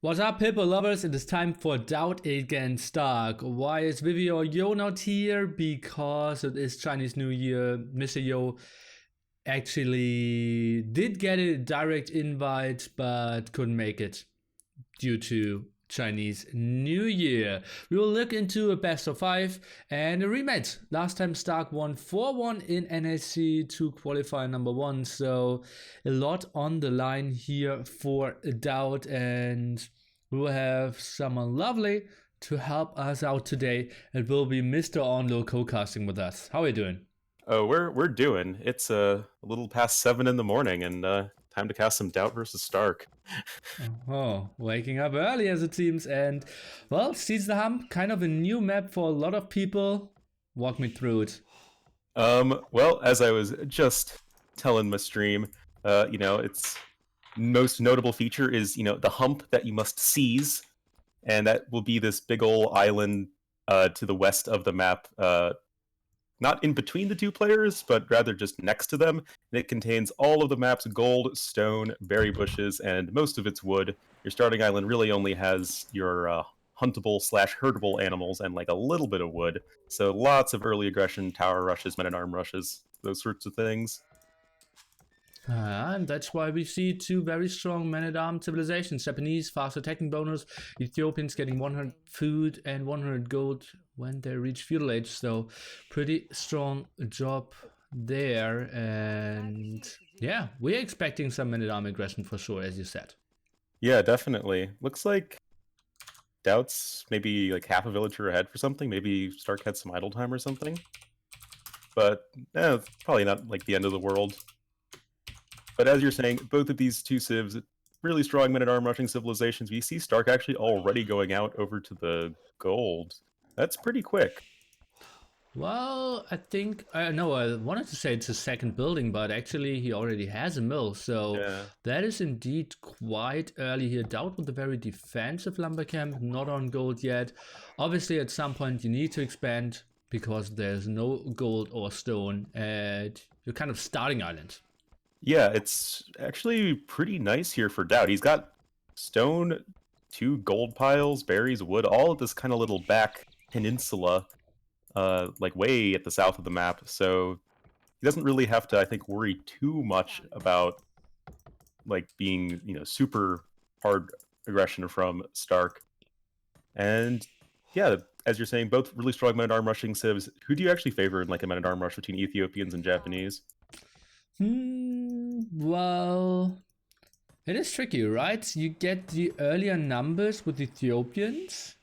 What's up, people lovers? It is time for DauT against St4rk. Why is Vivio Yo not here? Because it is Chinese New Year. Mr. Yo actually did get a direct invite, but couldn't make it due to Chinese New Year. We will look into a best of 5 and a rematch. Last time St4rk won 4-1 in NAC2-Qualifier number 1, so a lot on the line here for DauT, and we will have someone lovely to help us out today. It will be Mr. Onlo co-casting with us. How are you doing? Oh, we're doing. It's a little past 7 in the morning, and time to cast some DauT versus St4rk. Oh, waking up early as it seems, and well, Seize the Hump, kind of a new map for a lot of people. Walk me through it. Well, as I was just telling my stream, its most notable feature is, the hump that you must seize, and that will be this big ol' island to the west of the map, not in between the two players, but rather just next to them. And it contains all of the map's gold, stone, berry bushes, and most of its wood. Your starting island really only has your huntable/herdable animals and like a little bit of wood. So lots of early aggression, tower rushes, men-at-arm rushes, those sorts of things. And that's why we see two very strong man-at-arm civilizations. Japanese, fast attacking bonus. Ethiopians getting 100 food and 100 gold when they reach Feudal Age. So pretty strong job there. And yeah, we're expecting some man-at-arm aggression for sure, as you said. Yeah, definitely. Looks like DauT's maybe like half a villager ahead for something. Maybe St4rk had some idle time or something. But it's probably not like the end of the world. But as you're saying, both of these two civs, really strong men-at-arm rushing civilizations. We see St4rk actually already going out over to the gold. That's pretty quick. Well, I think, I wanted to say it's a second building, but actually he already has a mill. So Yeah. that is indeed quite early here. DauT with a very defensive lumber camp, not on gold yet. Obviously, at some point you need to expand because there's no gold or stone at your kind of starting island. Yeah, it's actually pretty nice here for DauT. He's got stone, 2 gold piles, berries, wood, all at this kind of little back peninsula, like way at the south of the map. So he doesn't really have to, I think, worry too much about like being, super hard aggression from St4rk. And yeah, as you're saying, both really strong men-at-arm rushing civs. Who do you actually favor in like a men-at-arm rush between Ethiopians and Japanese? Well, it is tricky, right? You get the earlier numbers with Ethiopians,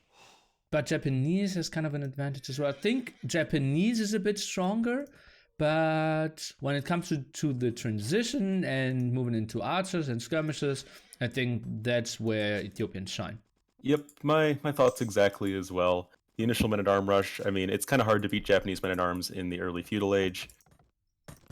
but Japanese has kind of an advantage as well. I think Japanese is a bit stronger, but when it comes to the transition and moving into archers and skirmishers, I think that's where Ethiopians shine. Yep, my thoughts exactly as well. The initial men-at-arm rush, I mean, it's kind of hard to beat Japanese men-at-arms in the early feudal age,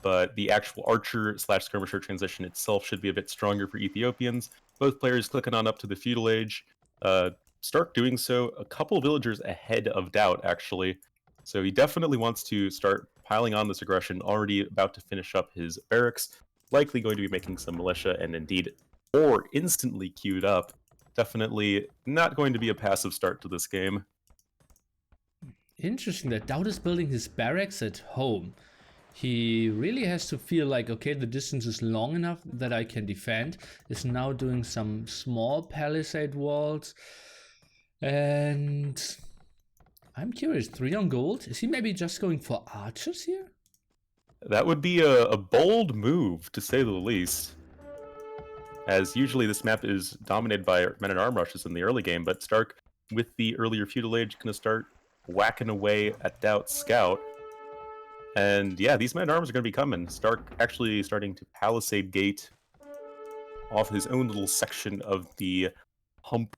but the actual archer/skirmisher transition itself should be a bit stronger for Ethiopians. Both players clicking on up to the feudal age. St4rk doing so a couple villagers ahead of DauT, actually. So he definitely wants to start piling on this aggression, already about to finish up his barracks, likely going to be making some militia, and indeed, or instantly queued up. Definitely not going to be a passive start to this game. Interesting that DauT is building his barracks at home. He really has to feel like, okay, the distance is long enough that I can defend. Is now doing some small palisade walls. And I'm curious, 3 on gold? Is he maybe just going for archers here? That would be a bold move, to say the least. As usually this map is dominated by men-at-arm rushes in the early game, but St4rk, with the earlier feudal age, going to start whacking away at DauT's scout. And yeah, these men-at-arms are going to be coming. St4rk actually starting to palisade gate off his own little section of the hump.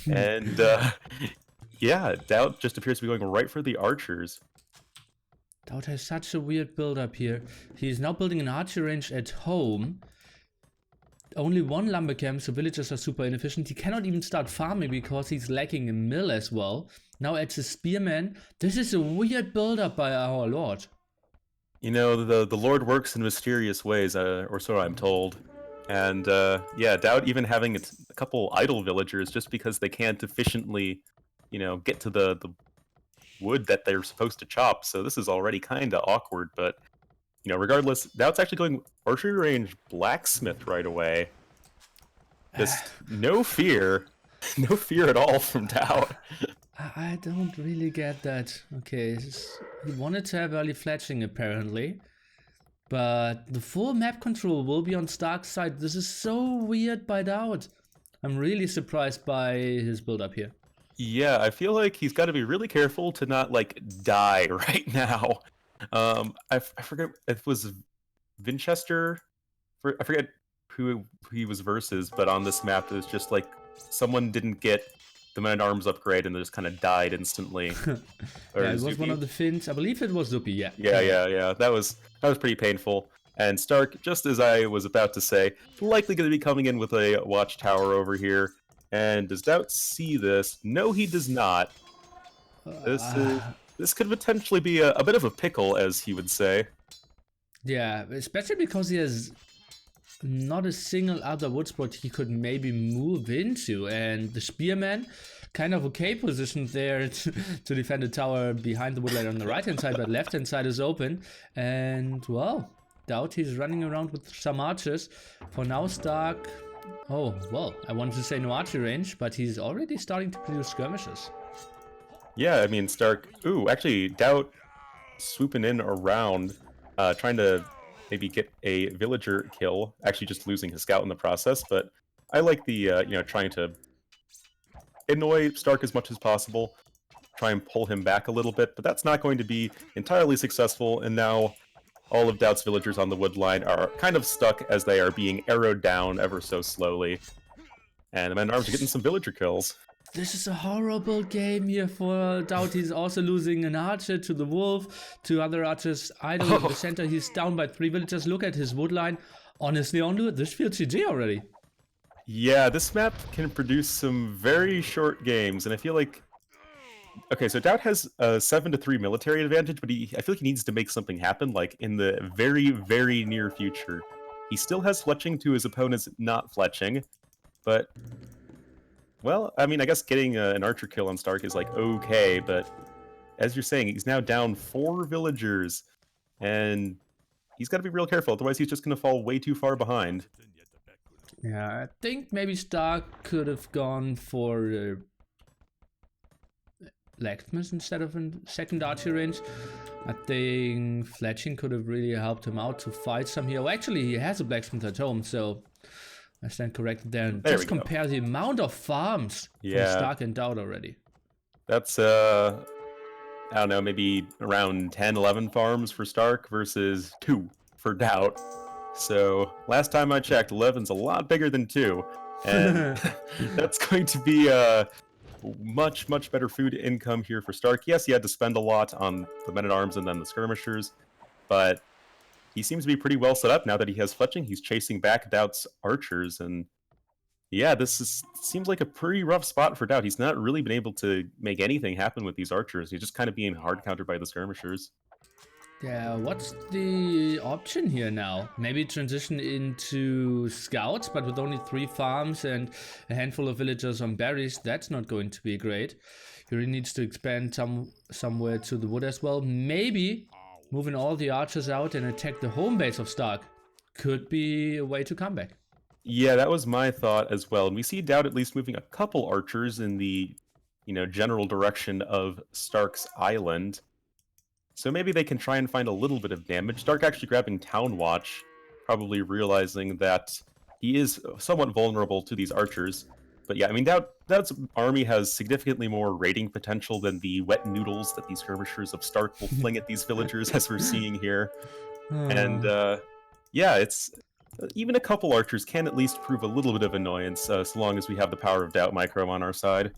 And yeah, DauT just appears to be going right for the archers. DauT has such a weird build-up here. He is now building an archer range at home. Only 1 lumber camp, so villagers are super inefficient. He cannot even start farming because he's lacking a mill as well. Now adds a spearman. This is a weird build-up by our lord. The Lord works in mysterious ways, or so I'm told. And yeah, DauT even having a couple idle villagers just because they can't efficiently, get to the wood that they're supposed to chop. So this is already kind of awkward, but regardless, DauT's actually going archery range blacksmith right away. Just no fear, no fear at all from DauT. I don't really get that. Okay, he wanted to have early fletching apparently, but the full map control will be on Stark's side. This is so weird by DauT. I'm really surprised by his build up here. Yeah, I feel like he's got to be really careful to not like die right now. I forget if it was Winchester. I forget who he was versus, but on this map it was just like someone didn't get the Man-at-Arms upgrade and they just kind of died instantly. Yeah, it was one of the Finns. I believe it was Zupi, yeah. Yeah. That was pretty painful. And Stark, just as I was about to say, likely going to be coming in with a watchtower over here. And does DauT see this? No, he does not. This could potentially be a bit of a pickle, as he would say. Yeah, especially because he has not a single other wood spot he could maybe move into, and the Spearman kind of okay positioned there to defend the tower behind the woodline on the right hand side, but left hand side is open. And well, DauT he's running around with some archers. For now, Stark, oh well, I wanted to say no archery range, but he's already starting to produce skirmishes. Yeah, I mean Stark, actually DauT swooping in around, trying to maybe get a villager kill, actually just losing his scout in the process, but I like the, trying to annoy Stark as much as possible, try and pull him back a little bit, but that's not going to be entirely successful, and now all of DauT's villagers on the wood line are kind of stuck as they are being arrowed down ever so slowly, and the Men-at-Arms are getting some villager kills. This is a horrible game here for DauT. He's also losing an archer to the wolf, two other archers idle in the center. He's down by 3 villagers. Look at his wood line. Honestly, only this feels GG already. Yeah, this map can produce some very short games, and I feel like... Okay, so DauT has a 7-3 military advantage, but I feel like he needs to make something happen, like, in the very, very near future. He still has fletching to his opponent's not fletching, but... Well, I mean, I guess getting an archer kill on Stark is, like, okay, but as you're saying, he's now down 4 villagers, and he's got to be real careful, otherwise he's just going to fall way too far behind. Yeah, I think maybe Stark could have gone for blacksmith instead of a second archery range. I think fletching could have really helped him out to fight some here. Well, actually, he has a blacksmith at home, so... I stand corrected there. And just compare the amount of farms from Stark and DauT already. That's, I don't know, maybe around 10, 11 farms for Stark versus 2 for DauT. So, last time I checked, 11's a lot bigger than 2. And that's going to be a much, much better food income here for Stark. Yes, he had to spend a lot on the Men-at-Arms and then the skirmishers, but... he seems to be pretty well set up now that he has fletching. He's chasing back DauT's archers, and yeah, seems like a pretty rough spot for DauT. He's not really been able to make anything happen with these archers. He's just kind of being hard countered by the skirmishers. Yeah, what's the option here now? Maybe transition into scouts, but with only 3 farms and a handful of villagers on berries, that's not going to be great. He really needs to expand somewhere to the wood as well. Maybe moving all the archers out and attack the home base of Stark could be a way to come back. Yeah, that was my thought as well. And we see DauT at least moving a couple archers in the, general direction of Stark's island. So maybe they can try and find a little bit of damage. Stark actually grabbing Town Watch, probably realizing that he is somewhat vulnerable to these archers. But yeah, I mean, DauT's army has significantly more raiding potential than the wet noodles that these skirmishers of Stark will fling at these villagers, as we're seeing here. And yeah, it's even a couple archers can at least prove a little bit of annoyance, so long as we have the power of DauT Micro on our side.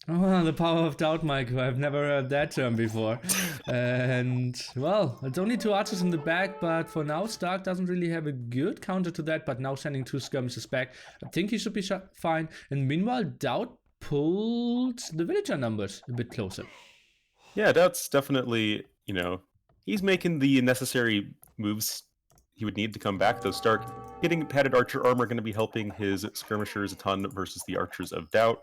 Oh, the power of DauT Micro. I've never heard that term before. And, well, it's only 2 archers in the back, but for now, Stark doesn't really have a good counter to that, but now sending 2 skirmishers back, I think he should be fine. And meanwhile, DauT pulled the villager numbers a bit closer. Yeah, DauT's definitely, he's making the necessary moves he would need to come back, though Stark getting padded archer armor going to be helping his skirmishers a ton versus the archers of DauT.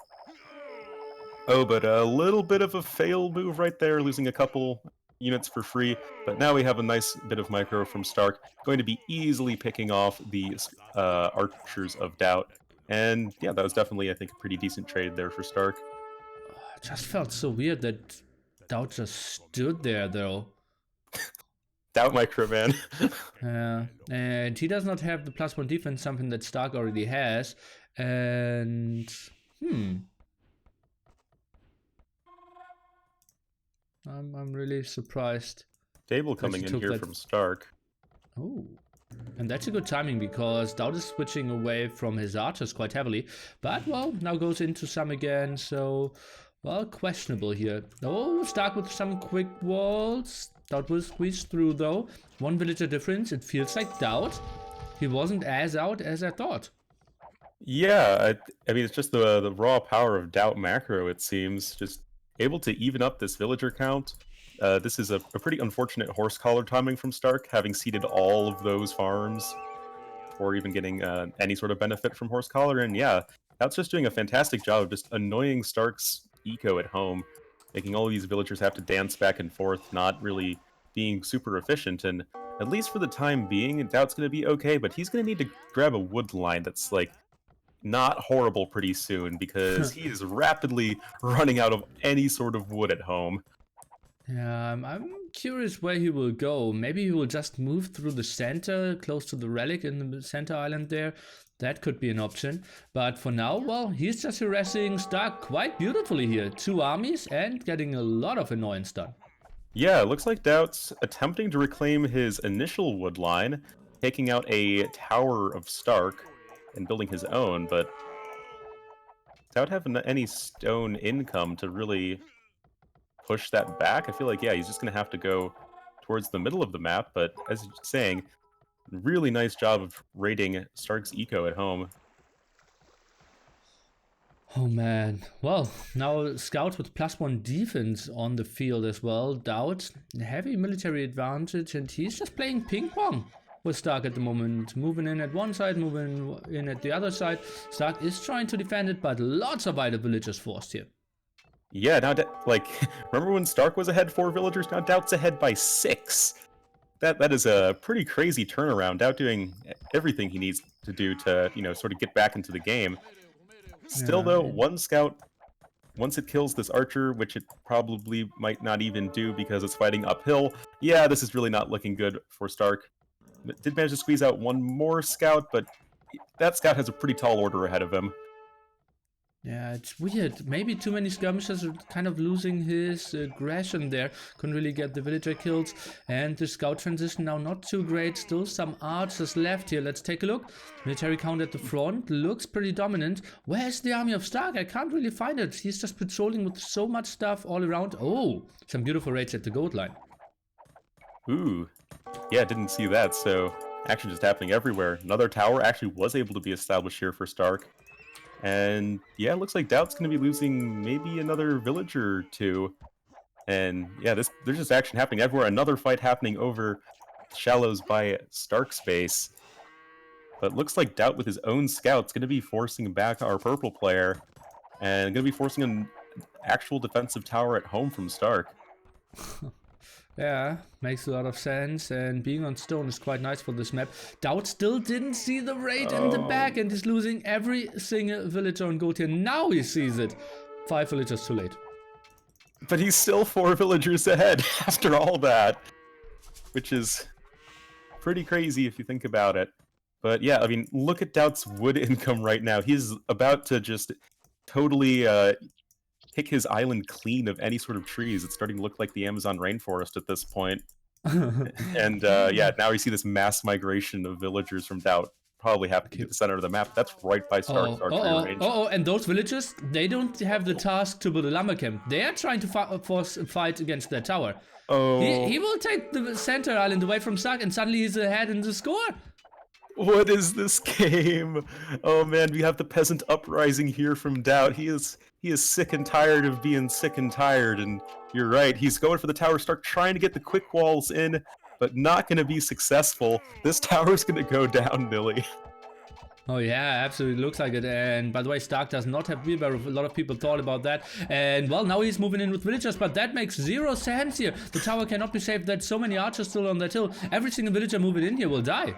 Oh, but a little bit of a fail move right there, losing a couple units for free. But now we have a nice bit of micro from Stark, going to be easily picking off the archers of DauT. And yeah, that was definitely, I think, a pretty decent trade there for Stark. It just felt so weird that DauT just stood there, though. DauT micro, man. Yeah, and he does not have the +1 defense, something that Stark already has. And I'm really surprised. Stable coming in here from Stark. Oh, and that's a good timing because DauT is switching away from his archers quite heavily. But, well, now goes into some again, so, well, questionable here. Oh, Stark with some quick walls. DauT will squeeze through, though. 1 villager difference. It feels like DauT. He wasn't as out as I thought. Yeah, I mean, it's just the raw power of DauT macro, it seems. Just able to even up this villager count. This is a pretty unfortunate horse collar timing from Stark, having seeded all of those farms before even getting any sort of benefit from horse collar. And yeah, DauT's just doing a fantastic job of just annoying Stark's eco at home, making all of these villagers have to dance back and forth, not really being super efficient. And at least for the time being, DauT's going to be okay, but he's going to need to grab a wood line that's like not horrible pretty soon, because he is rapidly running out of any sort of wood at home. Yeah, I'm curious where he will go. Maybe he will just move through the center, close to the relic in the center island there. That could be an option. But for now, well, he's just harassing Stark quite beautifully here. 2 armies and getting a lot of annoyance done. Yeah, it looks like DauT's attempting to reclaim his initial wood line, taking out a tower of Stark and building his own, but without having any stone income to really push that back, I feel like, yeah, he's just going to have to go towards the middle of the map. But as you're saying, really nice job of raiding Stark's eco at home. Oh man, well, now Scout with +1 defense on the field as well. DauT, heavy military advantage, and he's just playing ping pong with Stark at the moment. Moving in at one side, moving in at the other side. Stark is trying to defend it, but lots of idle villagers forced here. Yeah, now, like, remember when Stark was ahead 4 villagers? Now DauT's ahead by 6. That is a pretty crazy turnaround. DauT doing everything he needs to do to, you know, sort of get back into the game. Still, though, 1 scout, once it kills this archer, which it probably might not even do because it's fighting uphill, yeah, this is really not looking good for Stark. Did manage to squeeze out 1 more scout, but that scout has a pretty tall order ahead of him. Yeah, it's weird. Maybe too many skirmishers are kind of losing his aggression there. Couldn't really get the villager kills. And the scout transition now not too great. Still some archers left here. Let's take a look. Military count at the front looks pretty dominant. Where's the army of Stark? I can't really find it. He's just patrolling with so much stuff all around. Oh, some beautiful raids at the goat line. Ooh. Yeah, didn't see that. So action just happening everywhere. Another tower actually was able to be established here for Stark. And yeah, it looks like DauT's going to be losing maybe another villager or 2. And yeah, there's just action happening everywhere. Another fight happening over shallows by Stark's base. But looks like DauT with his own scouts going to be forcing back our purple player. And going to be forcing an actual defensive tower at home from Stark. Yeah, makes a lot of sense, and being on stone is quite nice for this map. DauT still didn't see the raid in the back and is losing every single villager on gold here. Now he sees it. 5 villagers too late. But he's still 4 villagers ahead after all that, which is pretty crazy if you think about it. But yeah, I mean, look at DauT's wood income right now. He's about to just totally pick his island clean of any sort of trees. It's starting to look like the Amazon rainforest at this point. And yeah, now we see this mass migration of villagers from DauT. Probably happen to be the center of the map. That's right by Stark's archery range. And those villagers, they don't have the task to build a lumber camp. They are trying to force a fight against their tower. Oh. He will take the center island away from Stark, and suddenly he's ahead in the score. What is this game? Oh man, we have the peasant uprising here from DauT. He is sick and tired of being sick and tired, and you're right, he's going for the tower. Stark trying to get the quick walls in, but not going to be successful. This tower's going to go down, Nili. Oh yeah, absolutely looks like it. And by the way, Stark does not have wheelbarrow. A lot of people thought about that. And well, now he's moving in with villagers, but that makes zero sense here. The tower cannot be saved. There's so many archers still on that hill. Every single villager moving in here will die.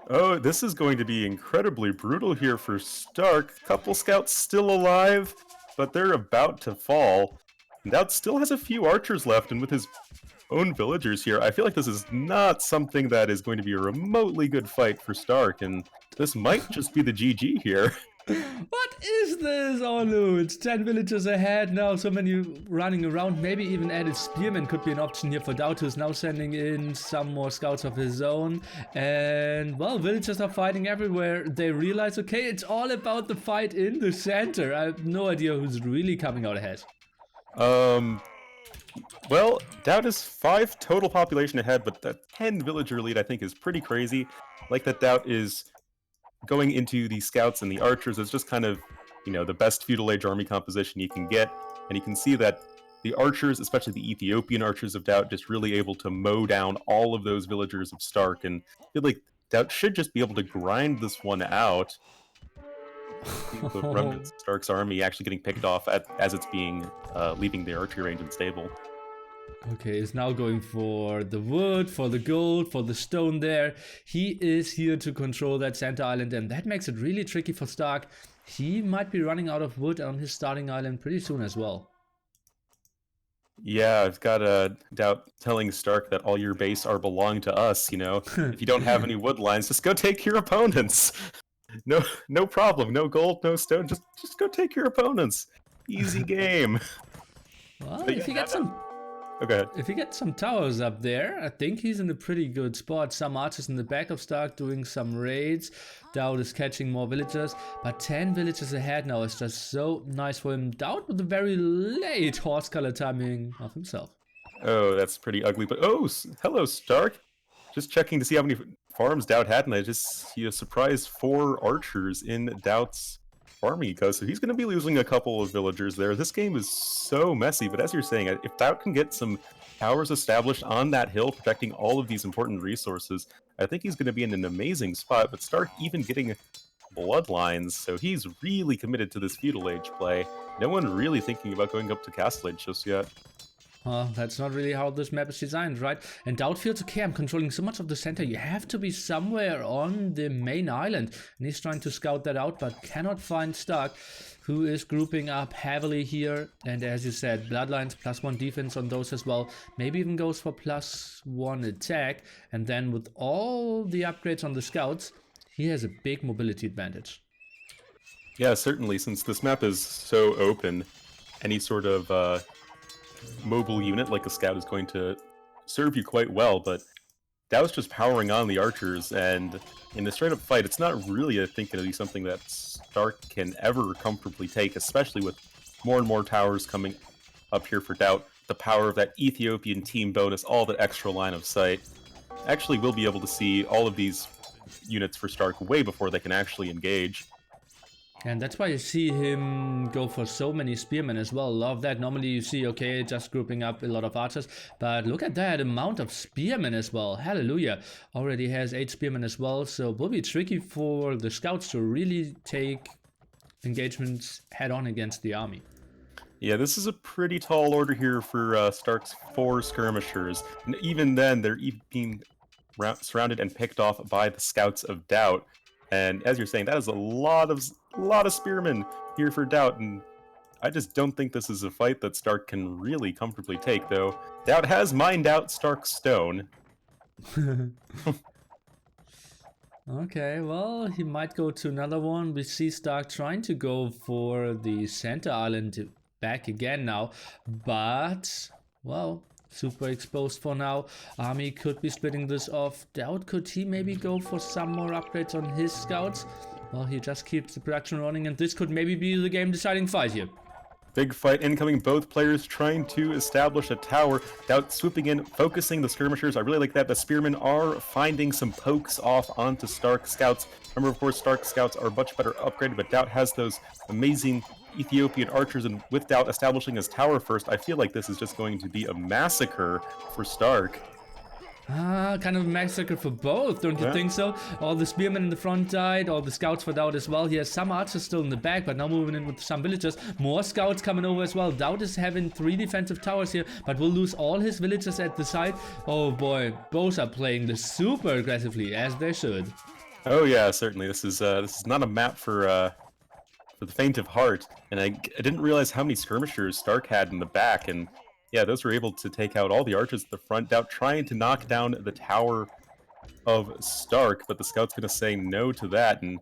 Oh, this is going to be incredibly brutal here for Stark. Couple scouts still alive, but they're about to fall. DauT still has a few archers left, and with his own villagers here, I feel like this is not something that is going to be a remotely good fight for Stark, and this might just be the GG here. What is this? Oh no, it's 10 villagers ahead now, so many running around. Maybe even added spearmen could be an option here for DauT, who's now sending in some more scouts of his own. And well, villagers are fighting everywhere. They realize, okay, it's all about the fight in the center. I have no idea who's really coming out ahead. Well, DauT is 5 total population ahead, but the 10 villager lead I think is pretty crazy. Like that DauT is going into the scouts and the archers is just kind of, you know, the best feudal age army composition you can get. And you can see that the archers, especially the Ethiopian archers of DauT, just really able to mow down all of those villagers of Stark. And I feel like DauT should just be able to grind this one out. The remnants of Stark's army actually getting picked off as it's being leaving the archery range and stable. Okay, he's now going for the wood, for the gold, for the stone there. He is here to control that center island, and that makes it really tricky for Stark. He might be running out of wood on his starting island pretty soon as well. Yeah, I've got DauT telling Stark that all your base are belong to us, you know. If you don't have any wood lines, just go take your opponents. No problem. No gold, no stone. Just go take your opponents. Easy game. Well, if you get some... Okay. If you get some towers up there, I think he's in a pretty good spot. Some archers in the back of Stark doing some raids. DauT is catching more villagers, but 10 villagers ahead now is just so nice for him. DauT with a very late horse color timing of himself. Oh, that's pretty ugly, but oh, hello Stark. Just checking to see how many farms DauT had, and I just see a surprise 4 archers in DauT's farming eco, so he's going to be losing a couple of villagers there. This game is so messy, but as you're saying, if DauT can get some towers established on that hill, protecting all of these important resources, I think he's going to be in an amazing spot. But Stark even getting bloodlines, so he's really committed to this feudal age play. No one really thinking about going up to castle age just yet. Well, that's not really how this map is designed, right? And DauT feels, okay, I'm controlling so much of the center. You have to be somewhere on the main island. And he's trying to scout that out, but cannot find Stark, who is grouping up heavily here. And as you said, bloodlines, +1 defense on those as well. Maybe even goes for +1 attack. And then with all the upgrades on the scouts, he has a big mobility advantage. Yeah, certainly, since this map is so open, any sort of mobile unit like a scout is going to serve you quite well, but DauT's just powering on the archers, and in the straight-up fight, it's not really, I think, going to be something that Stark can ever comfortably take, especially with more and more towers coming up here for DauT. The power of that Ethiopian team bonus, all the extra line of sight. Actually, we'll be able to see all of these units for Stark way before they can actually engage. And that's why you see him go for so many spearmen as well. Love that. Normally you see, okay, just grouping up a lot of archers. But look at that amount of spearmen as well. Hallelujah. Already has 8 spearmen as well. So it will be tricky for the scouts to really take engagements head on against the army. Yeah, this is a pretty tall order here for Stark's 4 skirmishers. And even then, they're being surrounded and picked off by the scouts of DauT. And as you're saying, that is a lot of spearmen here for DauT, and I just don't think this is a fight that Stark can really comfortably take, though. DauT has mined out Stark's stone. Okay, well, he might go to another one. We see Stark trying to go for the center island back again now, but, well, super exposed for now. Army could be splitting this off. DauT, could he maybe go for some more upgrades on his scouts? Well, he just keeps the production running, and this could maybe be the game deciding fight here. Big fight incoming, both players trying to establish a tower. DauT swooping in, focusing the skirmishers. I really like that. The spearmen are finding some pokes off onto Stark scouts. Remember, of course, Stark scouts are much better upgraded, but DauT has those amazing Ethiopian archers, and with DauT establishing his tower first, I feel like this is just going to be a massacre for Stark. Kind of a massacre for both, don't you think so? All the spearmen in the front died, all the scouts for DauT as well. He has some archers still in the back, but now moving in with some villagers. More scouts coming over as well. DauT is having 3 defensive towers here, but will lose all his villagers at the side. Oh boy, both are playing this super aggressively, as they should. Oh yeah, certainly. This is not a map for the faint of heart. And I didn't realize how many skirmishers Stark had in the back, and yeah, those were able to take out all the archers at the front. DauT trying to knock down the tower of Stark, but the scout's gonna say no to that. And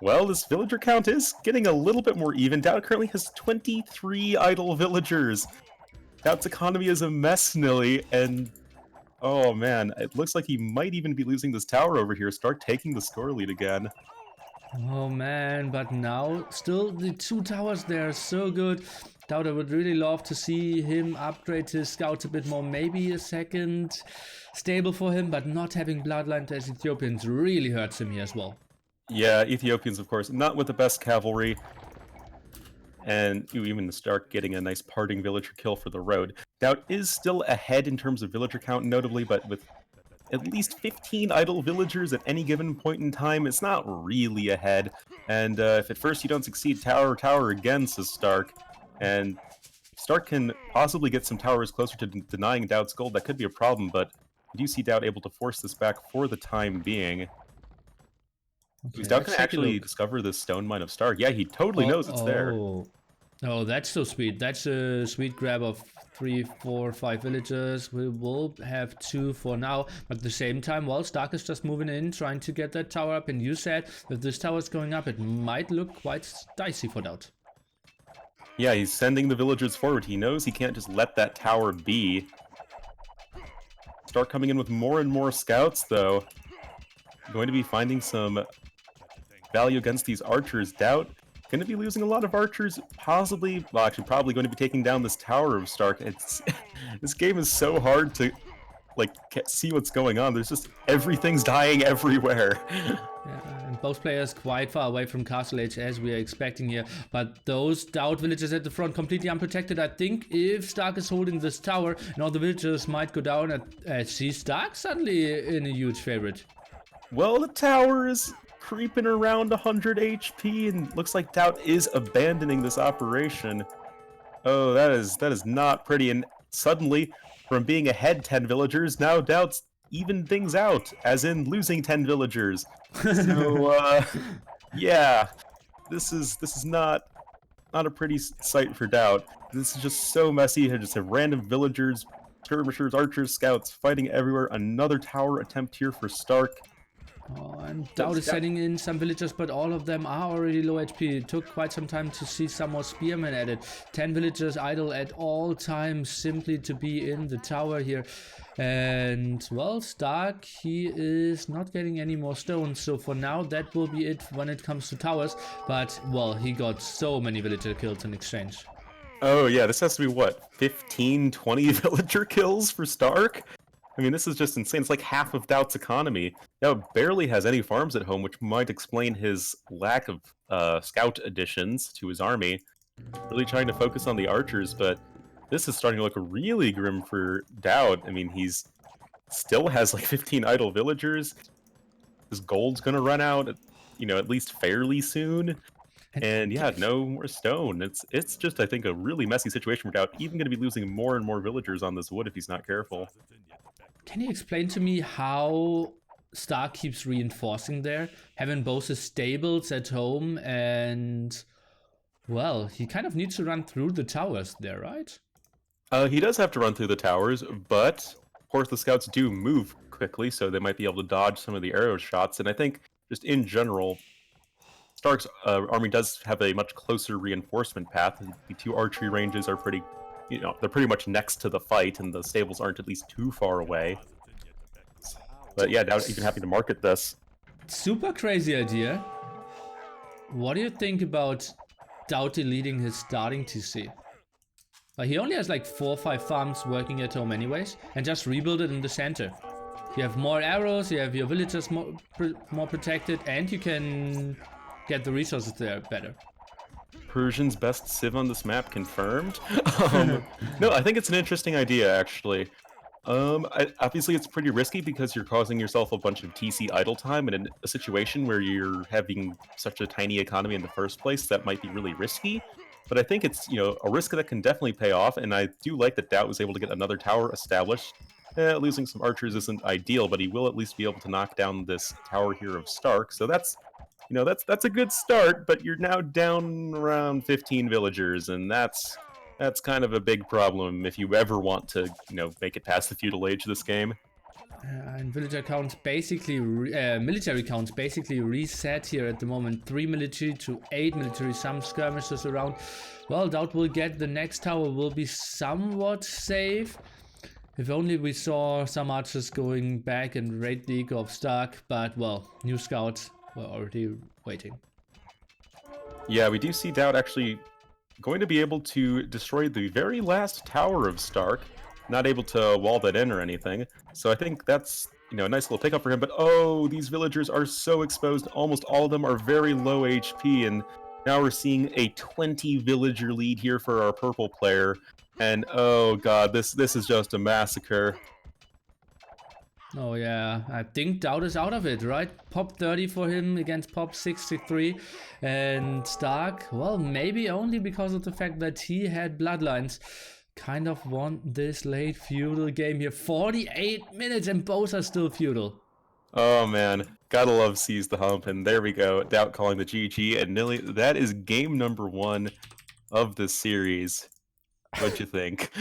well, this villager count is getting a little bit more even. DauT currently has 23 idle villagers. DauT's economy is a mess, Nili, and oh man, it looks like he might even be losing this tower over here. Stark taking the score lead again. Oh man, but now still the 2 towers there are so good. DauT, I would really love to see him upgrade his scouts a bit more. Maybe a second stable for him, but not having bloodline as Ethiopians really hurts him here as well. Yeah, Ethiopians, of course, not with the best cavalry. And even the Stark getting a nice parting villager kill for the road. DauT is still ahead in terms of villager count, notably, but with at least 15 idle villagers at any given point in time, it's not really ahead. And if at first you don't succeed, tower again, says Stark. And Stark can possibly get some towers closer to denying DauT's gold. That could be a problem, but I do see DauT able to force this back for the time being. Okay, Is DauT can actually discover this stone mine of Stark? Yeah, he totally knows it's there. Oh, that's so sweet. That's a sweet grab of 3, 4, 5 villagers. We will have 2 for now, but at the same time, well, Stark is just moving in, trying to get that tower up. And you said if this tower is going up, it might look quite dicey for DauT. Yeah, he's sending the villagers forward. He knows he can't just let that tower be. Stark coming in with more and more scouts, though. Going to be finding some value against these archers. DauT going to be losing a lot of archers, possibly, well, actually, probably going to be taking down this tower of Stark. It's this game is so hard to see what's going on. There's just everything's dying everywhere. Yeah, and both players quite far away from Castle Age as we are expecting here, but those DauT villagers at the front completely unprotected. I think if Stark is holding this tower, and all the villagers might go down at see Stark suddenly in a huge favorite. Well, the tower is creeping around 100 HP, and looks like DauT is abandoning this operation. Oh, that is not pretty. And suddenly, from being ahead 10 villagers, now DauT's even things out, as in losing 10 villagers. So, yeah, this is not a pretty sight for DauT. This is just so messy. You just have random villagers, skirmishers, archers, scouts fighting everywhere. Another tower attempt here for Stark. Oh, and DauT is sending in some villagers, but all of them are already low HP. It took quite some time to see some more spearmen added. 10 villagers idle at all times simply to be in the tower here. And, well, Stark, he is not getting any more stones. So for now, that will be it when it comes to towers. But, well, he got so many villager kills in exchange. Oh, yeah, this has to be, what, 15, 20 villager kills for Stark? I mean, this is just insane. It's like half of DauT's economy. DauT barely has any farms at home, which might explain his lack of scout additions to his army. Really trying to focus on the archers, but this is starting to look really grim for DauT. I mean, he's still has like 15 idle villagers. His gold's gonna run out, at least fairly soon. And yeah, no more stone. It's just, I think, a really messy situation for DauT. Even going to be losing more and more villagers on this wood if he's not careful. Can you explain to me how Stark keeps reinforcing there? Having both his stables at home and, well, he kind of needs to run through the towers there, right? He does have to run through the towers, but of course the scouts do move quickly, so they might be able to dodge some of the arrow shots. And I think, just in general, Stark's army does have a much closer reinforcement path. The 2 archery ranges are pretty, they're pretty much next to the fight, and the stables aren't at least too far away. But yeah, DauT even happy to market this. Super crazy idea. What do you think about DauT deleting his starting TC? He only has like 4 or 5 farms working at home anyways, and just rebuild it in the center. You have more arrows, you have your villagers more protected, and you can get the resources there better. Persian's best civ on this map confirmed. No, I think it's an interesting idea, actually. Obviously it's pretty risky because you're causing yourself a bunch of TC idle time, and in a situation where you're having such a tiny economy in the first place, that might be really risky. But I think it's, a risk that can definitely pay off, and I do like that DauT was able to get another tower established. Losing some archers isn't ideal, but he will at least be able to knock down this tower here of Stark, so that's a good start, but you're now down around 15 villagers, and that's kind of a big problem if you ever want to, make it past the feudal age of this game. And villager counts basically, military counts basically reset here at the moment. 3 military to 8 military, some skirmishes around. Well, DauT will get the next tower, will be somewhat safe. If only we saw some archers going back and raid the Nicov Stark, but well, new scouts were already waiting. Yeah, we do see DauT actually going to be able to destroy the very last tower of Stark. Not able to wall that in or anything. So I think that's, a nice little pickup for him. But oh, these villagers are so exposed. Almost all of them are very low HP. And now we're seeing a 20 villager lead here for our purple player. And oh god, this is just a massacre. Oh yeah, I think DauT is out of it, right? Pop 30 for him against Pop 63. And Stark, well, maybe only because of the fact that he had bloodlines. Kind of won this late feudal game here. 48 minutes and both are still feudal. Oh man, gotta love Seize the Hump, and there we go. DauT calling the GG, and Nili, that is game number 1 of the series. What'd you think?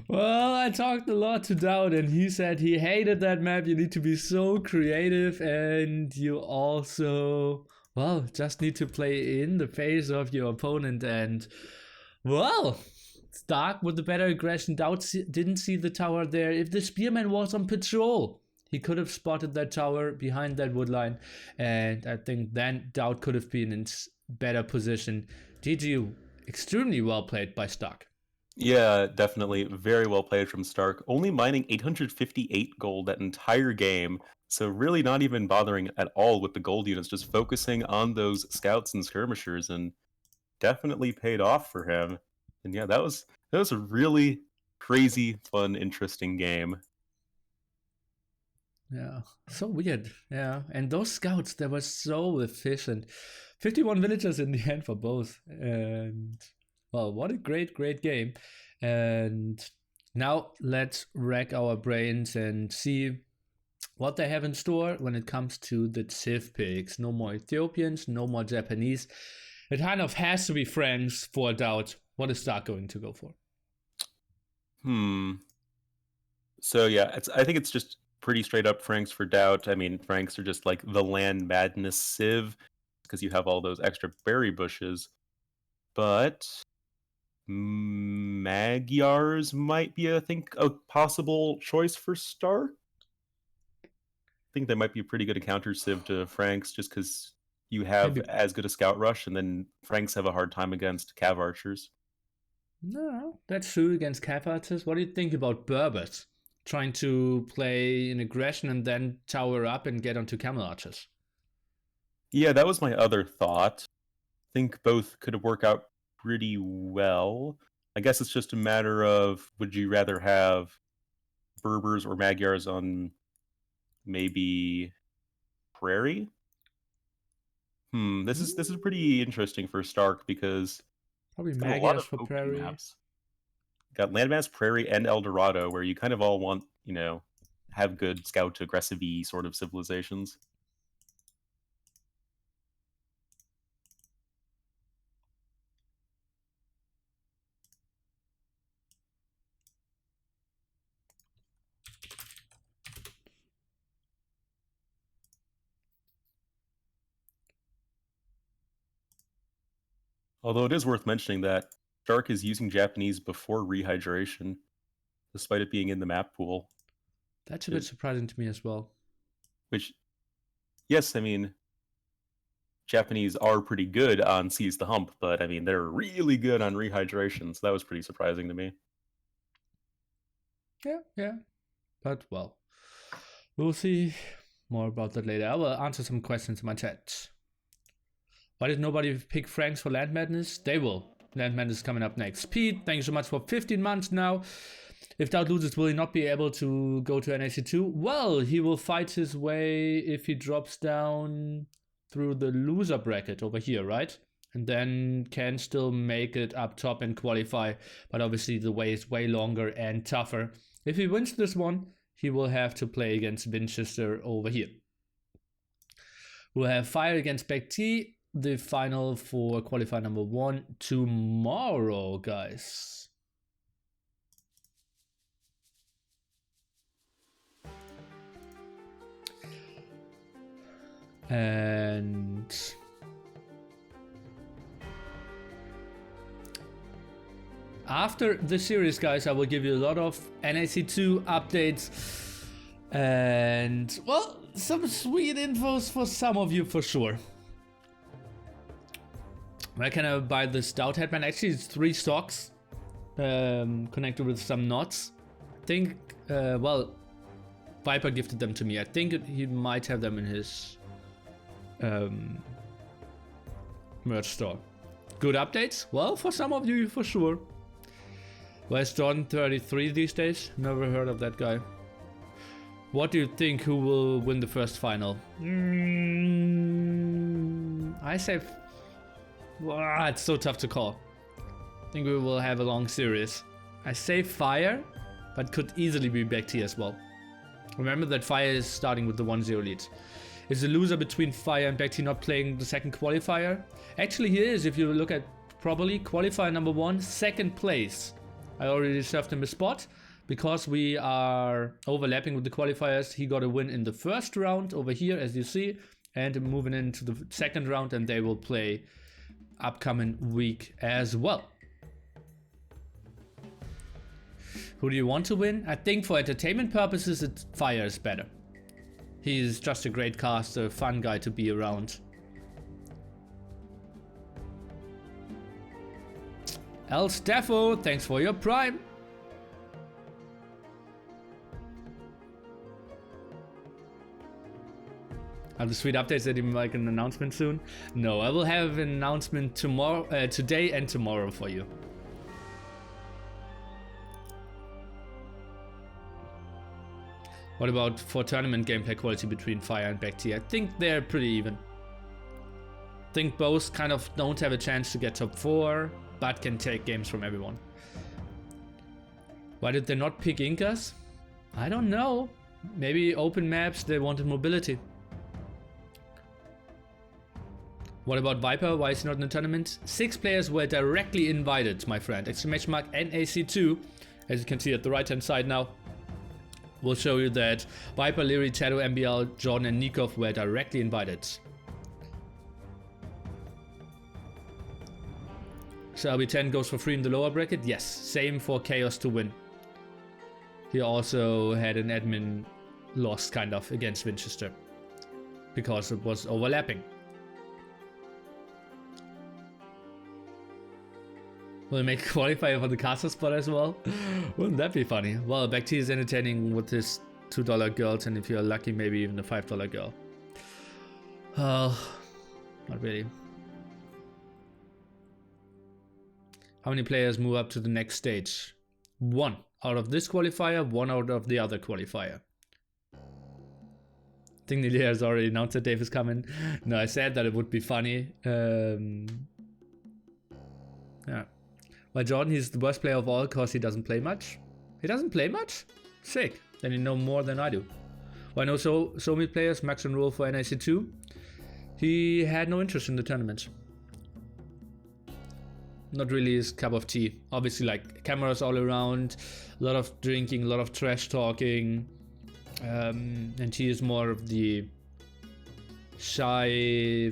Well, I talked a lot to DauT, and he said he hated that map. You need to be so creative, and you also, well, just need to play in the face of your opponent. And, well, Stark with the better aggression. DauT didn't see the tower there. If the spearman was on patrol, he could have spotted that tower behind that wood line, and I think then DauT could have been in better position. GG, extremely well played by Stark. Yeah, definitely very well played from Stark. Only mining 858 gold that entire game, so really not even bothering at all with the gold units, just focusing on those scouts and skirmishers, and definitely paid off for him. And yeah, that was a really crazy, fun, interesting game. Yeah, so weird. Yeah, and those scouts, they were so efficient. 51 villagers in the end for both. And well, what a great game. And now let's rack our brains and see what they have in store when it comes to the Civ picks. No more Ethiopians, no more Japanese. It kind of has to be Franks for DauT. What is Stark going to go for? So yeah, I think it's just pretty straight up Franks for DauT. I mean, Franks are just like the land madness Civ because you have all those extra berry bushes. But Magyars might be, I think, a possible choice for Stark. I think they might be a pretty good counter Civ to Franks just because you have as good a scout rush, and then Franks have a hard time against cav archers. No, that's true against cav archers. What do you think about Berbers trying to play in aggression and then tower up and get onto camel archers? Yeah, that was my other thought. I think both could work out pretty well. I guess it's just a matter of, would you rather have Berbers or Magyars on maybe Prairie? This is pretty interesting for Stark because probably Magyars for Prairie. Maps. Got Landmass, Prairie, and El Dorado, where you kind of all want, have good scout aggressive-y sort of civilizations. Although it is worth mentioning that Stark is using Japanese before rehydration, despite it being in the map pool. That's a bit surprising to me as well. Which, yes, I mean, Japanese are pretty good on Seize the Hump, but I mean, they're really good on rehydration, so that was pretty surprising to me. Yeah. But, well, we'll see more about that later. I will answer some questions in my chat. Why did nobody pick Franks for Land Madness? They will. Land Madness is coming up next. Pete, thank you so much for 15 months now. If DauT loses, will he not be able to go to NAC2? Well, he will fight his way if he drops down through the loser bracket over here, right? And then can still make it up top and qualify, but obviously the way is way longer and tougher. If he wins this one, he will have to play against Winchester over here. We'll have Fire against BBQT, the final for qualifier number 1 tomorrow, guys. And after the series, guys, I will give you a lot of NAC2 updates and, well, some sweet infos for some of you for sure. Where can I buy this DauT headband? Actually, it's 3 stocks connected with some knots. I think, well, Viper gifted them to me. I think he might have them in his merch store. Good updates? Well, for some of you, for sure. Where's John 33 these days? Never heard of that guy. What do you think? Who will win the first final? I say... it's so tough to call. I think we will have a long series. I say Fire, but could easily be BBQT as well. Remember that Fire is starting with the 1-0 lead. Is the loser between Fire and BBQT not playing the second qualifier? Actually, he is. If you look at properly, qualifier number 1, second place. I already served him a spot because we are overlapping with the qualifiers. He got a win in the first round over here, as you see, and moving into the second round, and they will play upcoming week as well. Who do you want to win? I think for entertainment purposes, Fire is better. He's just a great caster, fun guy to be around. El Steffo, thanks for your prime. Are the sweet updates that you make an announcement soon? No, I will have an announcement tomorrow, today and tomorrow for you. What about for tournament gameplay quality between Fire and BBQT? I think they're pretty even. I think both kind of don't have a chance to get top 4, but can take games from everyone. Why did they not pick Incas? I don't know. Maybe open maps, they wanted mobility. What about Viper? Why is he not in the tournament? 6 players were directly invited, my friend. Exclamation mark NAC2. As you can see at the right hand side now. We'll show you that Viper, Liereyy, TaToH, MBL, John and Nicov were directly invited. So LB10 goes for free in the lower bracket? Yes, same for Chaos to win. He also had an admin loss kind of against Winchester because it was overlapping. Will he make a qualifier for the caster spot as well? Wouldn't that be funny? Well, BBQT is entertaining with his $2 girls, and if you're lucky, maybe even a $5 girl. Oh, not really. How many players move up to the next stage? 1 out of this qualifier, 1 out of the other qualifier. I think Nili has already announced that Dave is coming. No, I said that it would be funny. Yeah. Well, Jordan, he's the worst player of all because he doesn't play much. He doesn't play much? Sick. Then you know more than I do. Well, I know so many players, Max and Roll for NAC2. He had no interest in the tournament. Not really his cup of tea. Obviously, like, cameras all around, a lot of drinking, a lot of trash talking. And he is more of the shy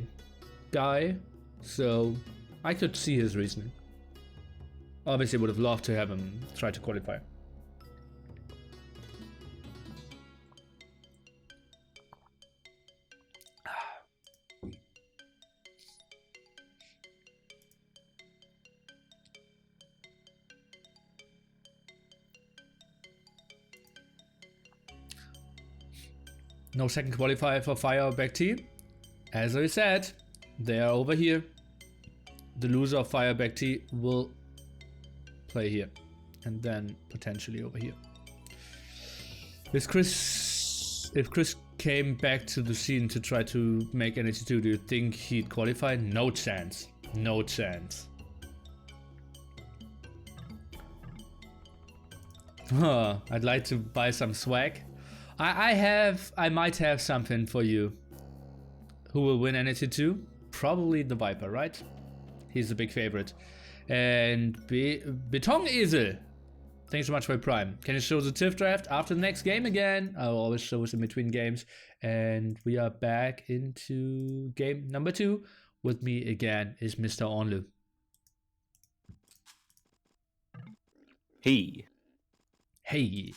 guy. So I could see his reasoning. Obviously, would have loved to have him try to qualify. No second qualifier for Fire or BBQT. As I said, they are over here. The loser of Fire BBQT will play here. and then potentially over here. If Chris came back to the scene to try to make NAC2, do you think he'd qualify? No chance. No chance. Huh, I'd like to buy some swag. I might have something for you. Who will win NAC2? Probably TheViper, right? He's a big favorite. And Beton Esel. Thanks so much for your Prime. Can you show the TIFF draft after the next game again? I'll always show us in between games. And we are back into game number 2. With me again is Mr. Onlu. Hey. Hey.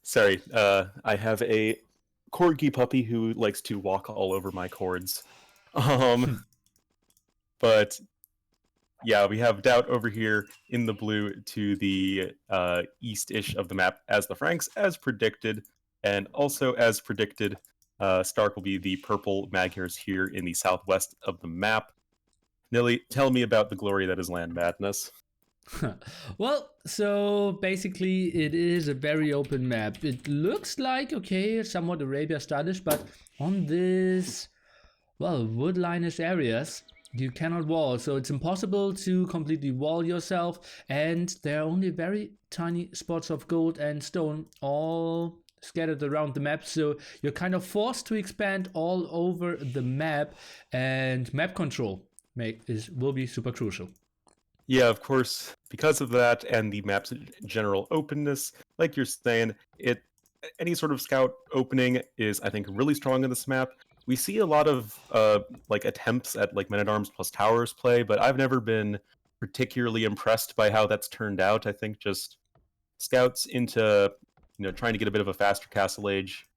Sorry, I have a corgi puppy who likes to walk all over my cords. But yeah, we have DauT over here in the blue to the east-ish of the map as the Franks, as predicted. And also as predicted, St4rk will be the purple Magyars here in the southwest of the map. Nili, tell me about the glory that is Land Madness. Well, so basically it is a very open map. It looks like, okay, somewhat Arabia stylish, but on this, well, woodline-ish areas, you cannot wall, so it's impossible to completely wall yourself, and there are only very tiny spots of gold and stone all scattered around the map, so you're kind of forced to expand all over the map, and map control will be super crucial. Yeah, of course, because of that and the map's general openness, like you're saying, any sort of scout opening is, I think, really strong in this map. We see a lot of like attempts at like men-at-arms plus towers play, but I've never been particularly impressed by how that's turned out. I think just scouts into trying to get a bit of a faster castle age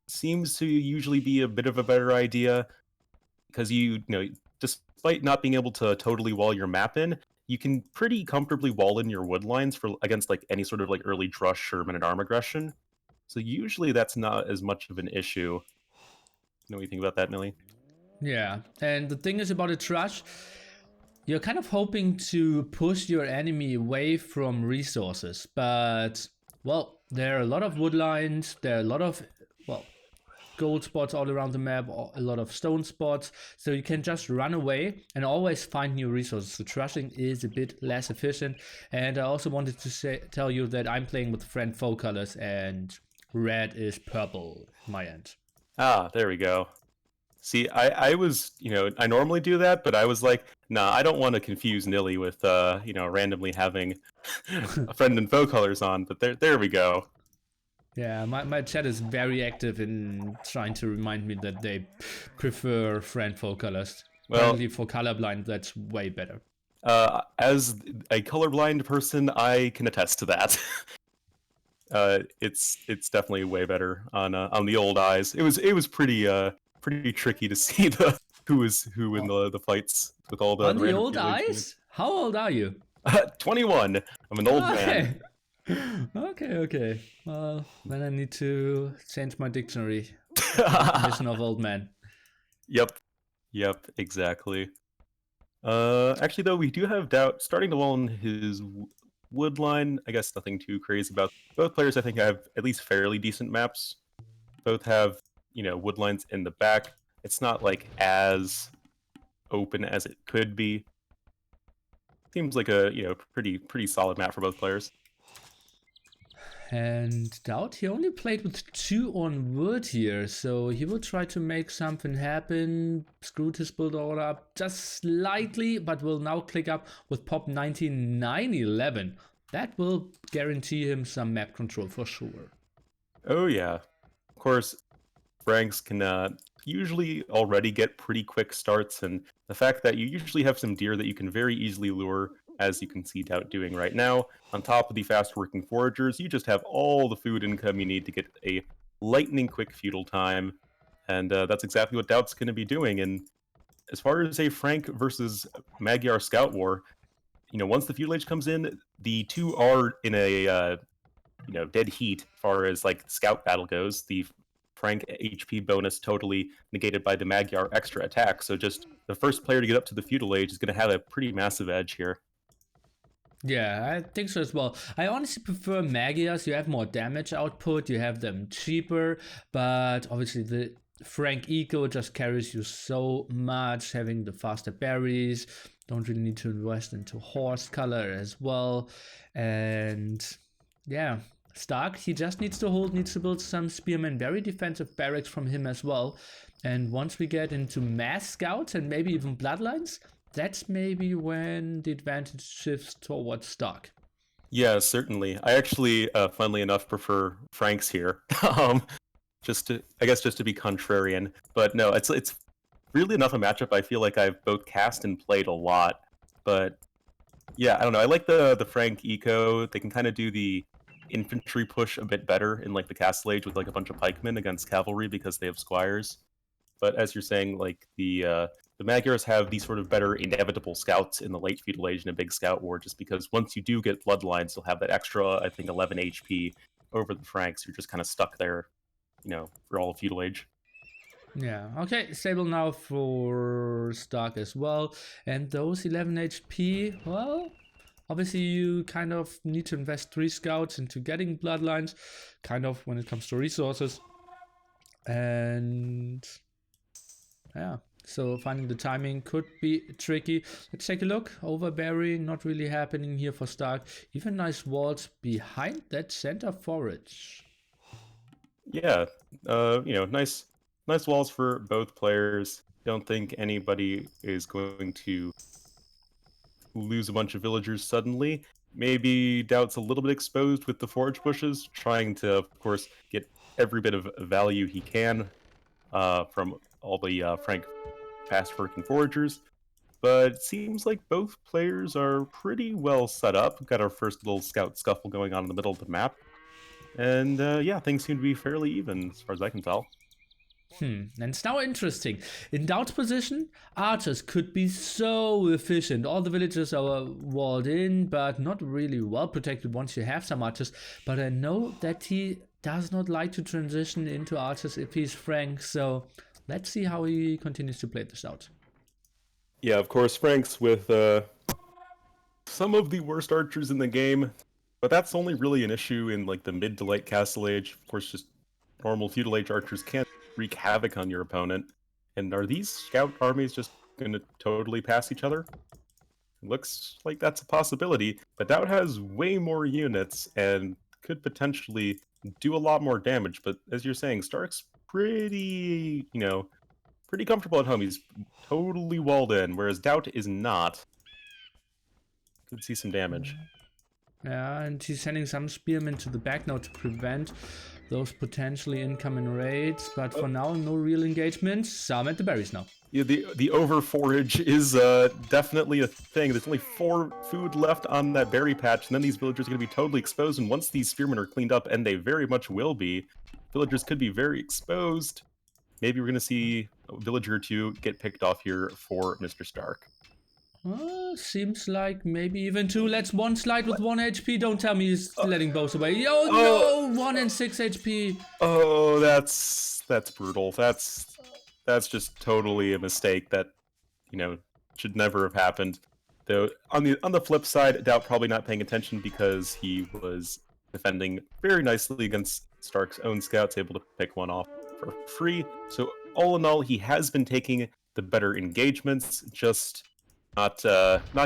seems to usually be a bit of a better idea, because despite not being able to totally wall your map in, you can pretty comfortably wall in your wood lines against like any sort of like early drush or men-at-arm aggression. So usually that's not as much of an issue. Know what you think about that, Nili? Yeah, and the thing is about a Trush, you're kind of hoping to push your enemy away from resources, but, well, there are a lot of wood lines, there are a lot of, well, gold spots all around the map, a lot of stone spots, so you can just run away and always find new resources. So trushing is a bit less efficient, and I also wanted to tell you that I'm playing with friend foe colors, and red is purple in my end. Ah, there we go. See, I was, I normally do that, but I was like, nah, I don't want to confuse Nili with, randomly having a friend and foe colors on, but there we go. Yeah, my chat is very active in trying to remind me that they prefer friend foe colors. Well, apparently for colorblind, that's way better. As a colorblind person, I can attest to that. It's definitely way better on the old eyes. It was pretty tricky to see who is who in the fights with all the on the old eyes. How old are you? 21. I'm an old man. Okay. Well, then I need to change my dictionary. Definition of old man. Yep, exactly. Actually, though, we do have DauT starting to wall in his wood line. I guess nothing too crazy about. Both players, I think, have at least fairly decent maps. Both have, wood lines in the back. It's not like as open as it could be. Seems like a pretty solid map for both players. And DauT, he only played with 2 on wood here, so he will try to make something happen, screwed his build order up just slightly, but will now click up with pop 9911. That will guarantee him some map control for sure. Oh yeah. Of course, Franks can usually already get pretty quick starts, and the fact that you usually have some deer that you can very easily lure, as you can see DauT doing right now, on top of the fast-working foragers, you just have all the food income you need to get a lightning-quick feudal time, and that's exactly what DauT's going to be doing. And as far as a Frank versus Magyar scout war, once the feudal age comes in, the two are in a dead heat as far as like scout battle goes. The Frank HP bonus totally negated by the Magyar extra attack, so just the first player to get up to the feudal age is going to have a pretty massive edge here. Yeah, I think so as well. I honestly prefer Magias. You have more damage output, you have them cheaper, but obviously the Frank Eco just carries you so much, having the faster berries. Don't really need to invest into horse color as well. And yeah, Stark, he just needs to hold, needs to build some spearmen, very defensive barracks from him as well. And once we get into mass scouts and maybe even bloodlines, that's maybe when the advantage shifts towards Stark. Yeah, certainly. I actually, funnily enough, prefer Franks here. I guess, just to be contrarian. But no, it's really enough a matchup. I feel like I've both cast and played a lot. But yeah, I don't know. I like the Frank Eco. They can kind of do the infantry push a bit better in like the Castle Age with like a bunch of pikemen against cavalry because they have squires. But as you're saying, like the Magyars have these sort of better inevitable scouts in the late Feudal Age in a big scout war, just because once you do get bloodlines, you'll have that extra, I think, 11 HP over the Franks. You're just kind of stuck there, for all of Feudal Age. Yeah, okay, stable now for Stark as well. And those 11 HP, well, obviously you kind of need to invest 3 scouts into getting bloodlines, kind of when it comes to resources. And yeah, so finding the timing could be tricky. Let's take a look. Overbearing, not really happening here for Stark. Even nice walls behind that center forage. Yeah, nice walls for both players. Don't think anybody is going to lose a bunch of villagers suddenly. Maybe DauT's a little bit exposed with the forage bushes, trying to, of course, get every bit of value he can from all the Frank fast-working foragers. But it seems like both players are pretty well set up. We've got our first little scout scuffle going on in the middle of the map. And yeah, things seem to be fairly even as far as I can tell. And it's now interesting. In DauT's position, archers could be so efficient. All the villages are walled in, but not really well protected once you have some archers. But I know that he does not like to transition into archers if he's Frank, so let's see how he continues to play this out. Yeah, of course, Frank's with some of the worst archers in the game, but that's only really an issue in like the mid to late Castle Age. Of course, just normal Feudal Age archers can't wreak havoc on your opponent. And are these scout armies just going to totally pass each other? It looks like that's a possibility, but DauT has way more units and could potentially do a lot more damage. But as you're saying, Stark's pretty, pretty comfortable at home. He's totally walled in, whereas DauT is not. Could see some damage. Yeah, and he's sending some spearmen to the back now to prevent those potentially incoming raids, but for now, no real engagement. Some at the berries now. Yeah, the over forage is definitely a thing. There's only 4 food left on that berry patch, and then these villagers are going to be totally exposed. And once these spearmen are cleaned up, and they very much will be, villagers could be very exposed. Maybe we're going to see a villager or 2 get picked off here for Mr. Stark. Seems like maybe even 2. Let's one slide with 1 HP. Don't tell me he's letting both away. No! 1 and 6 HP. Oh, that's brutal. That's just totally a mistake that, should never have happened. Though on the flip side, DauT probably not paying attention because he was defending very nicely against Stark's own scouts, able to pick one off for free. So all in all, he has been taking the better engagements, just not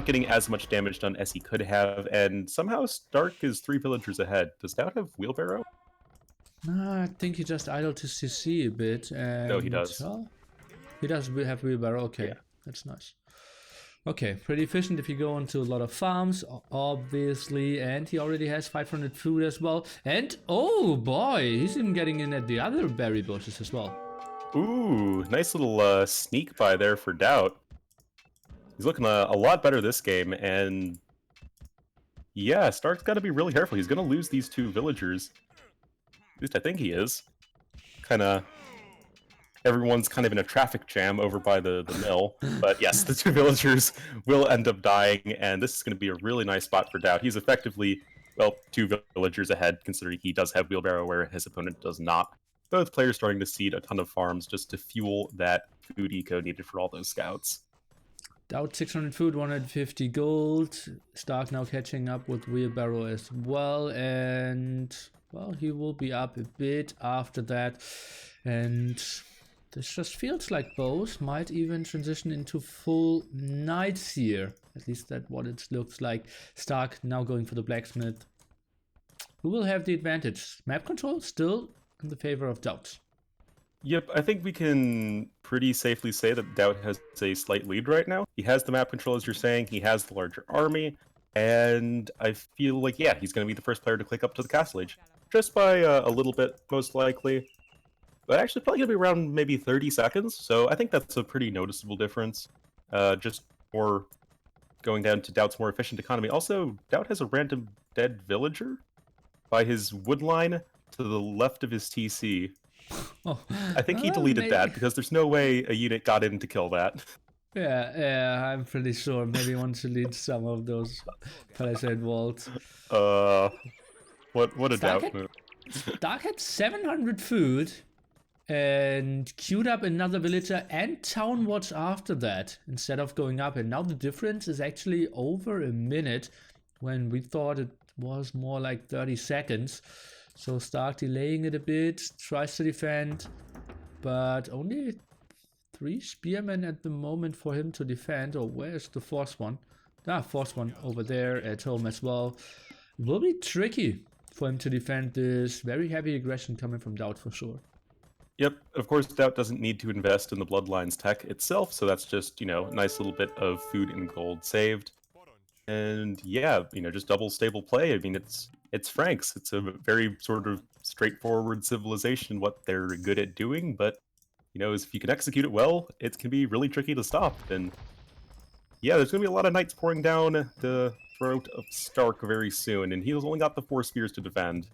getting as much damage done as he could have, and somehow Stark is 3 villagers ahead. Does DauT have wheelbarrow? I think he just idled his CC a bit. And, no, he does. He does have wheelbarrow. Okay, yeah. That's nice. Okay, pretty efficient if you go into a lot of farms, obviously, and he already has 500 food as well. And oh boy, he's even getting in at the other berry bushes as well. Ooh, nice little sneak by there for DauT. He's looking a lot better this game, and yeah, Stark's got to be really careful. He's going to lose these 2 villagers. At least I think he is. Everyone's kind of in a traffic jam over by the mill. But yes, the 2 villagers will end up dying, and this is going to be a really nice spot for DauT. He's effectively, 2 villagers ahead, considering he does have wheelbarrow where his opponent does not. Both players starting to seed a ton of farms just to fuel that food eco needed for all those scouts. DauT 600 food, 150 gold. St4rk now catching up with Wheelbarrow as well, and well, he will be up a bit after that. And this just feels like both might even transition into full knights here. At least that's what it looks like. St4rk now going for the blacksmith. Who will have the advantage? Map control still in the favor of DauT. Yep, I think we can pretty safely say that DauT has a slight lead right now. He has the map control, as you're saying. He has the larger army. And I feel like, yeah, he's going to be the first player to click up to the castle age. Just by a little bit, most likely. But actually, probably going to be around maybe 30 seconds. So I think that's a pretty noticeable difference. Just more going down to DauT's more efficient economy. Also, DauT has a random dead villager by his wood line to the left of his TC. Oh, I think he deleted that because there's no way a unit got in to kill that. Yeah, I'm pretty sure. Maybe he wants to lead some of those palisade walls. What a DauT move. St4rk had 700 food and queued up another villager and town watch after that instead of going up. And now the difference is actually over a minute when we thought it was more like 30 seconds. So St4rk delaying it a bit, tries to defend, but only 3 spearmen at the moment for him to defend. Or where's the fourth one? Fourth one over there at home as well. It will be tricky for him to defend this very heavy aggression coming from DauT for sure. Yep, of course DauT doesn't need to invest in the Bloodlines tech itself, so that's just, a nice little bit of food and gold saved. And yeah, just double stable play. I mean, it's Franks. It's a very sort of straightforward civilization, what they're good at doing, but if you can execute it well, it can be really tricky to stop. And yeah, there's gonna be a lot of knights pouring down the throat of St4rk very soon, and he's only got the 4 spears to defend.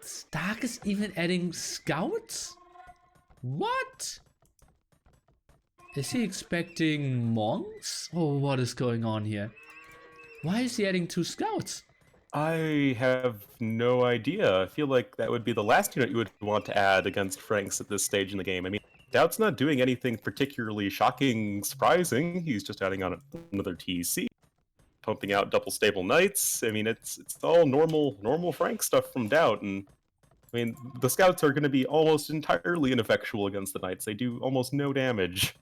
St4rk is even adding scouts? What? Is he expecting monks? Or what is going on here? Why is he adding 2 scouts? I have no idea. I feel like that would be the last unit you would want to add against Franks at this stage in the game. I mean, DauT's not doing anything particularly shocking, surprising. He's just adding on another TC, pumping out double stable knights. I mean, it's all normal Frank stuff from DauT, and I mean, the scouts are going to be almost entirely ineffectual against the knights. They do almost no damage.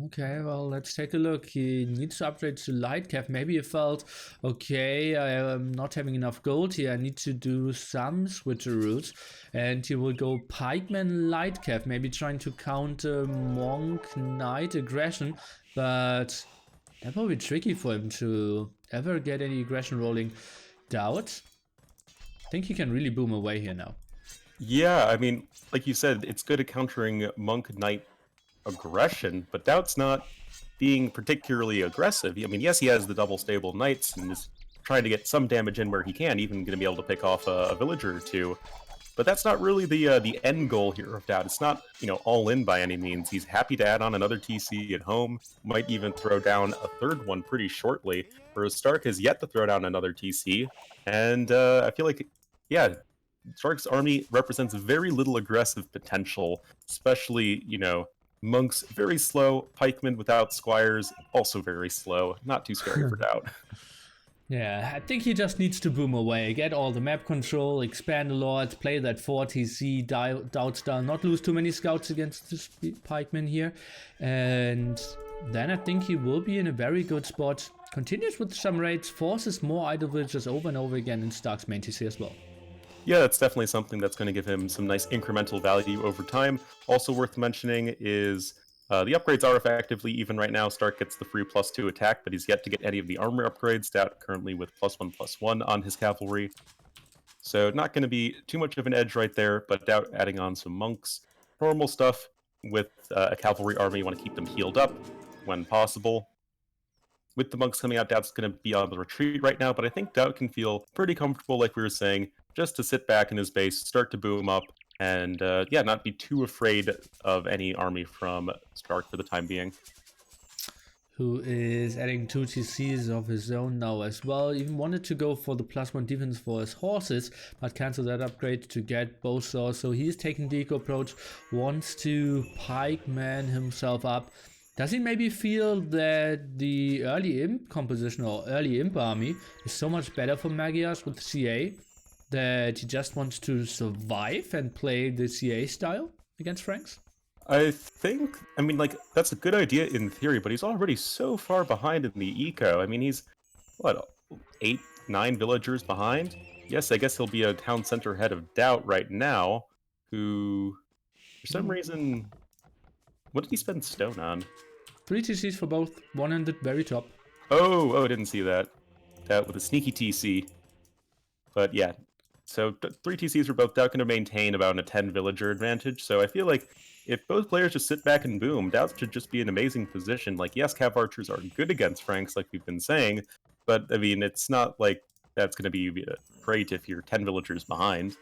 Okay, well, let's take a look. He needs to upgrade to light cav. Maybe he felt, okay, I am not having enough gold here. I need to do some switcheroos. And he will go pikeman light cav, maybe trying to counter monk knight aggression. But that will be tricky for him to ever get any aggression rolling. DauT? I think he can really boom away here now. Yeah, I mean, like you said, it's good at countering monk knight aggression, but DauT's not being particularly aggressive. I mean, yes, he has the double stable knights and is trying to get some damage in where he can, even going to be able to pick off a villager or two. But that's not really the end goal here of DauT. It's not, all in by any means. He's happy to add on another TC at home, might even throw down a third one pretty shortly, whereas St4rk has yet to throw down another TC. And I feel like, yeah, St4rk's army represents very little aggressive potential, especially, monks very slow, pikemen without squires also very slow. Not too scary for DauT. Yeah, I think he just needs to boom away, get all the map control, expand a lot, play that 4 TC DauT style, not lose too many scouts against this pikeman here, and then I think he will be in a very good spot. Continues with some raids, forces more idle villagers over and over again in St4rk's main TC as well. Yeah, that's definitely something that's going to give him some nice incremental value over time. Also worth mentioning is the upgrades are effectively even right now. St4rk gets the free +2 attack, but he's yet to get any of the armor upgrades. DauT currently with +1/+1 on his cavalry. So not going to be too much of an edge right there, but DauT adding on some monks. Normal stuff with a cavalry army. You want to keep them healed up when possible. With the monks coming out, DauT's going to be on the retreat right now, but I think DauT can feel pretty comfortable, like we were saying, just to sit back in his base, start to boom up, and yeah, not be too afraid of any army from St4rk for the time being. Who is adding 2 TCs of his own now as well. Even wanted to go for the +1 defense for his horses, but cancel that upgrade to get both swords. So he's taking the eco approach, wants to pikeman himself up. Does he maybe feel that the early imp composition or early imp army is so much better for Magias with CA that he just wants to survive and play the CA style against Franks? I think, I mean, like, that's a good idea in theory, but he's already so far behind in the eco. I mean, he's, what, 8, 9 villagers behind? Yes, I guess he'll be a town center head of DauT right now, who, for some reason, what did he spend stone on? 3 TCs for both, one in the very top. Oh, I didn't see that. That with a sneaky TC. But yeah, so 3 TCs for both. DauT going to maintain about a 10 villager advantage, so I feel like if both players just sit back and boom, DauT should just be an amazing position. Like, yes, Cav Archers are good against Franks, like we've been saying, but, I mean, it's not like that's going to be great if you're 10 villagers behind.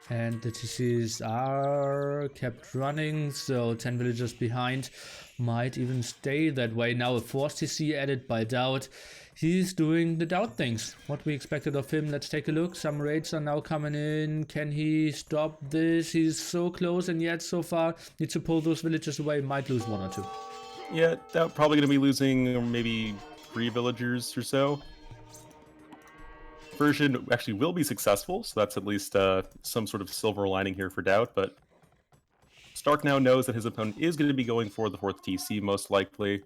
And the TCs are kept running, so 10 villagers behind might even stay that way. Now a force TC added by DauT. He's doing the DauT things. What we expected of him. Let's take a look. Some raids are now coming in. Can he stop this? He's so close, and yet so far needs to pull those villagers away. Might lose 1 or 2. Yeah, DauT probably going to be losing maybe 3 villagers or so. Version actually will be successful, so that's at least some sort of silver lining here for DauT, but st4rk now knows that his opponent is going to be going for the 4th TC, most likely.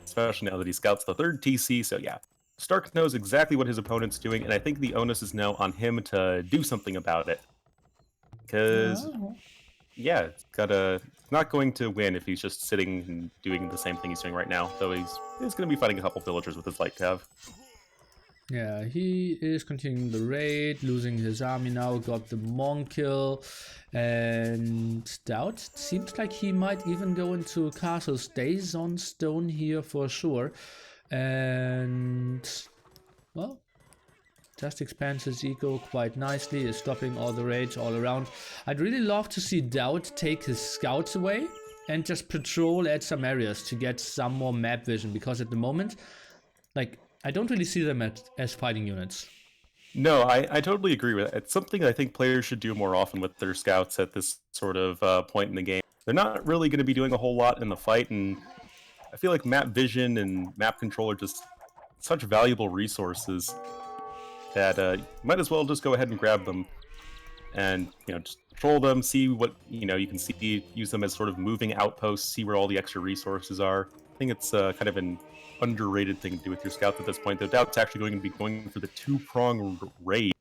Especially now that he scouts the 3rd TC, so yeah. st4rk knows exactly what his opponent's doing, and I think the onus is now on him to do something about it. Because, yeah, it's not going to win if he's just sitting and doing the same thing he's doing right now, though he's going to be fighting a couple villagers with his light cav. Yeah, he is continuing the raid, losing his army now, got the monk kill, and DauT seems like he might even go into castle, stays on stone here for sure, and, well, just expands his eco quite nicely, is stopping all the raids all around. I'd really love to see DauT take his scouts away and just patrol at some areas to get some more map vision, because at the moment, like, I don't really see them as fighting units. No, I totally agree with it. It's something I think players should do more often with their scouts at this sort of point in the game. They're not really going to be doing a whole lot in the fight, and I feel like map vision and map control are just such valuable resources that you might as well just go ahead and grab them and, just control them, see what, you can see, use them as sort of moving outposts, see where all the extra resources are. I think it's kind of an underrated thing to do with your scouts at this point. Though DauT's actually going to be going for the 2-prong raid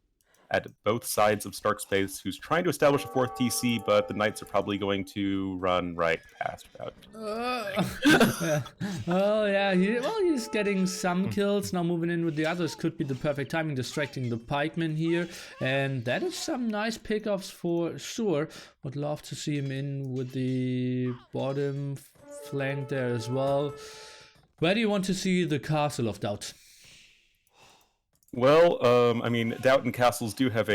at both sides of st4rk's base, who's trying to establish a 4th TC, but the knights are probably going to run right past DauT. Yeah. Oh yeah, he's getting some kills, now moving in with the others. Could be the perfect timing, distracting the pikemen here, and that is some nice pickups for sure. Would love to see him in with the bottom flank there as well. Where do you want to see the castle of DauT? Well, I mean, DauT and castles do have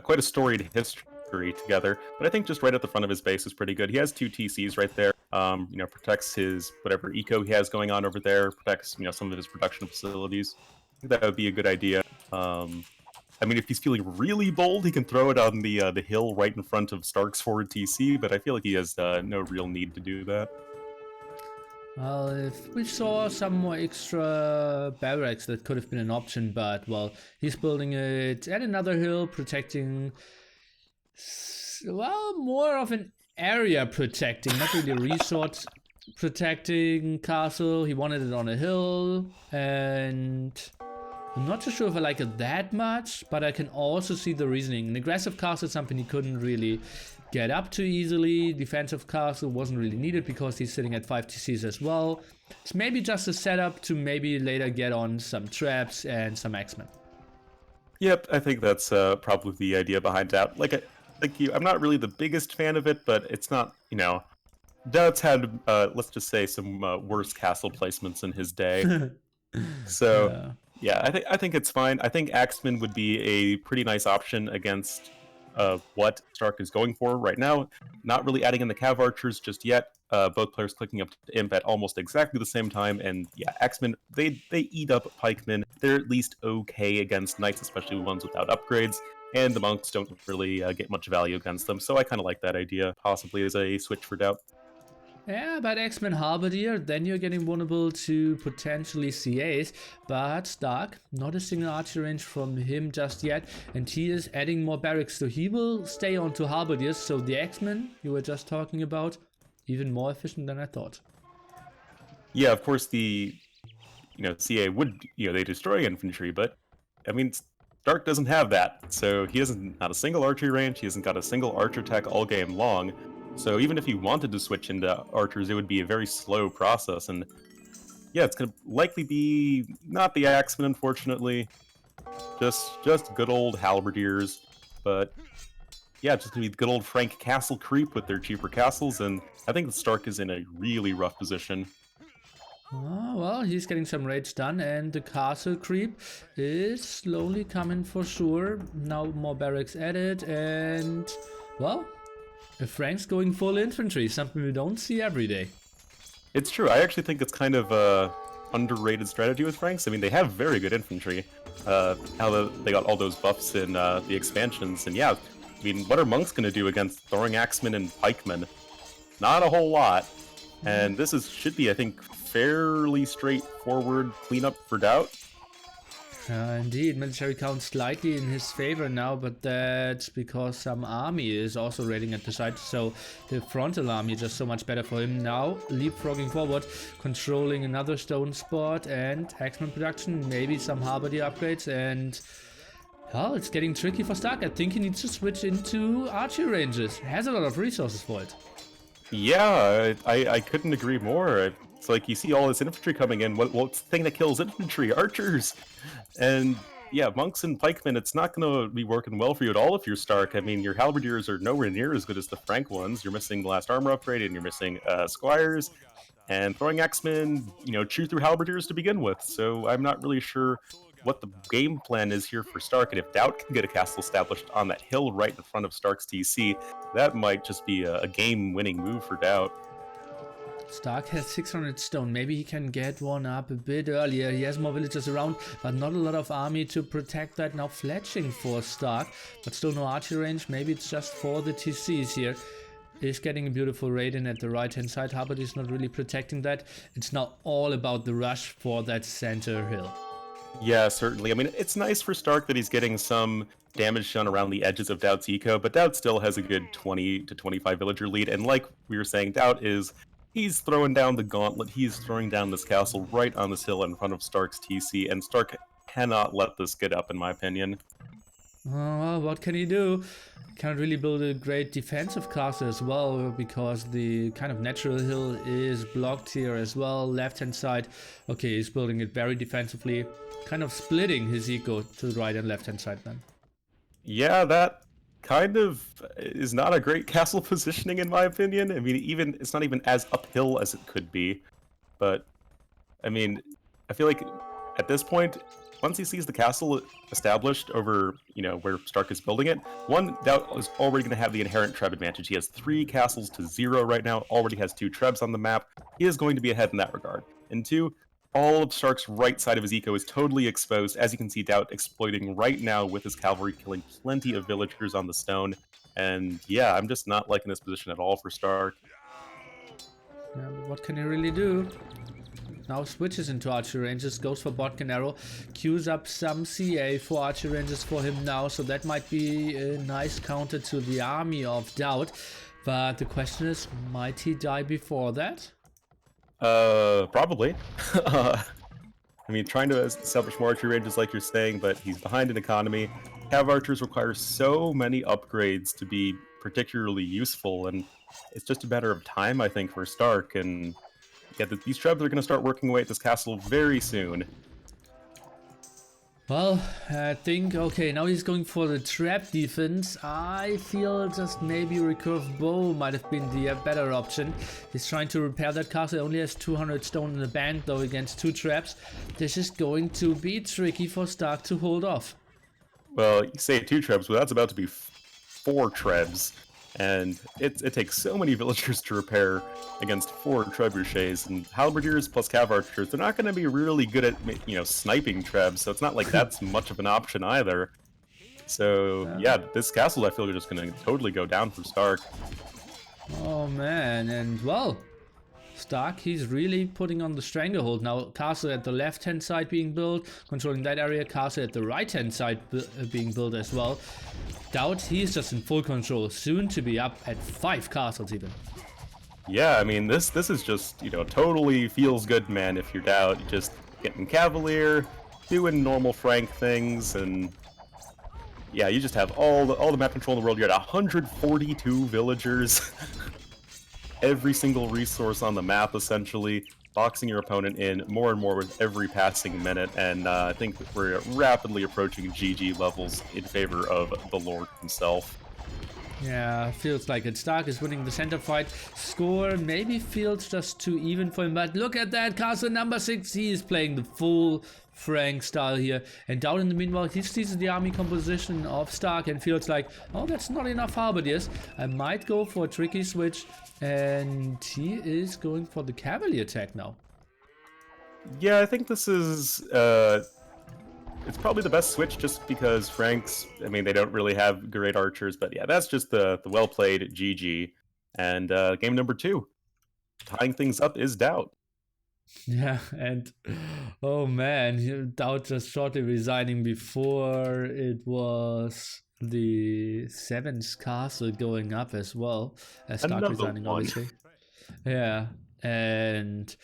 quite a storied history together, but I think just right at the front of his base is pretty good. He has 2 TCs right there. Protects his whatever eco he has going on over there. Protects some of his production facilities. I think that would be a good idea. I mean, if he's feeling really bold, he can throw it on the hill right in front of st4rk's forward TC, but I feel like he has no real need to do that. Well, if we saw some more extra barracks, that could have been an option, but, well, he's building it at another hill, protecting, well, more of an area protecting, not really a resort protecting castle. He wanted it on a hill, and I'm not too sure if I like it that much, but I can also see the reasoning. An aggressive castle is something he couldn't really get up to easily. Defensive castle wasn't really needed because he's sitting at 5 TCs as well. It's maybe just a setup to maybe later get on some traps and some X-Men. Yep, I think that's probably the idea behind DauT. Like you, I'm not really the biggest fan of it, but it's not, DauT's had, let's just say, some worse castle placements in his day. So, yeah, I think it's fine. I think Axeman would be a pretty nice option against what st4rk is going for right now. Not really adding in the Cav Archers just yet. Both players clicking up to Imp at almost exactly the same time, and yeah, Axemen, they eat up pikemen. They're at least okay against knights, especially ones without upgrades. and the monks don't really get much value against them, so I kind of like that idea, possibly as a switch for DauT. Yeah, but X-Men Halberdier, then you're getting vulnerable to potentially CAs, but st4rk, not a single archer range from him just yet, and he is adding more barracks, so he will stay on to Halberdiers, so the X-Men you were just talking about, even more efficient than I thought. Yeah, of course the, CA would, they destroy infantry, but, I mean, st4rk doesn't have that, so he hasn't not a single archery range, he hasn't got a single archer tech all game long. So even if he wanted to switch into archers, it would be a very slow process, and yeah, it's gonna likely be not the Axemen, unfortunately, just good old halberdiers. But yeah, just gonna be good old Frank castle creep with their cheaper castles, and I think st4rk is in a really rough position. Oh, well, he's getting some raids done, and the castle creep is slowly coming for sure. Now more barracks added, and well, Frank's going full infantry, something we don't see every day. It's true. I actually think it's kind of a underrated strategy with Franks. I mean, they have very good infantry. How they got all those buffs in the expansions, and yeah, I mean, what are monks going to do against throwing axemen and pikemen? Not a whole lot. And this should be, I think, fairly straightforward cleanup for DauT. Indeed, military count slightly in his favor now, but that's because some army is also raiding at the site, so the frontal army is just so much better for him now. Leapfrogging forward, controlling another stone spot, and Axeman production, maybe some halberdier upgrades, and well, it's getting tricky for st4rk. I think he needs to switch into archery ranges. Has a lot of resources for it. Yeah, I couldn't agree more. It's like you see all this infantry coming in. What's the thing that kills infantry? Archers! And yeah, monks and pikemen, it's not going to be working well for you at all if you're st4rk. I mean, your halberdiers are nowhere near as good as the Frank ones. You're missing the last armor upgrade, and you're missing squires, and throwing axemen, chew through halberdiers to begin with. So I'm not really sure what the game plan is here for st4rk, and if DauT can get a castle established on that hill right in front of st4rk's TC, that might just be a game-winning move for DauT. st4rk has 600 stone. Maybe he can get one up a bit earlier. He has more villagers around, but not a lot of army to protect that. Now fletching for st4rk, but still no archery range. Maybe it's just for the TCs here. Is getting a beautiful raid in at the right hand side. Halberd is not really protecting that. It's now all about the rush for that center hill. Yeah, certainly. I mean, it's nice for st4rk that he's getting some damage done around the edges of DauT's eco, but DauT still has a good 20 to 25 villager lead, and like we were saying, DauT he's throwing down the gauntlet, he's throwing down this castle right on this hill in front of st4rk's TC, and st4rk cannot let this get up, in my opinion. Well, what can he do? Can't really build a great defensive castle as well, because the kind of natural hill is blocked here as well. Left hand side, okay, he's building it very defensively, kind of splitting his eco to the right and left hand side then. Yeah, that kind of is not a great castle positioning, in my opinion. I mean, it's not even as uphill as it could be. But, I mean, I feel like at this point, once he sees the castle established over, where st4rk is building it, one, DauT is already going to have the inherent treb advantage. He has 3 castles to 0 right now, already has 2 trebs on the map. He is going to be ahead in that regard. And 2, all of st4rk's right side of his eco is totally exposed. As you can see, DauT exploiting right now with his cavalry, killing plenty of villagers on the stone. And yeah, I'm just not liking this position at all for st4rk. Yeah, but what can he really do? Now switches into archery ranges, goes for Botkin Arrow, queues up some CA for archery ranges for him now, so that might be a nice counter to the army of DauT. But the question is, might he die before that? Probably. I mean, trying to establish more archery ranges like you're saying, but he's behind in economy. Cav archers require so many upgrades to be particularly useful, and it's just a matter of time, I think, for st4rk, and yeah, these trebs are going to start working away at this castle very soon. Well, I think, okay, now he's going for the trap defense. I feel just maybe recurve bow might have been the better option. He's trying to repair that castle, only has 200 stone in the bank though against 2 traps. This is going to be tricky for st4rk to hold off. Well, you say 2 trebs, but that's about to be 4 trebs. And it takes so many villagers to repair against 4 trebuchets, and halberdiers plus cav archers, they're not going to be really good at, sniping trebs, so it's not like that's much of an option either. So yeah, this castle I feel is just gonna totally go down for st4rk. Oh man, and well, st4rk, he's really putting on the stranglehold now. Castle at the left hand side being built, controlling that area. Castle at the right hand side being built as well. DauT, he's just in full control, soon to be up at 5 castles even. Yeah, I mean this is just, you know, totally feels good, man. If you're DauT, just getting Cavalier, doing normal Frank things, and yeah, you just have all the map control in the world. You're at 142 villagers, every single resource on the map essentially, boxing your opponent in more and more with every passing minute, and I think we're rapidly approaching GG levels in favor of the Lord himself. Yeah, feels like it. st4rk is winning the center fight. Score maybe feels just too even for him, but look at that. Castle number 6, he is playing the full Frank style here. And DauT in the meanwhile, he sees the army composition of st4rk and feels like, oh, that's not enough halberdiers. I might go for a tricky switch. And he is going for the Cavalier attack now. Yeah, I think this is it's probably the best switch just because Franks, I mean, they don't really have great archers, but yeah, that's just the well-played GG. And game number 2, tying things up is DauT. Yeah, and oh man, DauT just shortly resigning before it was the 7th castle going up as well. As st4rk resigning, obviously. Yeah, and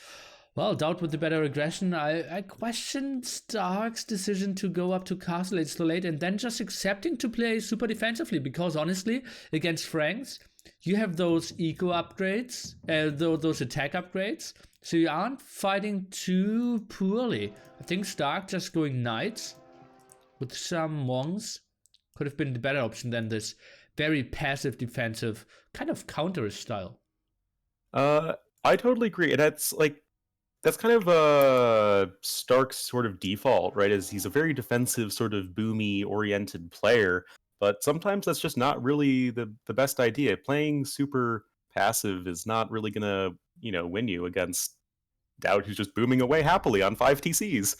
well, DauT with the better aggression. I questioned st4rk's decision to go up to castle age so late and then just accepting to play super defensively, because honestly, against Franks, you have those eco upgrades, those attack upgrades, so you aren't fighting too poorly. I think st4rk just going knights with some monks could have been the better option than this very passive defensive kind of counter style. I totally agree. And that's kind of st4rk's sort of default, right? Is he's a very defensive, sort of boomy oriented player, but sometimes that's just not really the best idea. Playing super passive is not really gonna, you know, win you against DauT, who's just booming away happily on 5 TCs.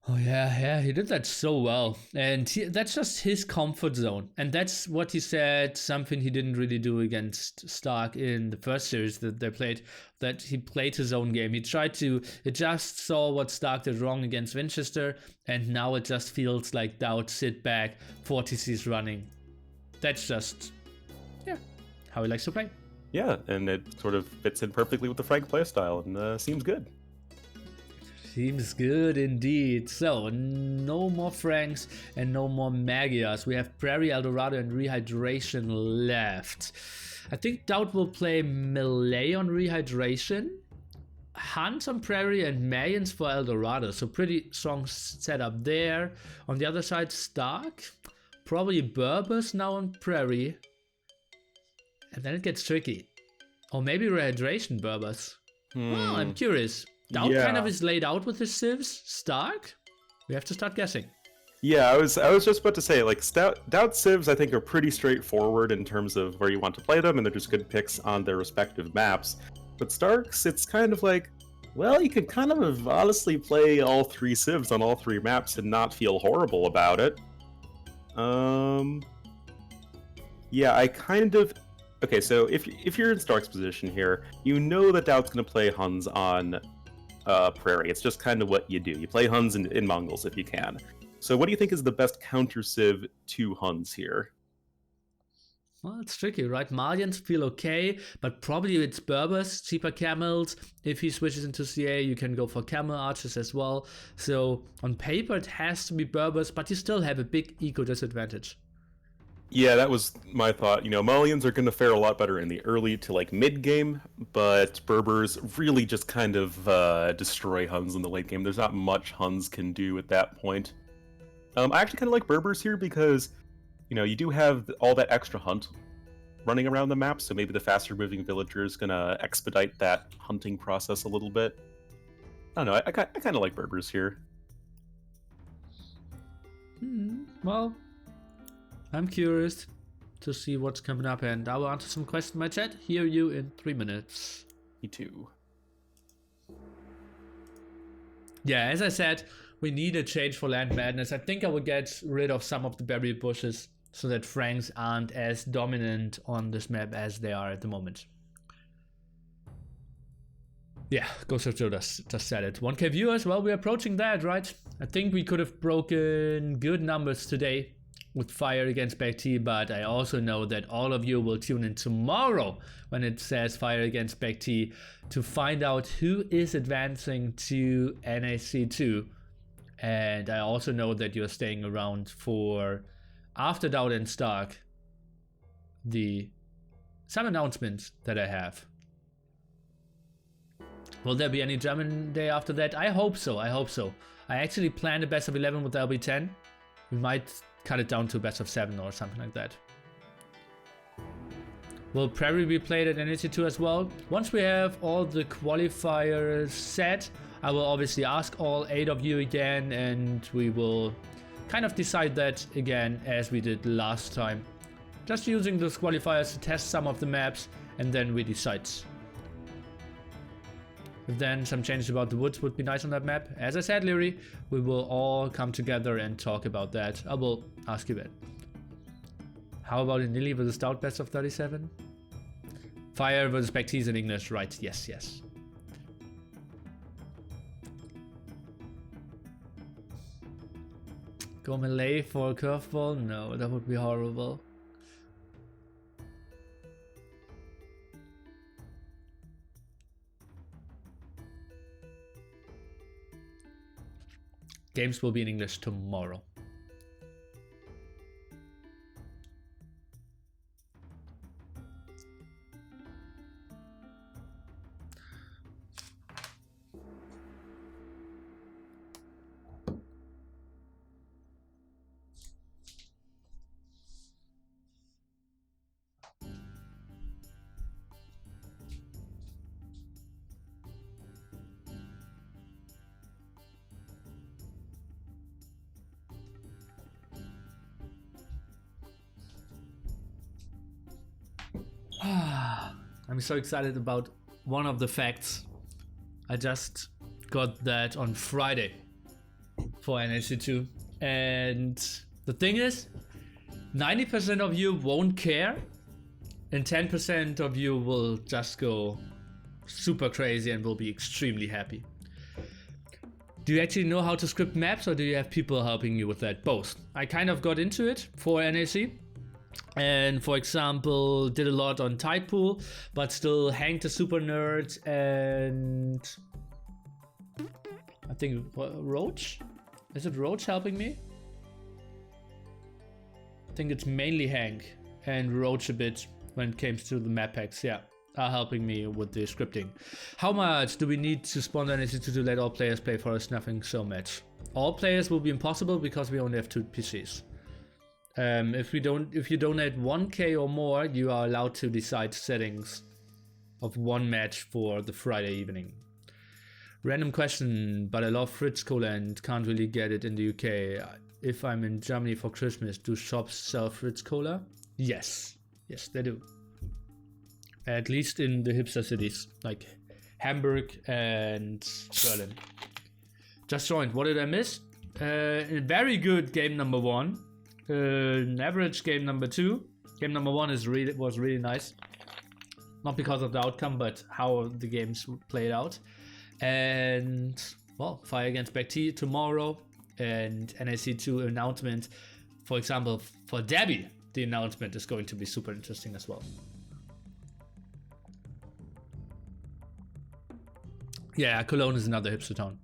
Oh yeah, he did that so well, and that's just his comfort zone, and that's what he said, something he didn't really do against st4rk in the first series that they played, that he played his own game. He tried to adjust, saw what st4rk did wrong against Winchester, and now it just feels like DauT sit back, 4 TCs running. That's just, yeah, how he likes to play. Yeah, and it sort of fits in perfectly with the Frank playstyle, and seems good. Seems good indeed. So, no more Franks and no more Magyars. We have Prairie, Eldorado, and Rehydration left. I think DauT will play Melee on Rehydration, Hunt on Prairie, and Mayans for Eldorado. So, pretty strong setup there. On the other side, st4rk. Probably Berbers now on Prairie. And then it gets tricky. Or maybe Rehydration Berbers. Well, I'm curious. DauT kind of is laid out with his civs. st4rk? We have to start guessing. Yeah, I was just about to say, like, DauT civs I think are pretty straightforward in terms of where you want to play them, and they're just good picks on their respective maps. But st4rk's, it's kind of like, well, you could kind of honestly play all 3 civs on all 3 maps and not feel horrible about it. Yeah, I kind of... Okay, so if you're in st4rk's position here, you know that DauT's going to play Huns on Prairie. It's just kind of what you do. You play Huns in Mongols if you can. So what do you think is the best counter civ to Huns here? Well, it's tricky, right? Malians feel okay, but probably it's Berbers, cheaper camels. If he switches into CA, you can go for camel archers as well. So on paper, it has to be Berbers, but you still have a big eco disadvantage. Yeah, that was my thought. You know, Malians are going to fare a lot better in the early to like mid game, but Berbers really just kind of destroy Huns in the late game. There's not much Huns can do at that point. I actually kind of like Berbers here because, you know, you do have all that extra hunt running around the map, so maybe the faster moving villager is going to expedite that hunting process a little bit. I don't know, I kind of like Berbers here. Well, I'm curious to see what's coming up, and I will answer some questions in my chat. Hear you in 3 minutes. Me too. Yeah, as I said, We need a change for Land Madness. I think I will get rid of some of the berry bushes so that Franks aren't as dominant on this map as they are at the moment. Yeah, Ghost of Joe just said it. 1K viewers, well, we're approaching that, right? I think we could have broken good numbers today with Fire Against BBQT, but I also know that all of you will tune in tomorrow when it says Fire Against BBQT to find out who is advancing to NAC2. And I also know that you're staying around for after DauT and St4rk, some announcements that I have. Will there be any German day after that? I hope so, I hope so. I actually planned a best of 11 with LB10. We might cut it down to best of 7 or something like that. Will Prairie be played at NAC2 as well? Once we have all the qualifiers set, I will obviously ask all 8 of you again, and we will kind of decide that again as we did last time. Just using those qualifiers to test some of the maps, and then we decide. If then some changes about the woods would be nice on that map. As I said, Liereyy, we will all come together and talk about that. I will ask you that. How about in Nili versus DauT best of 37? Fire versus BBQT in English, right? Yes, yes. Go melee for a curveball? No, that would be horrible. Games will be in English tomorrow. I'm so excited about one of the facts. I just got that on Friday for NAC2. And the thing is, 90% of you won't care, and 10% of you will just go super crazy and will be extremely happy. Do you actually know how to script maps, or do you have people helping you with that? Both. I kind of got into it for NAC. And for example, did a lot on Tidepool, but still hanged the super nerd and I think Roach? Is it Roach helping me? I think it's mainly Hank and Roach a bit when it comes to the map packs, yeah, are helping me with the scripting. How much do we need to spawn NAC2 to let all players play for us? Nothing so much. All players will be impossible because we only have 2 PCs. If you donate 1K or more, you are allowed to decide settings of 1 match for the Friday evening. Random question, but I love Fritz Cola and can't really get it in the UK. If I'm in Germany for Christmas, do shops sell Fritz Cola? Yes, yes they do. At least in the hipster cities like Hamburg and Berlin. Just joined. What did I miss? A very good game number 1. An average game number 2. Game number 1 was really nice. Not because of the outcome, but how the games played out. And well, Fire Against BBQT tomorrow, and NAC2 announcement. For example, for Debbie, the announcement is going to be super interesting as well. Yeah, Cologne is another hipster town.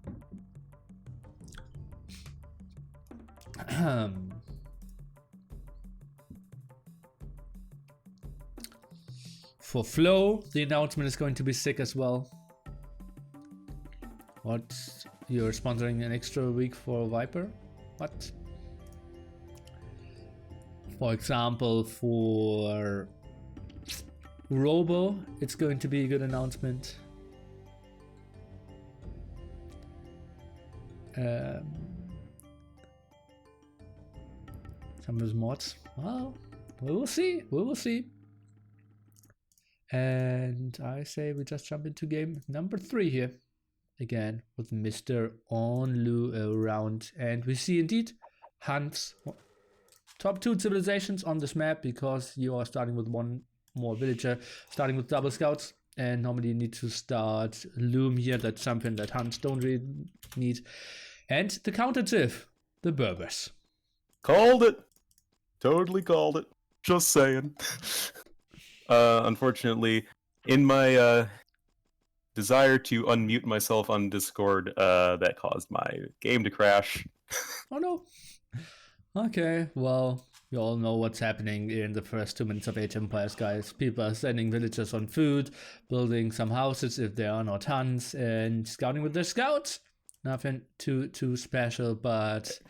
For Flow, the announcement is going to be sick as well. What? You're sponsoring an extra week for Viper? What? For example, for Robo, it's going to be a good announcement. Some of those mods. Well, we will see. We will see. And I say we just jump into game number 3 here. again with Mr. Onlu around. And we see indeed Hans, top 2 civilizations on this map, because you are starting with 1 more villager, starting with double scouts. And normally you need to start loom here. That's something that Hans don't really need. And the counter civ, the Berbers. Called it. Totally called it. Just saying. Unfortunately, in my desire to unmute myself on Discord, that caused my game to crash. Oh no. Okay, well, you all know what's happening in the first 2 minutes of Age of Empires, guys. People are sending villagers on food, building some houses if there are not tons, and scouting with their scouts. Nothing too special, but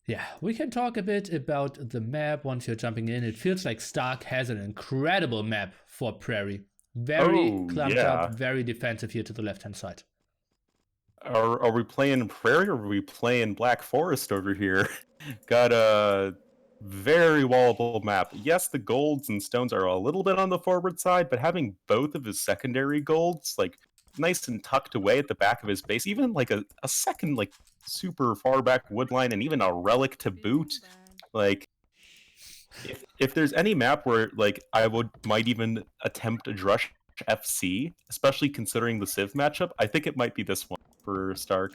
yeah, we can talk a bit about the map once you're jumping in. It feels like st4rk has an incredible map for Prairie. Very clumped up, very defensive here to the left-hand side. Are we playing Prairie or are we playing Black Forest over here? Got a very wallable map. Yes, the golds and stones are a little bit on the forward side, but having both of his secondary golds, like, nice and tucked away at the back of his base, even like a second, like, super far back wood line, and even a relic to boot, like, if there's any map where, like, I might even attempt a Drush FC, especially considering the Civ matchup, I think it might be this one for st4rk.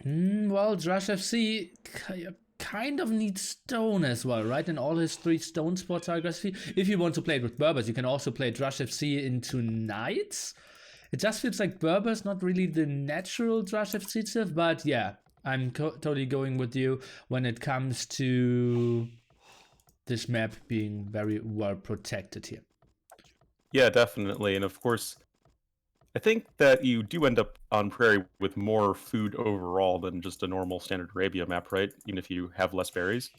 Well, Drush FC kind of needs stone as well, right? And all his 3 stone spots are aggressive. If you want to play it with Berbers, you can also play Drush FC into Knights. It just feels like Berbers not really the natural Drush FC civ, but yeah, I'm totally going with you when it comes to this map being very well protected here. Yeah, definitely. And of course, I think that you do end up on Prairie with more food overall than just a normal standard Arabia map, right? Even if you have less berries.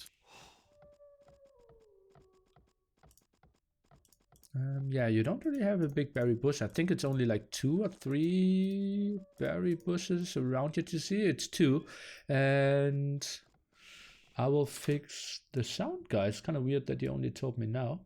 Yeah, you don't really have a big berry bush. I think it's only like 2 or 3 berry bushes around here to see. It's 2. And I will fix the sound, guys. Kind of weird that you only told me now.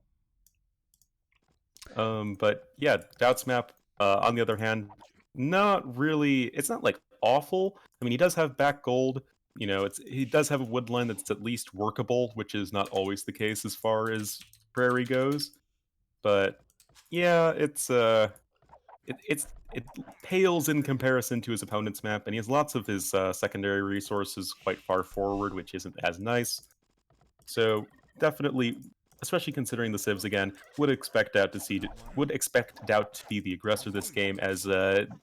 But yeah, DauT's map, on the other hand, not really, it's not like awful. I mean, he does have back gold, you know, he does have a wood line that's at least workable, which is not always the case as far as Prairie goes. But yeah, it pales in comparison to his opponent's map, and he has lots of his secondary resources quite far forward, which isn't as nice. So definitely, especially considering the civs again, would expect DauT to be the aggressor this game, as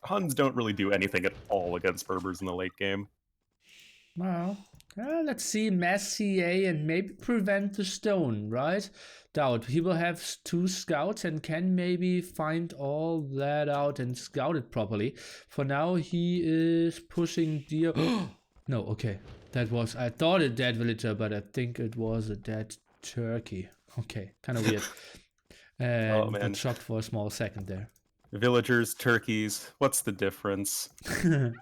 Huns don't really do anything at all against Berbers in the late game. Well, let's see mass CA and maybe prevent the stone, right? DauT, he will have 2 scouts and can maybe find all that out and scout it properly. For now, he is pushing deer. No, okay. That was, I thought a dead villager, but I think it was a dead turkey. Okay, kind of weird. And oh, man. got shocked for a small second there. Villagers, turkeys, what's the difference? I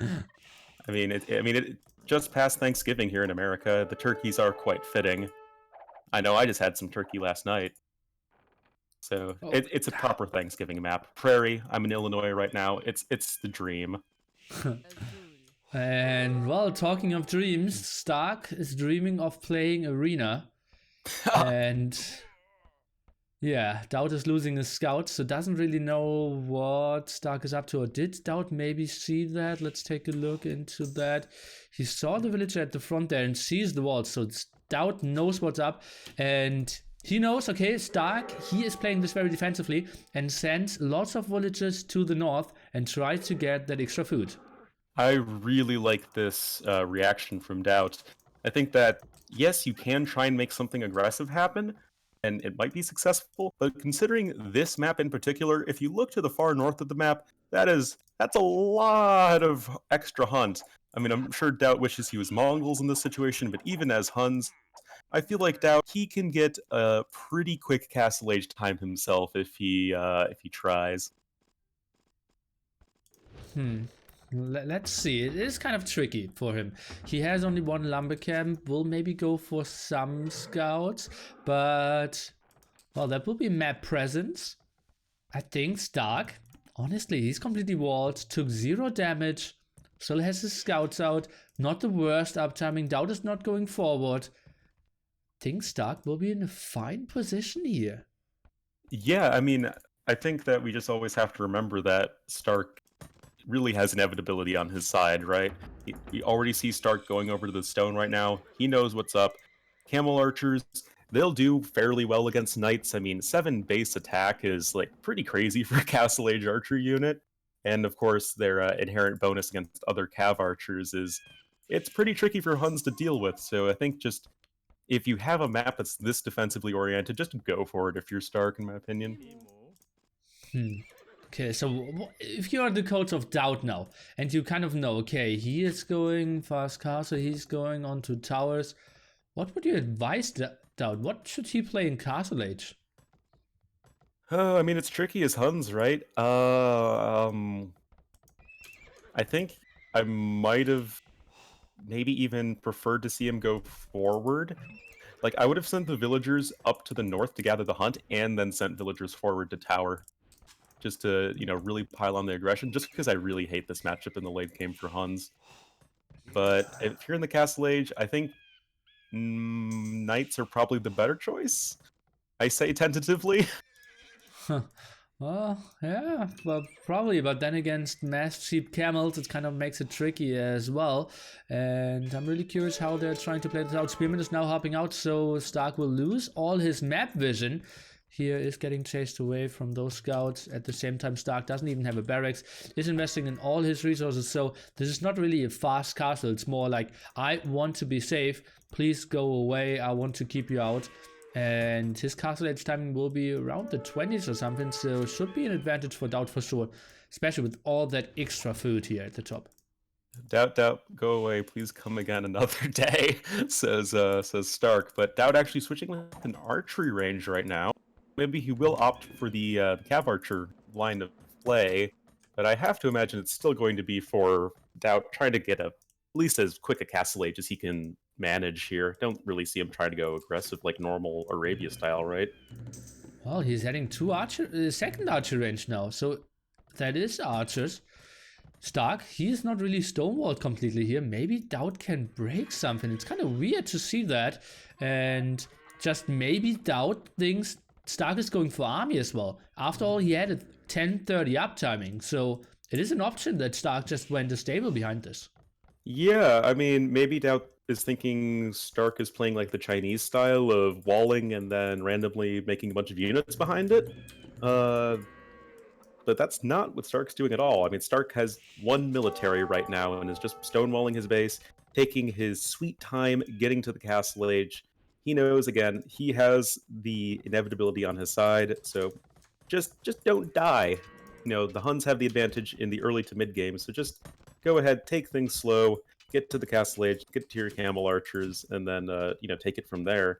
mean, it just past Thanksgiving here in America. The turkeys are quite fitting. I know I just had some turkey last night. So it's a proper Thanksgiving map. Prairie, I'm in Illinois right now. It's the dream. And well, talking of dreams, st4rk is dreaming of playing Arena. And yeah, DauT is losing his scout, so doesn't really know what st4rk is up to. Or did DauT maybe see that? Let's take a look into that. He saw the villager at the front there and sees the wall, so DauT knows what's up. And he knows, okay, st4rk, he is playing this very defensively and sends lots of villagers to the north and tries to get that extra food. I really like this reaction from DauT. I think that, yes, you can try and make something aggressive happen, and it might be successful, but considering this map in particular, if you look to the far north of the map, that's a lot of extra Huns. I mean, I'm sure DauT wishes he was Mongols in this situation, but even as Huns, I feel like DauT, he can get a pretty quick castle age time himself if he tries. Let's see. It is kind of tricky for him. He has only 1 lumber camp. Will maybe go for some scouts, but well, that will be map presence. I think st4rk honestly, he's completely walled, took 0 damage, still has his scouts out, not the worst uptiming, DauT is not going forward. Think Stark will be in a fine position here. Yeah, I mean, I think that we just always have to remember that Stark really has inevitability on his side, right? We already see Stark going over to the stone right now. He knows what's up. Camel archers, they'll do fairly well against knights. I mean, 7 base attack is like pretty crazy for a Castle Age archer unit. And of course, their inherent bonus against other cav archers is it's pretty tricky for Huns to deal with. So I think just if you have a map that's this defensively oriented, just go for it if you're Stark, in my opinion. Okay, so if you're the coach of DauT now, and you kind of know, okay, he is going fast castle, he's going on to towers, what would you advise DauT? What should he play in Castle Age? I mean, it's tricky as Huns, right? I think I might have maybe even preferred to see him go forward. Like, I would have sent the villagers up to the north to gather the hunt, and then sent villagers forward to tower. Just to, you know, really pile on the aggression, just because I really hate this matchup in the late game for Huns. But if you're in the Castle Age, I think Knights are probably the better choice. I say tentatively. Well, yeah, well, probably, but then against mass cheap camels, it kind of makes it tricky as well. And I'm really curious how they're trying to play this out. Spearman is now hopping out, so Stark will lose all his map vision. Here is getting chased away from those scouts. At the same time, Stark doesn't even have a barracks, is investing in all his resources. So this is not really a fast castle. It's more like, I want to be safe. Please go away. I want to keep you out. And his Castle Age timing will be around the 20s or something, so should be an advantage for DauT for sure, especially with all that extra food here at the top. DauT, go away. Please come again another day, says Stark. But DauT actually switching with an archery range right now. Maybe he will opt for the Cav Archer line of play, but I have to imagine it's still going to be for DauT trying to get at least as quick a Castle Age as he can manage here. Don't really see him trying to go aggressive like normal Arabia style, right? Well, he's heading to second archer range now, so that is archers. Stark, he's not really stonewalled completely here. Maybe DauT can break something. It's kind of weird to see that. And just maybe DauT thinks Stark is going for army as well. After all, he had a 10:30 uptiming, so it is an option that Stark just went a stable behind this. Yeah, I mean, maybe DauT is thinking Stark is playing like the Chinese style of walling and then randomly making a bunch of units behind it. But that's not what Stark's doing at all. I mean, Stark has 1 military right now and is just stonewalling his base, taking his sweet time getting to the Castle Age. He knows, again, he has the inevitability on his side, so just don't die. You know, the Huns have the advantage in the early to mid game, so just go ahead, take things slow, get to the Castle Age, get to your camel archers, and then, you know, take it from there.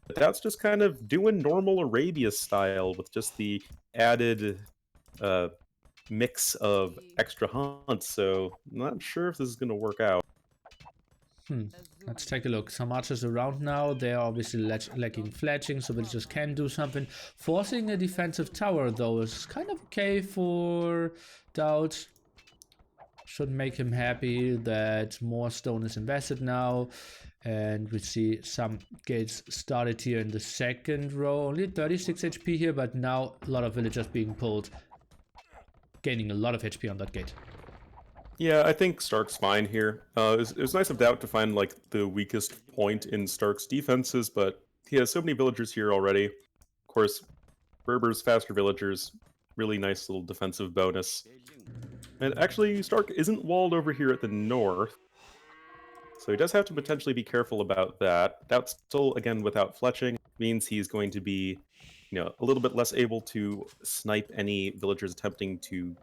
But that's just kind of doing normal Arabia style with just the added mix of extra hunts, so I'm not sure if this is going to work out. Let's take a look. Some archers around now. They're obviously lacking fletching, so villagers can do something. Forcing a defensive tower, though, is kind of okay for DauT. Should make him happy that more stone is invested now. And we see some gates started here in the second row. Only 36 HP here, but now a lot of villagers being pulled. Gaining a lot of HP on that gate. Yeah, I think Stark's fine here. It was nice of DauT to find like the weakest point in Stark's defenses, but he has so many villagers here already. Of course, Berber's faster villagers, really nice little defensive bonus. And actually, Stark isn't walled over here at the north, so he does have to potentially be careful about that. DauT's still, again, without fletching, means he's going to be, you know, a little bit less able to snipe any villagers attempting to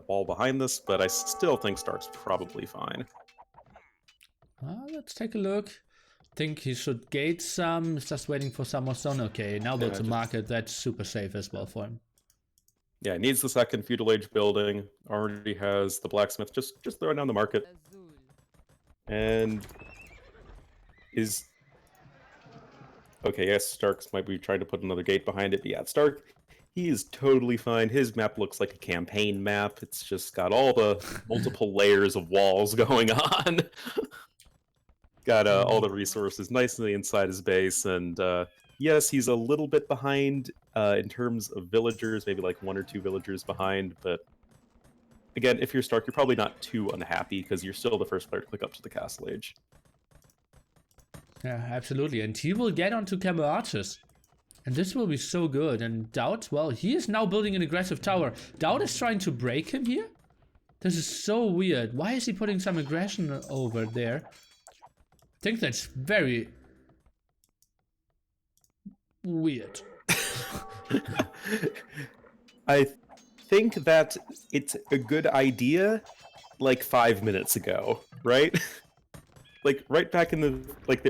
wall behind this, but I still think Stark's probably fine. Let's take a look. Think he should gate some. He's just waiting for some more stone. Okay, now build a market. That's super safe as well for him. Yeah, needs the second Feudal Age building. Already has the blacksmith. Just throw it down the market. And is... Okay, yes, Stark's might be trying to put another gate behind it, but yeah, Stark He is totally fine. His map looks like a campaign map. It's just got all the multiple layers of walls going on. Got all the resources nicely inside his base, and yes, he's a little bit behind in terms of villagers, maybe like 1 or 2 villagers behind, but again, if you're Stark, you're probably not too unhappy because you're still the first player to click up to the Castle Age. Yeah, absolutely. And he will get onto camel archers. And this will be so good. And DauT, well, he is now building an aggressive tower. DauT is trying to break him here? This is so weird. Why is he putting some aggression over there? I think that's very weird. I think that it's a good idea like 5 minutes ago, right? Like right back in the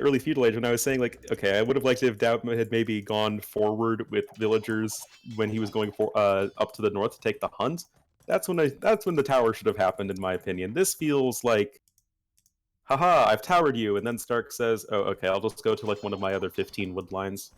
early feudal age when I was saying like, okay, I would have liked it if DauT had maybe gone forward with villagers when he was going for up to the north to take the hunt. That's when the tower should have happened, in my opinion. This feels like, haha, I've towered you, and then Stark says, oh, okay, I'll just go to like one of my other 15 wood lines.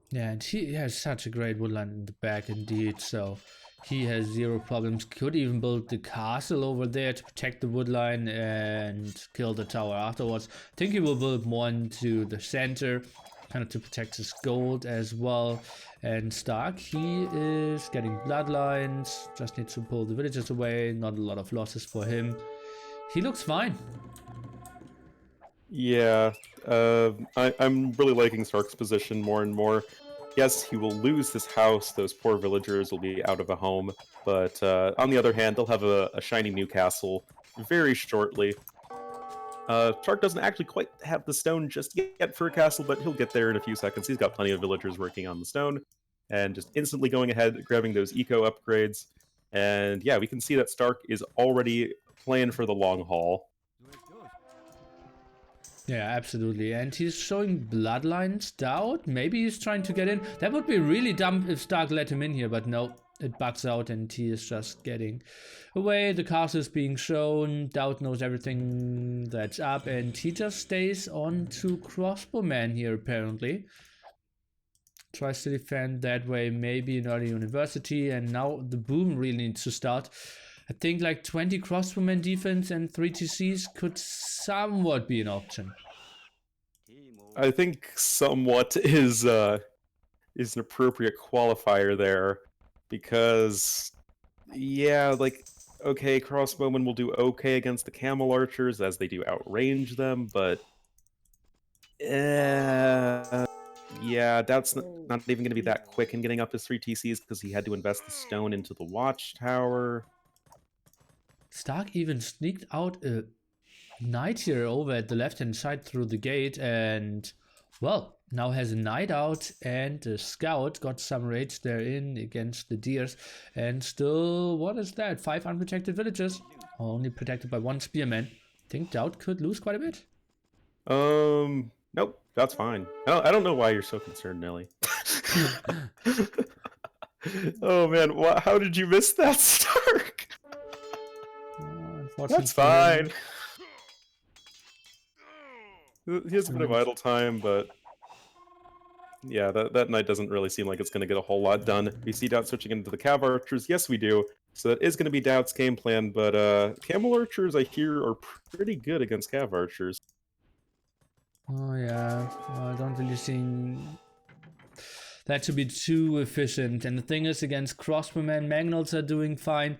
Yeah, and he has such a great woodline in the back indeed, so he has zero problems. Could even build the castle over there to protect the woodline and kill the tower afterwards. I think he will build more into the center, kind of to protect his gold as well. And Stark, he is getting bloodlines, just needs to pull the villagers away, not a lot of losses for him. He looks fine. Yeah, I'm really liking Stark's position more and more. Yes, he will lose this house, those poor villagers will be out of a home, but on the other hand, they'll have a shiny new castle very shortly. Stark doesn't actually quite have the stone just yet for a castle, but he'll get there in a few seconds. He's got plenty of villagers working on the stone, and just instantly going ahead, grabbing those eco upgrades. And yeah, we can see that Stark is already playing for the long haul. Yeah, absolutely. And he's showing bloodlines. DauT, maybe he's trying to get in. That would be really dumb if Stark let him in here, but no, it bugs out and he is just getting away. The castle is being shown. DauT knows everything that's up, and he just stays on to Crossbowman here apparently. Tries to defend that way, maybe in early university, and now the boom really needs to start. I think like 20 crossbowmen defense and 3 TCs could somewhat be an option. I think somewhat is an appropriate qualifier there, because yeah, like, okay, crossbowmen will do okay against the camel archers as they do outrange them, but yeah, that's not even going to be that quick in getting up his 3 TCs because he had to invest the stone into the watchtower. Stark even sneaked out a knight here over at the left hand side through the gate, and well, now has a knight out, and a scout got some rage there in against the deers. And still, what is that? 5 unprotected villagers, only protected by 1 spearman. I think DauT could lose quite a bit. Nope, that's fine. I don't know why you're so concerned, Nili. Oh man, how did you miss that, Stark? That's fine. He has a bit of idle time, but yeah, that knight doesn't really seem like it's going to get a whole lot done. We see DauT switching into the cav archers. Yes, we do. So that is going to be DauT's game plan, but camel archers, I hear, are pretty good against cav archers. Oh yeah, I don't really see that to be too efficient. And the thing is, against crossbowmen, Magnals are doing fine.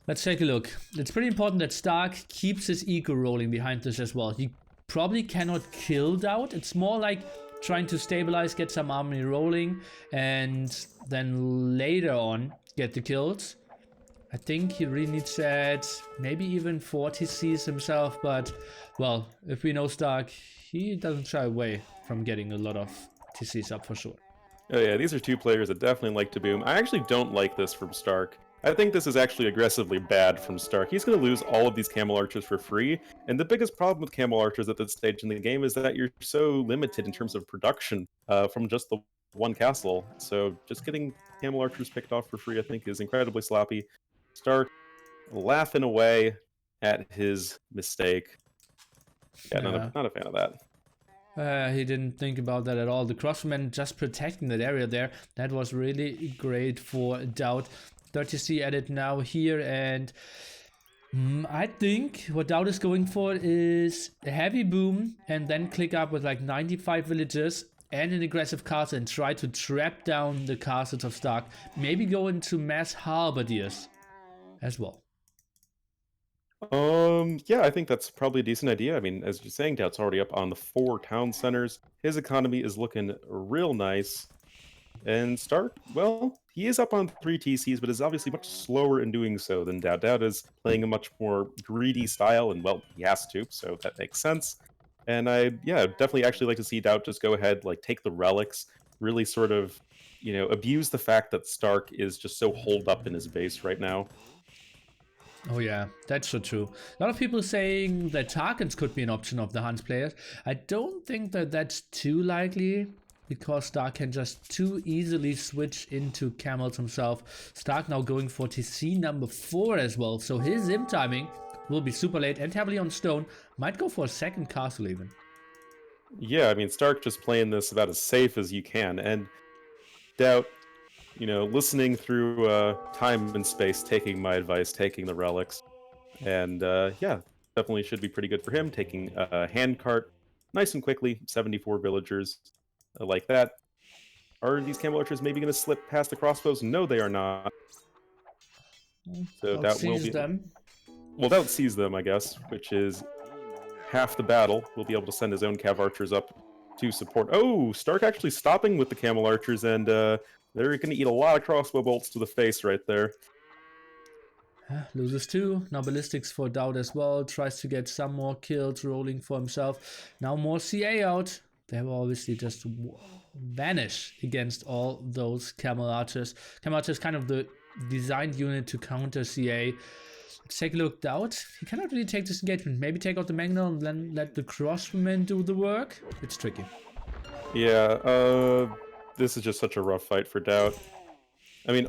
Let's take a look. It's pretty important that Stark keeps his eco rolling behind this as well. He probably cannot kill DauT. It's more like trying to stabilize, get some army rolling, and then later on get the kills. I think he really needs to add maybe even 4 TCs himself, but well, if we know Stark, he doesn't shy away from getting a lot of TCs up for sure. Oh yeah, these are 2 players that definitely like to boom. I actually don't like this from Stark. I think this is actually aggressively bad from Stark. He's going to lose all of these camel archers for free, and the biggest problem with camel archers at this stage in the game is that you're so limited in terms of production from just the 1 castle. So just getting camel archers picked off for free, I think, is incredibly sloppy. Stark laughing away at his mistake. Yeah, not a fan of that. He didn't think about that at all. The crossman just protecting that area there. That was really great for DauT. 30C added now here, and I think what DauT is going for is a heavy boom and then click up with like 95 villagers and an aggressive castle and try to trap down the castles of st4rk. Maybe go into mass halberdiers as well. Yeah, I think that's probably a decent idea. I mean, as you're saying, DauT's already up on the 4 town centers. His economy is looking real nice. And st4rk, well, he is up on 3 TCs, but is obviously much slower in doing so than DauT. DauT is playing a much more greedy style, and well, he has to, so that makes sense. And yeah, definitely actually like to see DauT just go ahead, like, take the relics, really sort of, abuse the fact that st4rk is just so holed up in his base right now. Oh yeah, that's so true. A lot of people saying that Tarkans could be an option of the Hans players. I don't think that that's too likely, because st4rk can just too easily switch into camels himself. st4rk now going for TC number 4 as well, so his Zim timing will be super late and heavily on stone. Might go for a second castle even. Yeah, I mean, st4rk just playing this about as safe as you can, and DauT, listening through time and space, taking my advice, taking the relics. And yeah, definitely should be pretty good for him, taking a handcart nice and quickly, 74 villagers like that. Are these camel archers maybe going to slip past the crossbows? No, they are not. So DauT will be... them. Well, DauT sees them, I guess, which is half the battle. We'll be able to send his own cav archers up to support. Oh, st4rk actually stopping with the camel archers, and they're going to eat a lot of crossbow bolts to the face right there. Loses 2. Now ballistics for DauT as well. Tries to get some more kills rolling for himself. Now more CA out. They will obviously just vanish against all those camel archers. Camel archers kind of the designed unit to counter CA. Let's take a look. DauT, he cannot really take this engagement. Maybe take out the Mangonel and then let the crossman do the work. It's tricky. Yeah, this is just such a rough fight for DauT. I mean,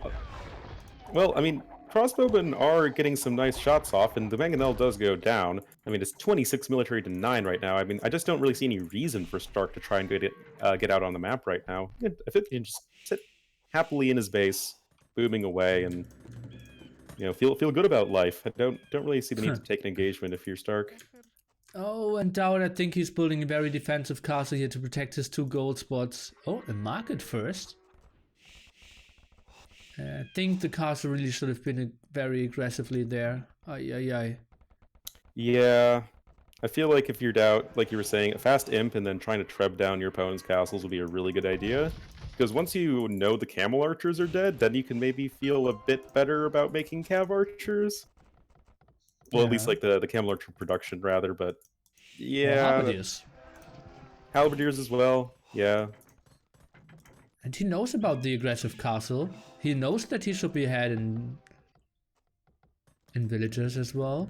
crossbowmen are getting some nice shots off, and the Mangonel does go down. I mean, it's 26 military to 9 right now. I mean, I just don't really see any reason for st4rk to try and get out on the map right now. If it can just sit happily in his base, booming away, and feel good about life. I don't really see the need to take an engagement if you're st4rk. Oh, and DauT, I think he's building a very defensive castle here to protect his 2 gold spots. Oh, a market first. I think the castle really should have been very aggressively there. Ay. Yeah, I feel like if you're DauT, like you were saying, a fast imp and then trying to treb down your opponent's castles would be a really good idea. Because once you know the camel archers are dead, then you can maybe feel a bit better about making cav archers. Well, yeah. At least like the camel archer production, rather, but yeah. Halberdiers. Halberdiers as well, yeah. And he knows about the aggressive castle. He knows that he should be ahead in villagers as well.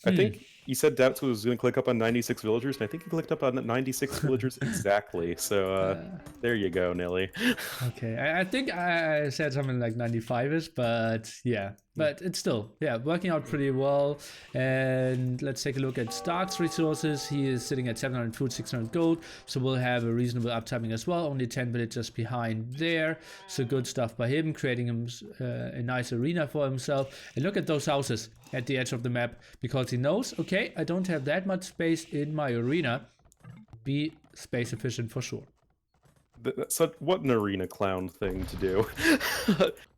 I think you said DauT was going to click up on 96 villagers, and I think he clicked up on 96 villagers exactly. So there you go, Nili. Okay, I think I said something like 95ish, but yeah. But it's still, yeah, working out pretty well. And let's take a look at st4rk's resources. He is sitting at 700 food, 600 gold. So we'll have a reasonable uptiming as well. Only 10 villagers behind there. So good stuff by him, creating him a nice arena for himself. And look at those houses at the edge of the map, because he knows, okay, I don't have that much space in my arena. Be space efficient for sure. So what an arena clown thing to do.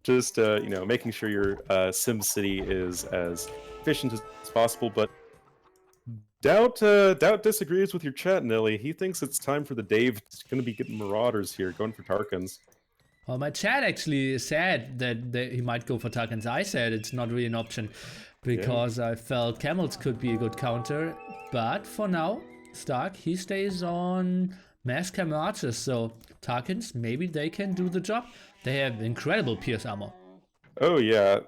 Just making sure your SimCity is as efficient as possible. But DauT disagrees with your chat, Nili. He thinks it's time for the Dave. It's going to be getting Marauders here, going for Tarkans. Well, my chat actually said that he might go for Tarkans. I said it's not really an option, because I felt camels could be a good counter. But for now, st4rk, he stays on mass camel archers, so Tarkans, maybe they can do the job. They have incredible pierce armor. Oh yeah,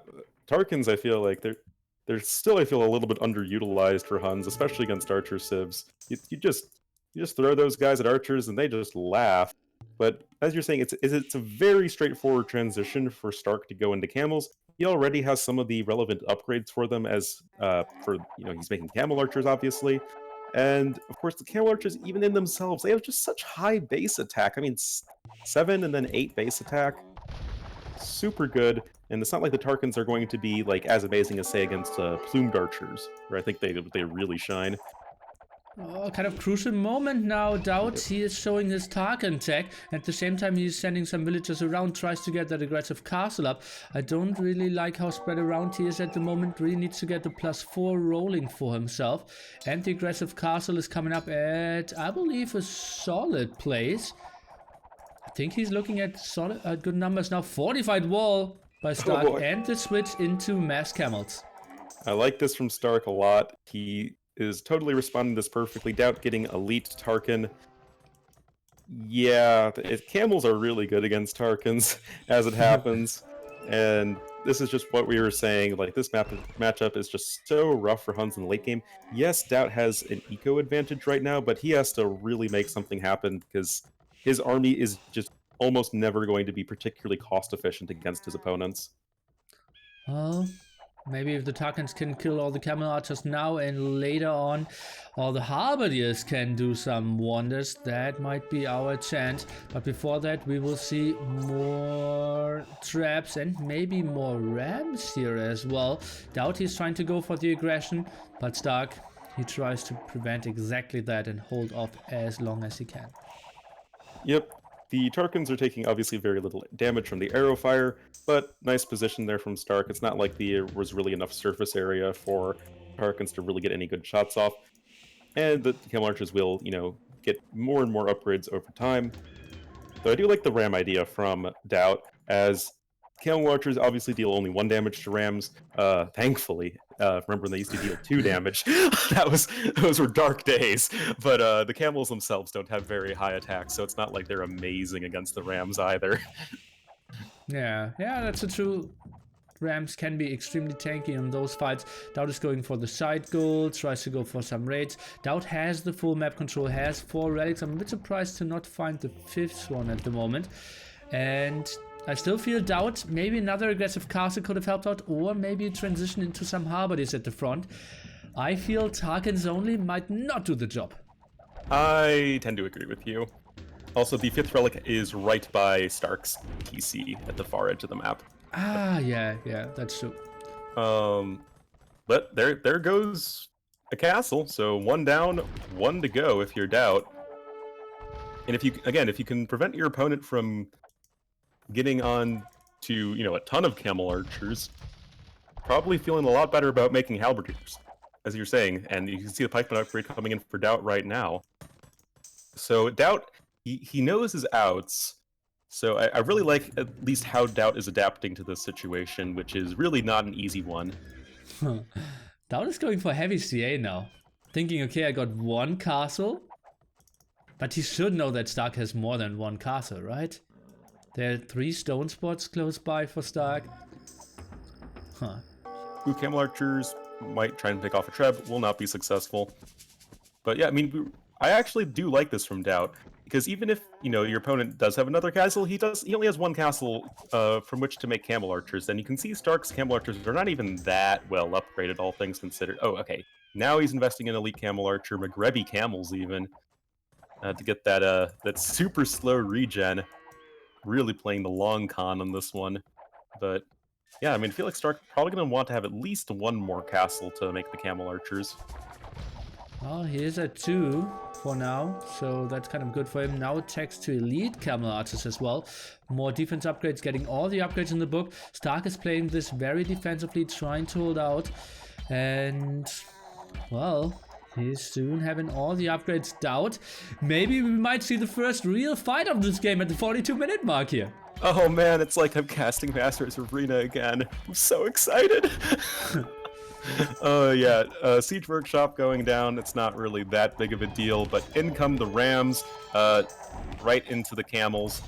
Tarkans, I feel like they're still, I feel, a little bit underutilized for Huns, especially against archer civs. You just throw those guys at archers and they just laugh. But as you're saying, it's a very straightforward transition for st4rk to go into camels. He already has some of the relevant upgrades for them, as he's making camel archers, obviously. And of course, the Camel Archers, even in themselves, they have just such high base attack. I mean, 7 and then 8 base attack. Super good. And it's not like the Tarkans are going to be like as amazing as, say, against Plumed Archers, where I think they really shine. Oh, kind of crucial moment now. DauT, he is showing his Tarkan tech. At the same time, he's sending some villagers around, tries to get that aggressive castle up. I don't really like how spread around he is at the moment. Really needs to get the +4 rolling for himself. And the aggressive castle is coming up at, I believe, a solid place. I think he's looking at solid, good numbers now. Fortified wall by Stark, and the switch into mass camels. I like this from Stark a lot. He is totally responding to this perfectly. DauT getting elite Tarkan. Yeah, camels are really good against Tarkans, as it happens. And this is just what we were saying. Like, this matchup is just so rough for Huns in the late game. Yes, DauT has an eco advantage right now, but he has to really make something happen because his army is just almost never going to be particularly cost efficient against his opponents. Well, maybe if the Tarkans can kill all the Camel Archers now and later on all the Halberdiers can do some wonders, that might be our chance. But before that, we will see more traps and maybe more rams here as well. DauT is trying to go for the aggression, but Stark, he tries to prevent exactly that and hold off as long as he can. Yep. The Tarkans are taking obviously very little damage from the arrow fire, but nice position there from Stark. It's not like there was really enough surface area for Tarkans to really get any good shots off. And the Camel Archers will, get more and more upgrades over time. Though I do like the ram idea from DauT, as Camel Archers obviously deal only 1 damage to rams, thankfully. Remember when they used to deal 2 damage? Those were dark days. But the camels themselves don't have very high attacks, so it's not like they're amazing against the rams either. Yeah, that's true. Rams can be extremely tanky in those fights. DauT is going for the side goal, tries to go for some raids. DauT has the full map control, has 4 relics. I'm a bit surprised to not find the 5th one at the moment. And I still feel DauT, maybe another aggressive castle could have helped out, or maybe transition into some Halberdiers at the front. I feel Tarkans only might not do the job. I tend to agree with you. Also, the 5th relic is right by Stark's TC at the far edge of the map. Ah, yeah, that's true. But there goes a castle. So 1 down, 1 to go if you're DauT. And if you can prevent your opponent from getting on to, a ton of Camel Archers, probably feeling a lot better about making Halberdiers, as you're saying. And you can see the pikeman upgrade coming in for DauT right now. So DauT, he knows his outs. So I really like at least how DauT is adapting to this situation, which is really not an easy one. DauT is going for heavy CA now. Thinking, okay, I got 1 castle. But he should know that Stark has more than 1 castle, right? There are 3 stone spots close by for Stark. 2 Camel Archers might try and pick off a Treb, will not be successful. But yeah, I mean, I actually do like this from DauT. Because even if, your opponent does have another castle, he only has 1 castle from which to make Camel Archers. And you can see Stark's Camel Archers are not even that well upgraded, all things considered. Oh, okay. Now he's investing in Elite Camel Archer, McGrebby Camels even, to get that super slow regen. Really playing the long con on this one. But yeah, I mean, I feel like Stark probably going to want to have at least 1 more castle to make the Camel Archers. Well, he is at 2 for now, so that's kind of good for him. Now attacks to elite Camel Archers as well. More defense upgrades, getting all the upgrades in the book. Stark is playing this very defensively, trying to hold out. And, well, he's soon having all the upgrades. DauT, maybe we might see the first real fight of this game at the 42-minute mark here. Oh man, it's like I'm casting Masters Arena again. I'm so excited. Yeah, Siege Workshop going down, it's not really that big of a deal, but in come the Rams, right into the Camels.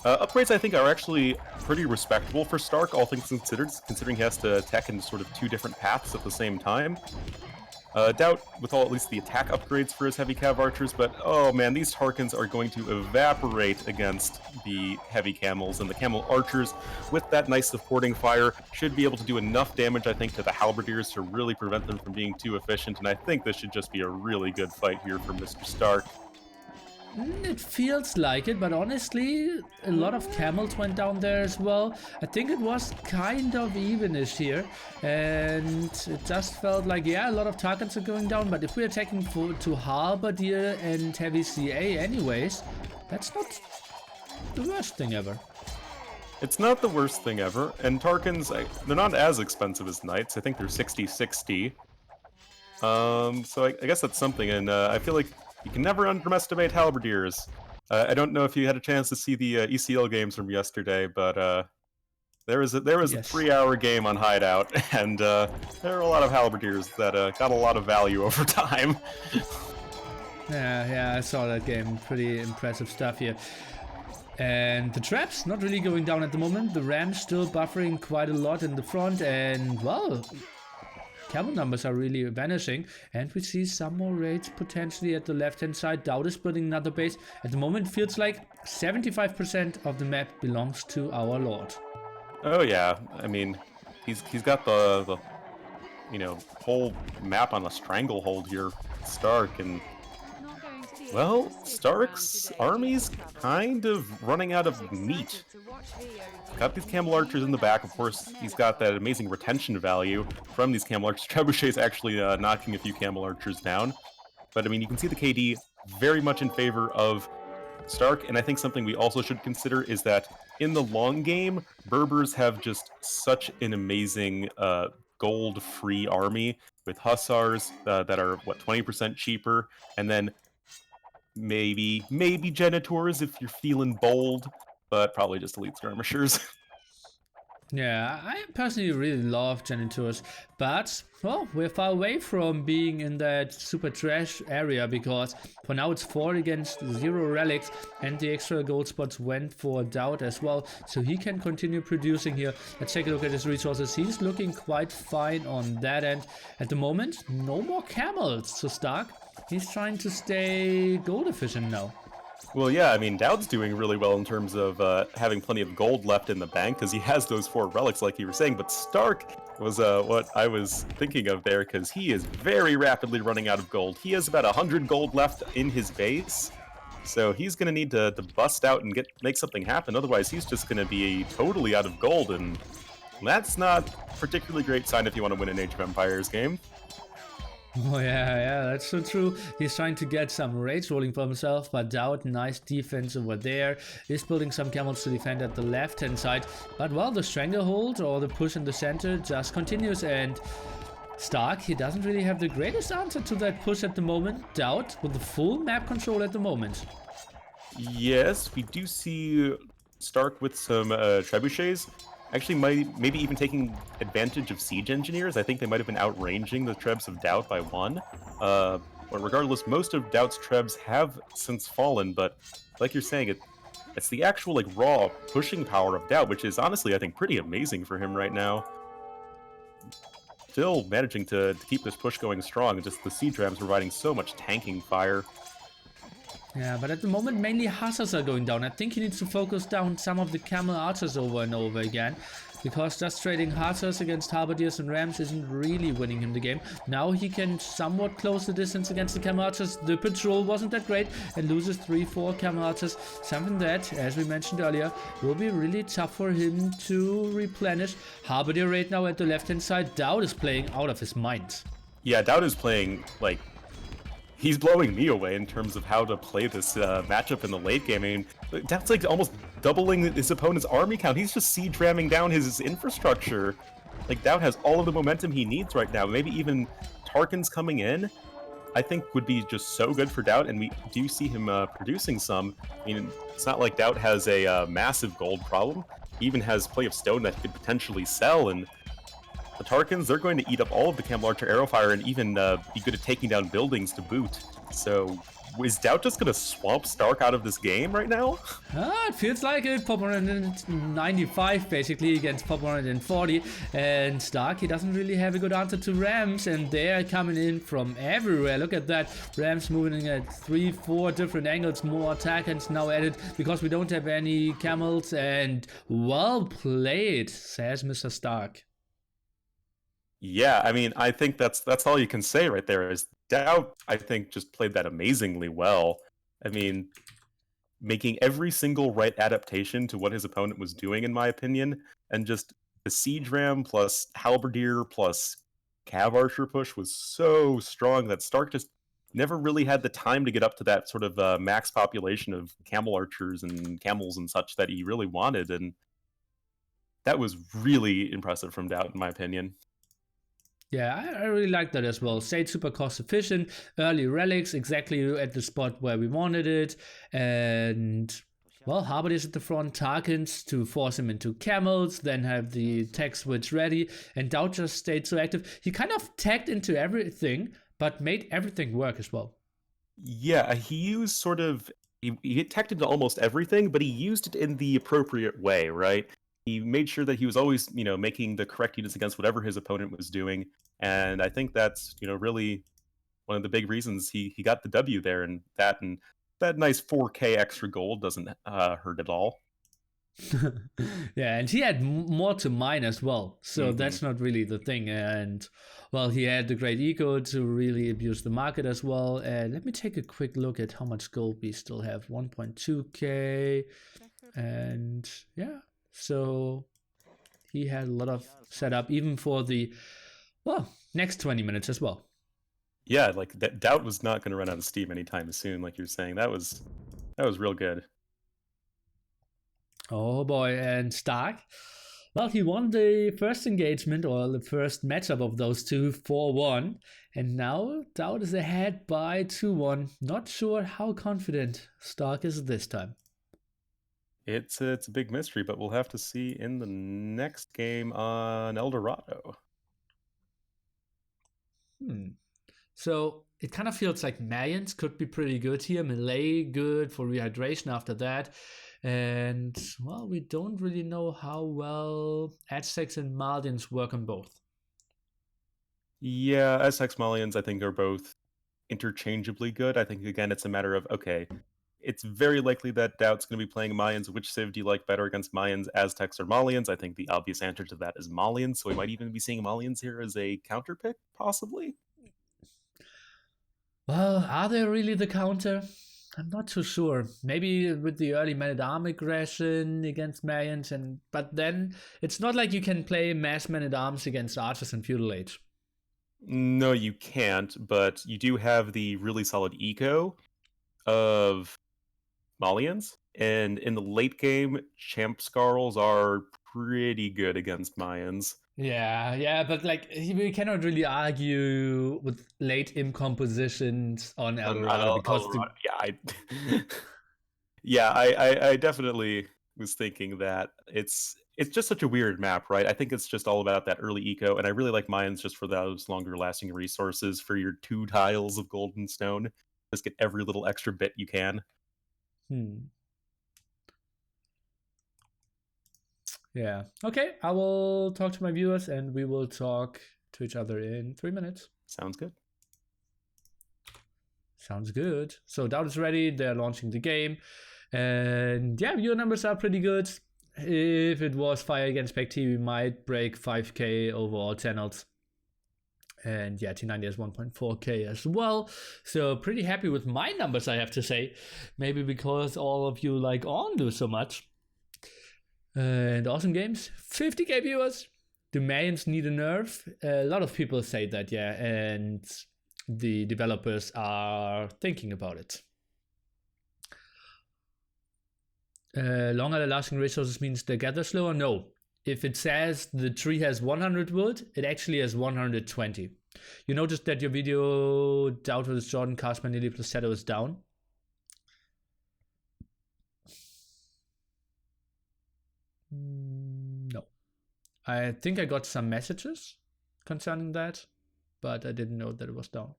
Upgrades, I think, are actually pretty respectable for Stark, all things considered, considering he has to attack in sort of 2 different paths at the same time. DauT with all at least the attack upgrades for his heavy cav archers, but oh man, these Tarkans are going to evaporate against the heavy camels, and the camel archers with that nice supporting fire should be able to do enough damage, I think, to the halberdiers to really prevent them from being too efficient, and I think this should just be a really good fight here for Mr. Stark. It feels like it, but honestly, a lot of camels went down there as well. I think it was kind of evenish here, and it just felt like, yeah, a lot of targets are going down, but if we're attacking to Halberdier and heavy CA anyways, that's not the worst thing ever. It's not the worst thing ever, and Tarkans, they're not as expensive as Knights. I think they're 60-60. So I guess that's something, and I feel like you can never underestimate halberdiers. I don't know if you had a chance to see the ECL games from yesterday, but there was yes. A 3-hour game on Hideout, and there were a lot of halberdiers that got a lot of value over time. Yeah, I saw that game. Pretty impressive stuff here. And the traps not really going down at the moment. The Rams still buffering quite a lot in the front, and well, camel numbers are really vanishing, and we see some more raids potentially at the left hand side. DauT is building another base. At the moment, it feels like 75% of the map belongs to our lord. Oh yeah, I mean, he's got the whole map on a stranglehold here, Stark, and well, Stark's army's kind of running out of meat. Got these camel archers in the back. Of course, he's got that amazing retention value from these camel archers. Trebuchet's actually knocking a few camel archers down. But I mean, you can see the KD very much in favor of Stark, and I think something we also should consider is that in the long game, Berbers have just such an amazing gold-free army with hussars that are, 20% cheaper, and then maybe genitors if you're feeling bold, but probably just elite skirmishers. Yeah, I personally really love Genitors, but, well, we're far away from being in that super trash area, because for now it's 4 against 0 relics, and the extra gold spots went for DauT as well, so he can continue producing here. Let's take a look at his resources. He's looking quite fine on that end. At the moment, no more camels, so Stark, he's trying to stay gold efficient now. Well, yeah, I mean, DauT's doing really well in terms of having plenty of gold left in the bank, because he has those 4 relics, like you were saying, but Stark was what I was thinking of there, because he is very rapidly running out of gold. He has about 100 gold left in his base, so he's going to need to bust out and make something happen, otherwise he's just going to be totally out of gold, and that's not a particularly great sign if you want to win an Age of Empires game. Oh yeah, that's so true. He's trying to get some raids rolling for himself, but DauT, nice defense over there, is building some camels to defend at the left hand side. But well, the stranglehold or the push in the center just continues, and Stark, he doesn't really have the greatest answer to that push at the moment. DauT with the full map control at the moment. Yes, we do see Stark with some trebuchets. Actually, maybe even taking advantage of siege engineers. I think they might have been outranging the trebs of DauT by 1. But regardless, most of DauT's trebs have since fallen, but like you're saying, it's the actual raw pushing power of DauT, which is honestly, I think, pretty amazing for him right now. Still managing to keep this push going strong, just the siege rams providing so much tanking fire. Yeah, but at the moment, mainly hussars are going down. I think he needs to focus down some of the camel archers over and over again, because just trading hussars against halberdiers and rams isn't really winning him the game. Now he can somewhat close the distance against the camel archers. The patrol wasn't that great and loses 3-4 camel archers, something that, as we mentioned earlier, will be really tough for him to replenish. Halberdier right now at the left-hand side. DauT is playing out of his mind. Yeah, DauT is playing, he's blowing me away in terms of how to play this matchup in the late game. I mean, that's almost doubling his opponent's army count. He's just siege ramming down his infrastructure. DauT has all of the momentum he needs right now. Maybe even Tarkans coming in, I think, would be just so good for DauT, and we do see him producing some. I mean, it's not like DauT has a massive gold problem. He even has plenty of stone that he could potentially sell, and the Tarkans, they're going to eat up all of the Camel Archer arrow fire and even be good at taking down buildings to boot. So is DauT just going to swamp st4rk out of this game right now? It feels like it. Pop 195 basically against Pop 140. And st4rk, he doesn't really have a good answer to Rams. And they're coming in from everywhere. Look at that. Rams moving at 3-4 different angles. More attackers now added because we don't have any camels. And well played, says Mr. st4rk. Yeah, I mean, I think that's all you can say right there is DauT, I think, just played that amazingly well. I mean, making every single right adaptation to what his opponent was doing, in my opinion, and just the Siege Ram plus Halberdier plus Cav Archer push was so strong that st4rk just never really had the time to get up to that sort of max population of Camel Archers and Camels and such that he really wanted, and that was really impressive from DauT, in my opinion. Yeah, I really like that as well. Stayed super cost efficient, early relics exactly at the spot where we wanted it, and well, Harbor is at the front, Tarkans to force him into camels, then have the tech switch ready, and DauT just stayed so active. He kind of tagged into everything, but made everything work as well. Yeah, he used sort of, he teched into almost everything, but he used it in the appropriate way, right? He made sure that he was always, making the correct units against whatever his opponent was doing. And I think that's, really one of the big reasons he got the W there. And that nice 4K extra gold doesn't hurt at all. Yeah, and he had more to mine as well. So that's not really the thing. And well, he had the great eco to really abuse the market as well. And let me take a quick look at how much gold we still have. 1.2k. And yeah. So he had a lot of setup even for the, well, next 20 minutes as well. Yeah, like that DauT was not going to run out of steam anytime soon, like you're saying. That was real good. Oh boy, and st4rk, well, he won the first engagement or the first matchup of those two 4-1, and now DauT is ahead by 2-1. Not sure how confident st4rk is this time. It's a big mystery, but we'll have to see in the next game on Eldorado. So it kind of feels like Mayans could be pretty good here. Melee good for rehydration after that. And, well, we don't really know how well Aztecs and Malians work on both. Yeah, Aztecs Malians, I think, are both interchangeably good. I think, again, it's a matter of, okay, it's very likely that DauT's going to be playing Mayans. Which civ do you like better against Mayans, Aztecs, or Malians? I think the obvious answer to that is Malians, so we might even be seeing Malians here as a counter pick, possibly. Well, are they really the counter? I'm not too sure. Maybe with the early Man-at-Arm aggression against Mayans, but then it's not like you can play mass Man-at-Arms against Archers in Feudal Age. No, you can't, but you do have the really solid eco of Malians, and in the late game, Champ Scarls are pretty good against Mayans. Yeah, but like we cannot really argue with late imp compositions on Eldorado because I definitely was thinking that it's just such a weird map, right? I think it's just all about that early eco, and I really like Mayans just for those longer lasting resources for your 2 tiles of golden stone. Just get every little extra bit you can. Yeah. Okay, I will talk to my viewers and we will talk to each other in 3 minutes. Sounds good. Sounds good. So DauT is ready. They're launching the game. And yeah, viewer numbers are pretty good. If it was Fire against Spec T, we might break 5k overall channels. And yeah, T90 has 1.4k as well. So pretty happy with my numbers, I have to say. Maybe because all of you like Ondu so much. And awesome games. 50k viewers. Do Mayans need a nerf? A lot of people say that, yeah. And the developers are thinking about it. Longer lasting resources means they gather slower? No. If it says the tree has 100 wood, it actually has 120. You noticed that your video DauT vs Jordan cast by Nili plus TaToH is down? No. I think I got some messages. concerning that, but I didn't know that it was down.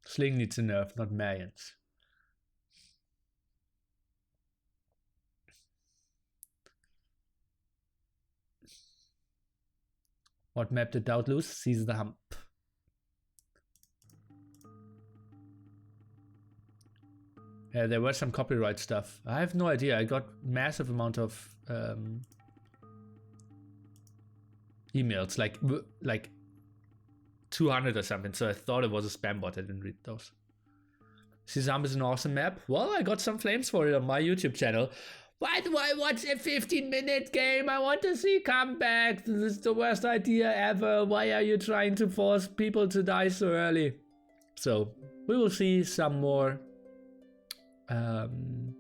Sling needs a nerf, not Mayans. What map did DauT lose? Seize the Hump. Yeah, there was some copyright stuff. I have no idea. I got massive amount of emails, like 200 or something. So I thought it was a spam bot. I didn't read those. Seize the Hump is an awesome map. Well, I got some flames for it on my YouTube channel. Why do I watch a 15-minute game? I want to see comeback. This is the worst idea ever. Why are you trying to force people to die so early? So we will see some more in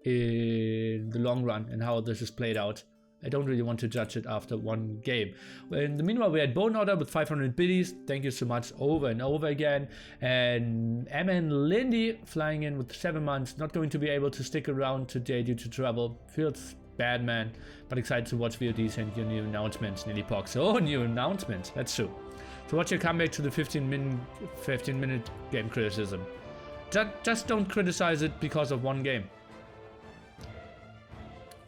the long run and how this is played out. I don't really want to judge it after one game. Well, in the meanwhile, we had Bone Order with 500 biddies. Thank you so much over and over again. And Emma and Lindy flying in with 7 months. Not going to be able to stick around today due to travel. Feels bad, man. But excited to watch VODs and your new announcements, Nili Pox. Oh, new announcements. That's true. So what's your comeback to the 15-minute game criticism? Just don't criticize it because of one game.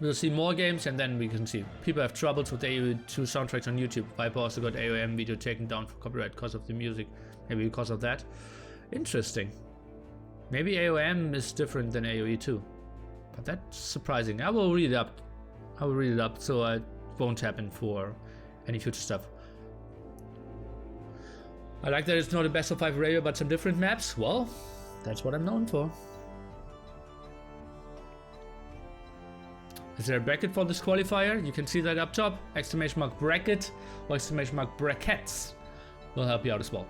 We'll see more games and then we can see. People have troubles with AOE2 soundtracks on YouTube. Viper also got AOM video taken down for copyright because of the music. Maybe because of that. Interesting. Maybe AOM is different than AOE2. But that's surprising. I will read it up. I will read it up so it won't happen for any future stuff. I like that it's not a best of 5 radio but some different maps. Well, that's what I'm known for. Is there a bracket for this qualifier? You can see that up top. Exclamation mark bracket or exclamation mark brackets will help you out as well.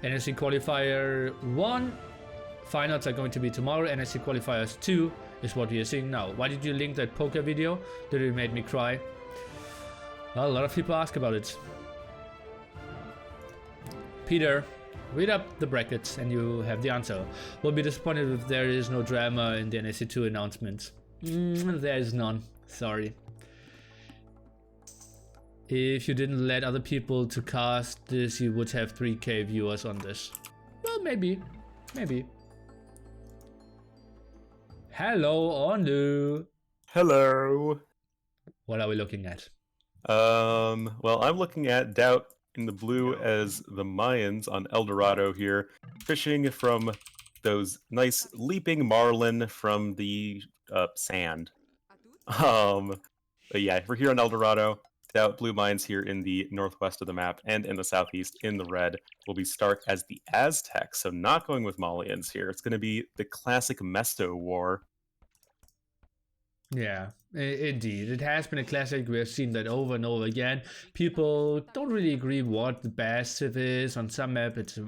NAC qualifier 1 finals are going to be tomorrow. NAC qualifiers 2 is what we are seeing now. Why did you link that poker video? Did it make me cry? Well, a lot of people ask about it. Peter, read up the brackets and you have the answer. We'll be disappointed if there is no drama in the NAC2 announcements. There is none. Sorry. If you didn't let other people to cast this, you would have 3K viewers on this. Well, maybe. Maybe. Hello, Ondu. Hello. What are we looking at? Well, I'm looking at DauT in the blue as the Mayans on El Dorado here, fishing from those nice leaping marlin from the sand. But yeah, we're here on El Dorado. DauT blue mines here in the northwest of the map and in the southeast in the red will be Stark as the Aztecs, so not going with Malians here. It's going to be the classic Mesto War. Yeah, indeed. It has been a classic. We have seen that over and over again. People don't really agree what the best is. On some map it's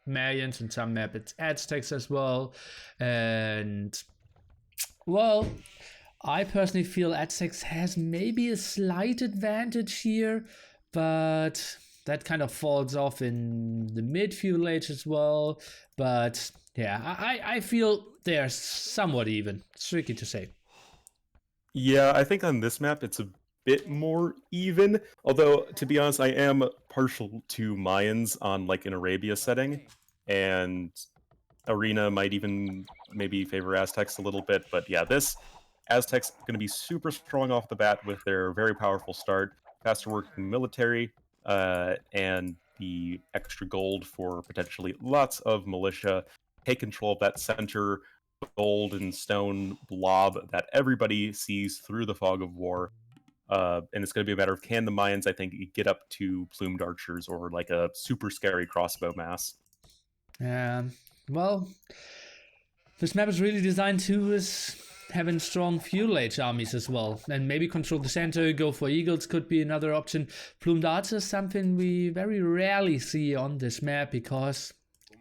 Mayans, on some map it's Aztecs as well. And well, I personally feel Aztecs has maybe a slight advantage here, but that kind of falls off in the mid-feudal age as well. But yeah, I feel they're somewhat even. It's tricky to say. Yeah, I think on this map it's a bit more even. Although, to be honest, I am partial to Mayans on like an Arabia setting. And Arena might even maybe favor Aztecs a little bit. But yeah, this Aztecs going to be super strong off the bat with their very powerful start, faster working military, and the extra gold for potentially lots of militia. Take control of that center gold and stone blob that everybody sees through the fog of war. And it's going to be a matter of, can the Mayans, I think, get up to plumed archers or like a super scary crossbow mass? Well, this map is really designed to having strong feudal age armies as well, and maybe control the center. Go for eagles could be another option. Plumed archers is something we very rarely see on this map because,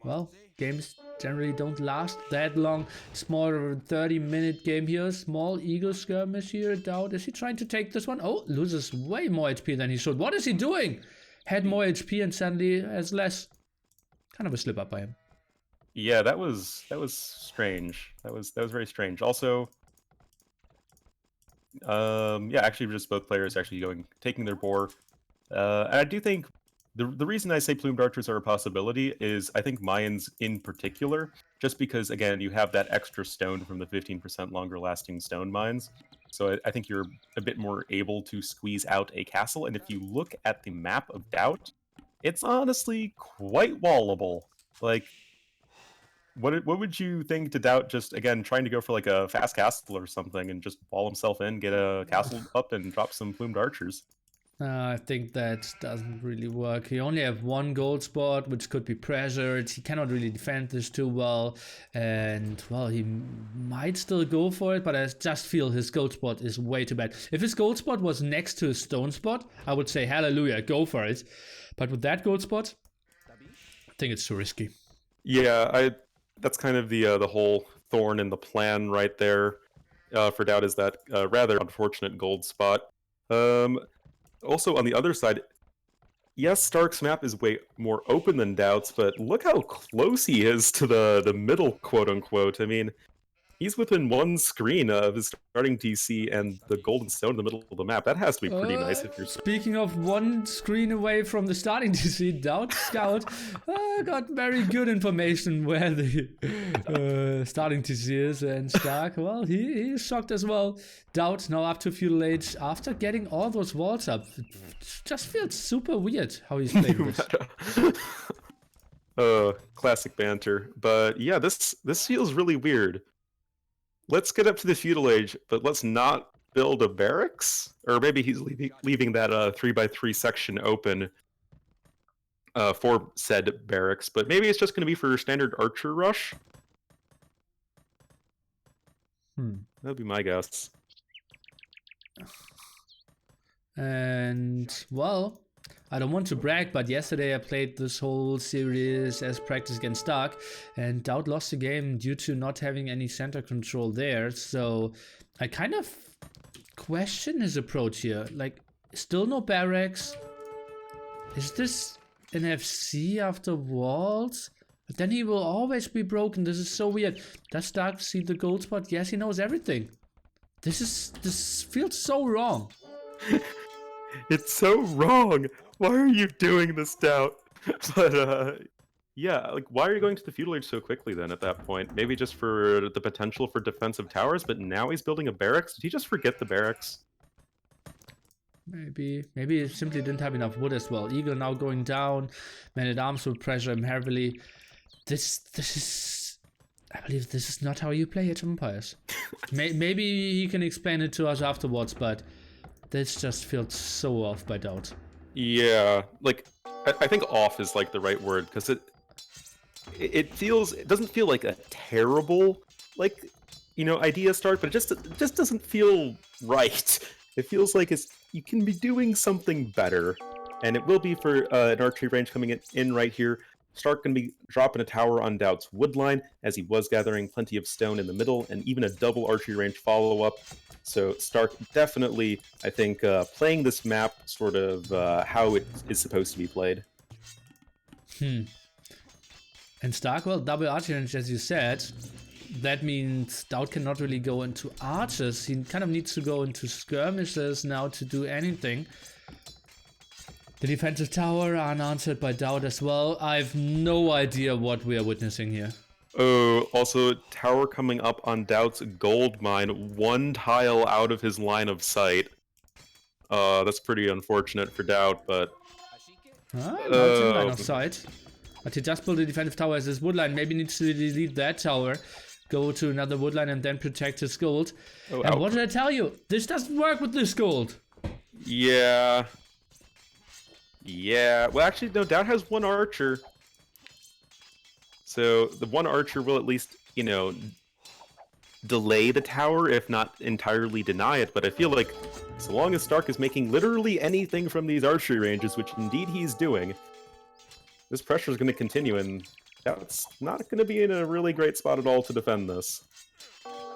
well, games generally don't last that long. It's more of a 30-minute game here. Small eagle skirmish here. DauT, is he trying to take this one? Oh, loses way more HP than he should. What is he doing? Had more HP and suddenly has less. Kind of a slip up by him. Yeah, that was strange. That was very strange. Also, yeah, actually, just both players actually taking their boar. And I do think the reason I say plumed archers are a possibility is I think Mayans in particular, just because again you have that extra stone from the 15% longer lasting stone mines. So I think you're a bit more able to squeeze out a castle. And if you look at the map of DauT, it's honestly quite wallable. Like, what would you think to DauT just again trying to go for like a fast castle or something and just wall himself in, get a castle up, and drop some plumed archers? I think that doesn't really work. He only have one gold spot, which could be pressured. He cannot really defend this too well. And, well, he might still go for it, but I just feel his gold spot is way too bad. If his gold spot was next to his stone spot, I would say, hallelujah, go for it. But with that gold spot, I think it's too risky. Yeah, that's kind of the whole thorn in the plan right there for DauT, is that rather unfortunate gold spot. Also, on the other side, yes, Stark's map is way more open than DauT's, but look how close he is to the middle, quote-unquote. I mean, he's within one screen of his starting TC and the golden stone in the middle of the map. That has to be pretty nice if you're... Speaking of one screen away from the starting TC, DauT Scout got very good information where the starting TC is, and Stark, well, he is shocked as well. DauT now up to Feudal Age after getting all those walls up. It just feels super weird how he's playing this. Classic banter. But yeah, this feels really weird. Let's get up to the Feudal Age, but let's not build a barracks? Or maybe he's leaving that 3x3 section open for said barracks, but maybe it's just going to be for standard archer rush? That'd be my guess. And, well, I don't want to brag, but yesterday I played this whole series as practice against Stark, and DauT lost the game due to not having any center control there. So I kind of question his approach here. Like, still no barracks. Is this an FC after walls? But then he will always be broken. This is so weird. Does Stark see the gold spot? Yes, he knows everything. This feels so wrong. It's so wrong. Why are you doing this, DauT? But yeah, like, why are you going to the Feudal Age so quickly then at that point? Maybe just for the potential for defensive towers, but now he's building a barracks? Did he just forget the barracks? Maybe he simply didn't have enough wood as well. Eagle now going down. Man-at-Arms will pressure him heavily. This is... I believe this is not how you play Age of Empires. Maybe he can explain it to us afterwards, but this just feels so off by DauT. Yeah, like, I think off is like the right word, because it doesn't feel like a terrible, like, you know, idea start, but it just doesn't feel right. It feels like you can be doing something better, and it will be for an archery range coming in right here. Stark going to be dropping a tower on DauT's wood line, as he was gathering plenty of stone in the middle, and even a double archery range follow-up. So Stark definitely, I think, playing this map sort of how it is supposed to be played. And Stark, well, double archery range, as you said. That means DauT cannot really go into archers. He kind of needs to go into skirmishes now to do anything. The defensive tower unanswered by DauT as well. I have no idea what we are witnessing here. Oh, also, tower coming up on DauT's gold mine, one tile out of his line of sight. That's pretty unfortunate for DauT, but... Now it's in line of sight. But he just built a defensive tower as his woodline. Maybe needs to delete that tower, go to another woodline, and then protect his gold. Oh, and what did I tell you? This doesn't work with this gold. Yeah. Yeah. Well, actually, no, DauT has one archer. So the one archer will at least, you know, delay the tower, if not entirely deny it. But I feel like so long as Stark is making literally anything from these archery ranges, which indeed he's doing, this pressure is going to continue, and DauT's not going to be in a really great spot at all to defend this.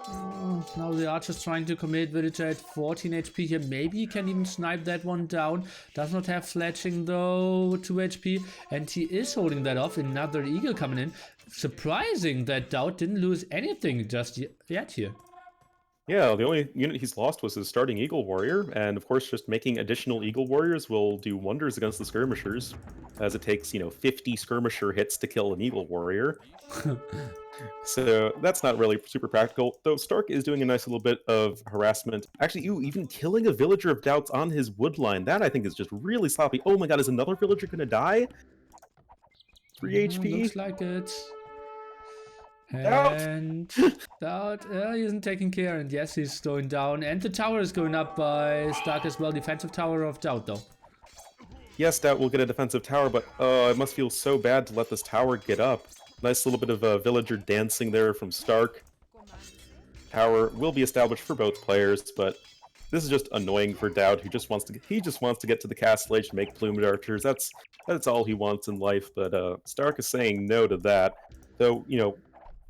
Oh, now the archer's trying to commit villager at 14 HP here. Maybe he can even snipe that one down. Does not have fletching though, 2 HP. And he is holding that off. Another eagle coming in. Surprising that DauT didn't lose anything just yet here. Yeah, the only unit he's lost was his starting Eagle Warrior, and of course just making additional Eagle Warriors will do wonders against the Skirmishers, as it takes, 50 Skirmisher hits to kill an Eagle Warrior. So that's not really super practical, though st4rk is doing a nice little bit of harassment. Actually, even killing a villager of DauT's on his wood line, that I think is just really sloppy. Oh my god, is another villager gonna die? 3 HP? Looks like it. DauT! And DauT, he isn't taking care, and yes, he's slowing down. And the tower is going up by st4rk as well. Defensive tower of DauT, though. Yes, DauT will get a defensive tower, but it must feel so bad to let this tower get up. Nice little bit of a villager dancing there from st4rk. Tower will be established for both players, but this is just annoying for DauT, who just wants to get to the castle age to make plumed archers. That's all he wants in life. But st4rk is saying no to that. Though,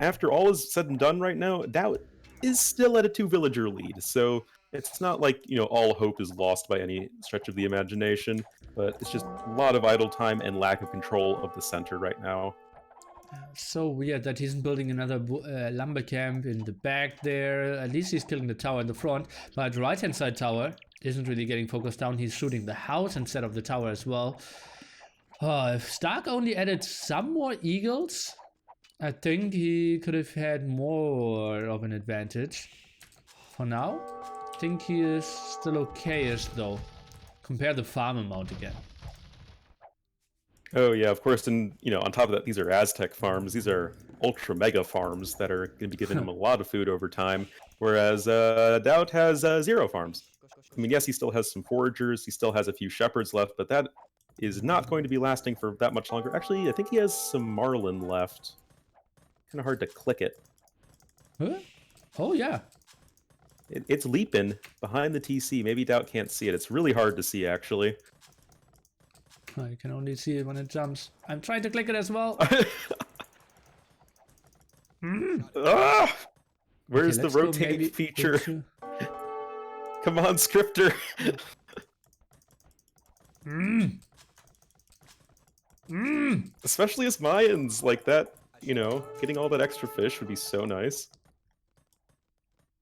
after all is said and done right now, DauT is still at a 2 villager lead. So it's not like, all hope is lost by any stretch of the imagination, but it's just a lot of idle time and lack of control of the center right now. So weird that he's building another lumber camp in the back there. At least he's killing the tower in the front. But right hand side tower isn't really getting focused down. He's shooting the house instead of the tower as well. If st4rk only added some more eagles, I think he could have had more of an advantage. For now, I think he is still okay-ish though. Compare the farm amount again. Oh yeah, of course, and on top of that, these are Aztec farms. These are ultra mega farms that are going to be giving him a lot of food over time. Whereas DauT has 0 farms. I mean, yes, he still has some foragers, he still has a few shepherds left, but that is not going to be lasting for that much longer. Actually, I think he has some marlin left. Kind of hard to click it. Huh? Oh yeah. It's leaping behind the TC. Maybe DauT can't see it. It's really hard to see, actually. I can only see it when it jumps. I'm trying to click it as well. Ah! Where's Okay, the rotate feature? Come on, scripter. Especially as Mayans, like that, getting all that extra fish would be so nice.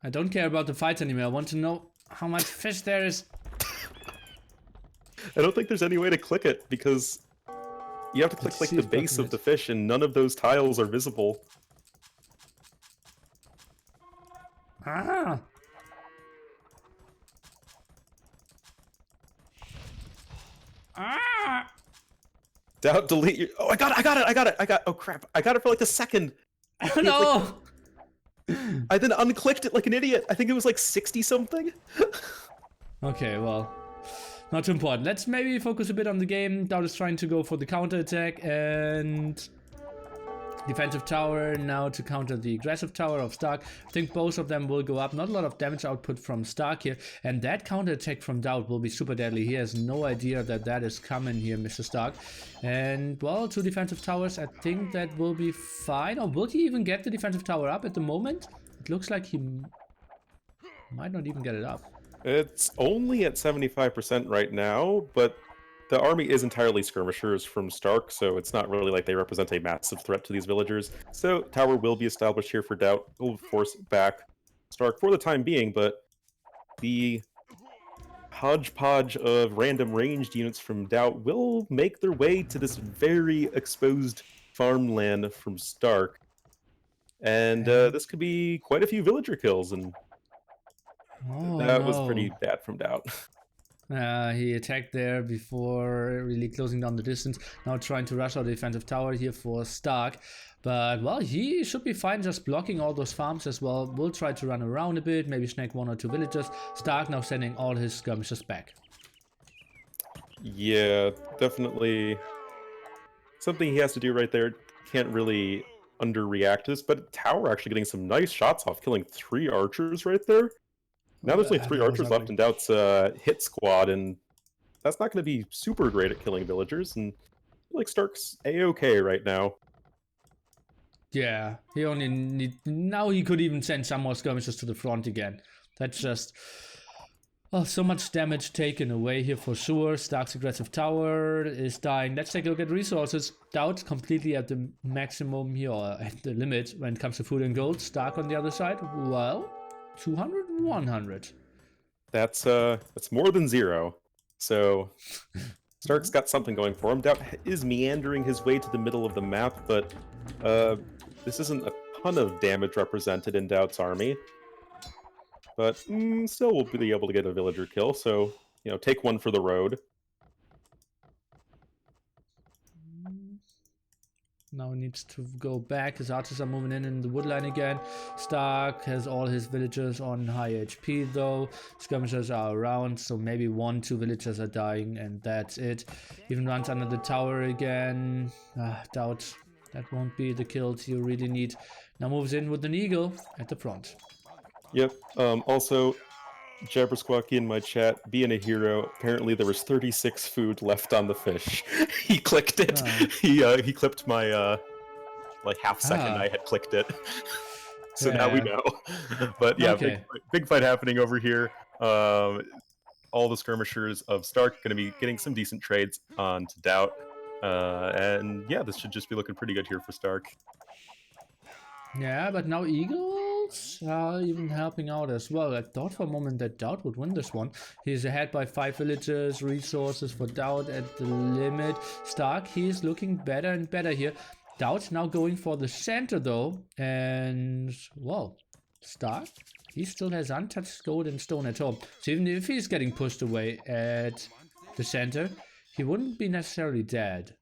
I don't care about the fights anymore. I want to know how much fish there is. I don't think there's any way to click it, because you have to click like the base of the fish, and none of those tiles are visible. Ah! Ah! DauT, delete your... Oh, I got it! Oh crap, I got it for like a second! Oh no! I then unclicked it like an idiot. I think it was like 60 something. Okay, well, not too important. Let's maybe focus a bit on the game. DauT is trying to go for the counter attack and defensive tower now to counter the aggressive tower of st4rk. I think both of them will go up. Not a lot of damage output from st4rk here, and that counter attack from DauT will be super deadly. He has no idea that that is coming here, Mr. st4rk. And well, 2 defensive towers, I think that will be fine. Or will he even get the defensive tower up at the moment? It looks like he might not even get it up. It's only at 75% right now, but the army is entirely skirmishers from st4rk, so it's not really like they represent a massive threat to these villagers. So tower will be established here for DauT. Will force back st4rk for the time being, but the hodgepodge of random ranged units from DauT will make their way to this very exposed farmland from st4rk. And this could be quite a few villager kills, and that was pretty bad from DauT. He attacked there before really closing down the distance. Now trying to rush out the defensive tower here for st4rk. But, well, he should be fine just blocking all those farms as well. We'll try to run around a bit, maybe snag 1 or 2 villagers. st4rk now sending all his skirmishers back. Yeah, definitely something he has to do right there. Can't really underreact to this, but tower actually getting some nice shots off, killing 3 archers right there. Now there's only 3 archers left in DauT's hit squad, and that's not going to be super great at killing villagers, and I feel like st4rk's A-okay right now. Yeah, he only now he could even send some more skirmishers to the front again. That's just so much damage taken away here for sure. Stark's aggressive tower is dying. Let's take a look at resources. DauT completely at the maximum here, or at the limit when it comes to food and gold. Stark on the other side, well, 200, 100. That's more than 0. So Stark's got something going for him. DauT is meandering his way to the middle of the map, but this isn't a ton of damage represented in DauT's army. But still we'll be able to get a villager kill, so, you know, take one for the road. Now he needs to go back. His archers are moving in the woodline again. Stark has all his villagers on high HP though. Skirmishers are around, so maybe 1-2 villagers are dying, and that's it. Even runs under the tower again. DauT, that won't be the kills you really need. Now moves in with an eagle at the front. Yep. Also, Jabbersquawky in my chat, being a hero, apparently there was 36 food left on the fish. He clicked it. He clipped my like half second I had clicked it. So now we know. But yeah, okay. big fight happening over here. All the skirmishers of Stark going to be getting some decent trades onto DauT. And yeah, this should just be looking pretty good here for Stark. Yeah, but now Eagles are even helping out as well. I thought for a moment that DauT would win this one. He's ahead by 5 villagers, resources for DauT at the limit. Stark, he's looking better and better here. DauT now going for the center though, and well, Stark, he still has untouched gold and stone at home. So even if he's getting pushed away at the center, he wouldn't be necessarily dead.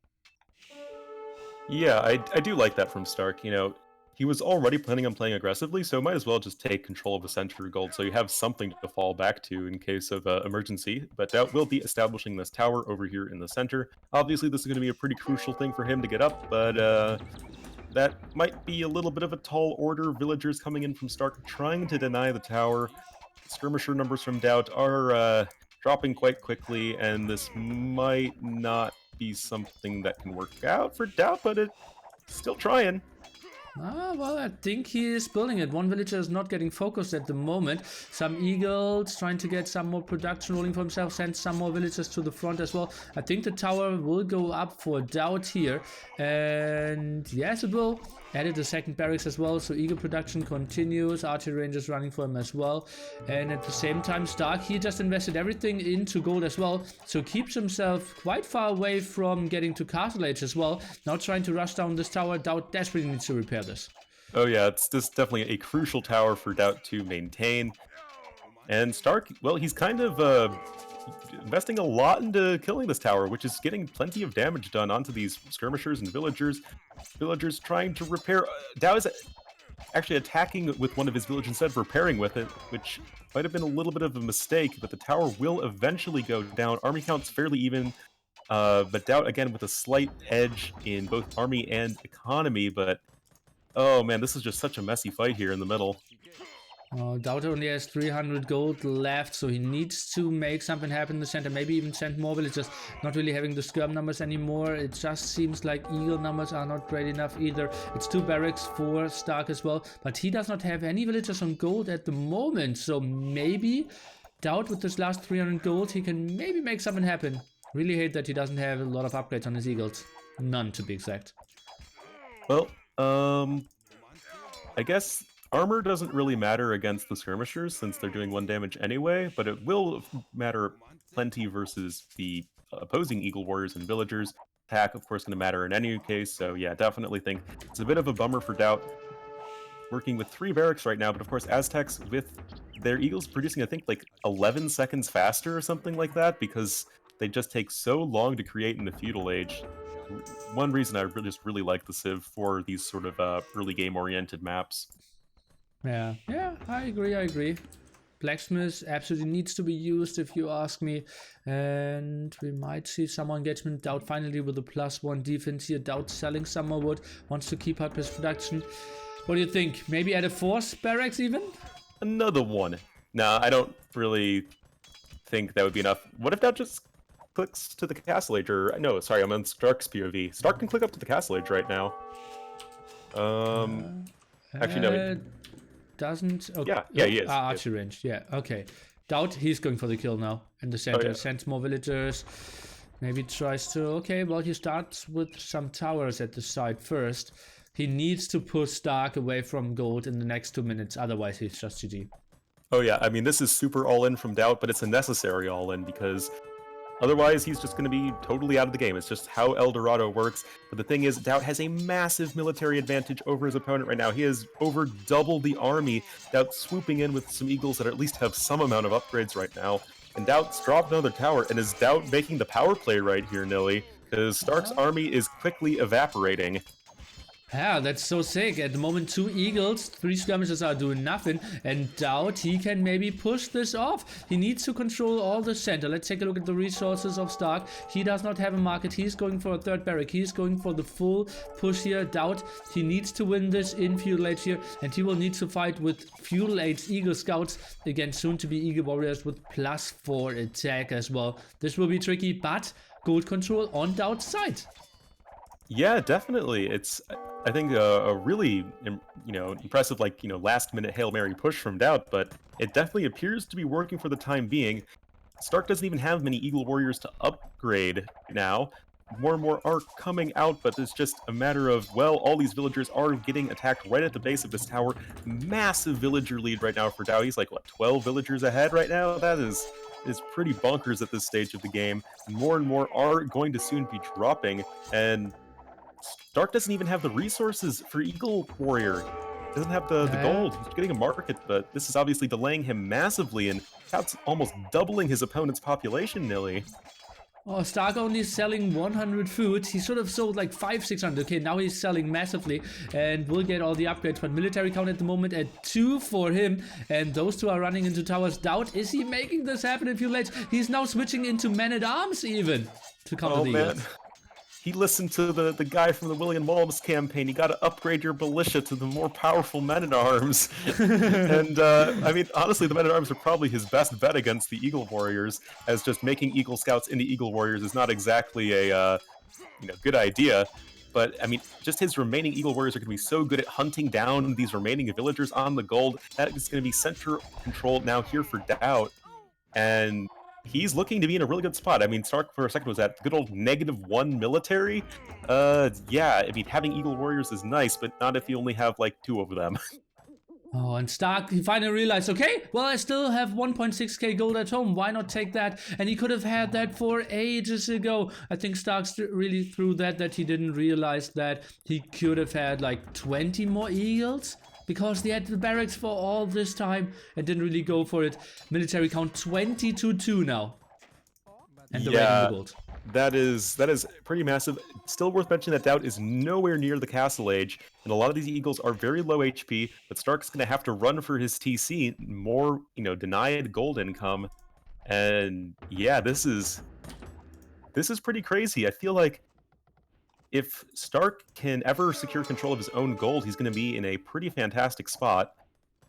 Yeah, I do like that from Stark, you know. He was already planning on playing aggressively, so might as well just take control of the center gold so you have something to fall back to in case of emergency. But DauT will be establishing this tower over here in the center. Obviously, this is going to be a pretty crucial thing for him to get up, but that might be a little bit of a tall order. Villagers coming in from Stark trying to deny the tower. Skirmisher numbers from DauT are dropping quite quickly, and this might not be something that can work out for DauT, but it's still trying. Well, I think he is building it. One villager is not getting focused at the moment. Some eagles trying to get some more production rolling for himself, send some more villagers to the front as well. I think the tower will go up for DauT here. And yes, it will. Added the second barracks as well, so eagle production continues. Archery rangers running for him as well. And at the same time, Stark, he just invested everything into gold as well, so keeps himself quite far away from getting to Castle Age as well. Now trying to rush down this tower. DauT desperately needs to repair this. Oh yeah, this is definitely a crucial tower for DauT to maintain. And Stark, well, he's kind of investing a lot into killing this tower, which is getting plenty of damage done onto these skirmishers and villagers. Villagers trying to repair. DauT is actually attacking with one of his villagers instead of repairing with it, which might have been a little bit of a mistake, but the tower will eventually go down. Army count's fairly even, but DauT, again, with a slight edge in both army and economy, but oh man, this is just such a messy fight here in the middle. DauT only has 300 gold left, so he needs to make something happen in the center. Maybe even send more villagers. Not really having the skirm numbers anymore. It just seems like eagle numbers are not great enough either. It's 2 barracks for Stark as well, but he does not have any villagers on gold at the moment. So maybe DauT with this last 300 gold, he can maybe make something happen. Really hate that he doesn't have a lot of upgrades on his eagles. None, to be exact. Well, I guess armor doesn't really matter against the skirmishers since they're doing 1 damage anyway, but it will matter plenty versus the opposing eagle warriors and villagers. Attack, of course, going to matter in any case, so yeah, definitely think it's a bit of a bummer for DauT. Working with 3 barracks right now, but of course Aztecs with their eagles producing, I think, like 11 seconds faster or something like that, because they just take so long to create in the Feudal Age. One reason I just really like the Civ for these sort of early game-oriented maps. Yeah, I agree. Blacksmith absolutely needs to be used if you ask me, and we might see some more engagement. DauT finally with a +1 defense here. DauT selling some more wood, wants to keep up his production. What do you think? Maybe add a 4th barracks even? Another one. No, I don't really think that would be enough. What if DauT just clicks to the Castle Age? Or no, sorry, I'm on Stark's POV. Stark can click up to the Castle Age right now. Actually, no. Doesn't. Okay. Yeah, he is. Archer range. Yeah. Okay. DauT, he's going for the kill now in the center. Yeah. Sends more villagers. Maybe tries to. Okay, well, he starts with some towers at the side first. He needs to push Stark away from gold in the next 2 minutes. Otherwise, he's just GG. Oh yeah, I mean, this is super all-in from DauT, but it's a necessary all-in because otherwise he's just going to be totally out of the game. It's just how El Dorado works. But the thing is, DauT has a massive military advantage over his opponent right now. He has over double the army. DauT swooping in with some eagles that at least have some amount of upgrades right now. And DauT's dropped another tower, and is DauT making the power play right here, Nili? Because Stark's army is quickly evaporating. Yeah, that's so sick. At the moment, 2 eagles, 3 skirmishers are doing nothing, and DauT, he can maybe push this off. He needs to control all the center. Let's take a look at the resources of Stark. He does not have a market. He's going for a 3rd barrack. He's going for the full push here. DauT, he needs to win this in Feudal Age here, and he will need to fight with Feudal Age Eagle Scouts against soon-to-be Eagle Warriors with +4 attack as well. This will be tricky, but gold control on DauT's side. Yeah, definitely. It's, I think, a really, impressive, last-minute Hail Mary push from DauT, but it definitely appears to be working for the time being. Stark doesn't even have many Eagle Warriors to upgrade now. More and more are coming out, but it's just a matter of, well, all these villagers are getting attacked right at the base of this tower. Massive villager lead right now for DauT. He's like, what, 12 villagers ahead right now? That is pretty bonkers at this stage of the game. More and more are going to soon be dropping, and Stark doesn't even have the resources for Eagle Warrior. He doesn't have the gold. He's getting a market, but this is obviously delaying him massively, and DauT's almost doubling his opponent's population, Nili. Oh, Stark only selling 100 food. He should have sold like 500-600. Okay, now he's selling massively and will get all the upgrades. But military count at the moment at 2 for him. And those 2 are running into towers. DauT, is he making this happen in Feudal Age? He's now switching into men-at-arms even to counter the Eagles. He listened to the guy from the William Mulms campaign. You got to upgrade your militia to the more powerful men-at-arms. And, I mean, honestly, the men-at-arms are probably his best bet against the Eagle Warriors, as just making Eagle Scouts into Eagle Warriors is not exactly a, good idea. But, I mean, just his remaining Eagle Warriors are going to be so good at hunting down these remaining villagers on the gold. That is going to be center control now here for DauT. And he's looking to be in a really good spot. I mean, Stark for a second was at good old -1 military. Yeah, I mean, having Eagle Warriors is nice, but not if you only have, 2 of them. Oh, and Stark, he finally realized, okay, well, I still have 1.6k gold at home. Why not take that? And he could have had that for ages ago. I think Stark's really through that he didn't realize that he could have had, 20 more eagles. Because they had the barracks for all this time and didn't really go for it. Military count 20-2 now. And the the gold. That is pretty massive. Still worth mentioning that DauT is nowhere near the castle age, and a lot of these eagles are very low HP, but Stark's going to have to run for his TC, more, denied gold income. And yeah, this is pretty crazy. I feel like if Stark can ever secure control of his own gold, he's going to be in a pretty fantastic spot.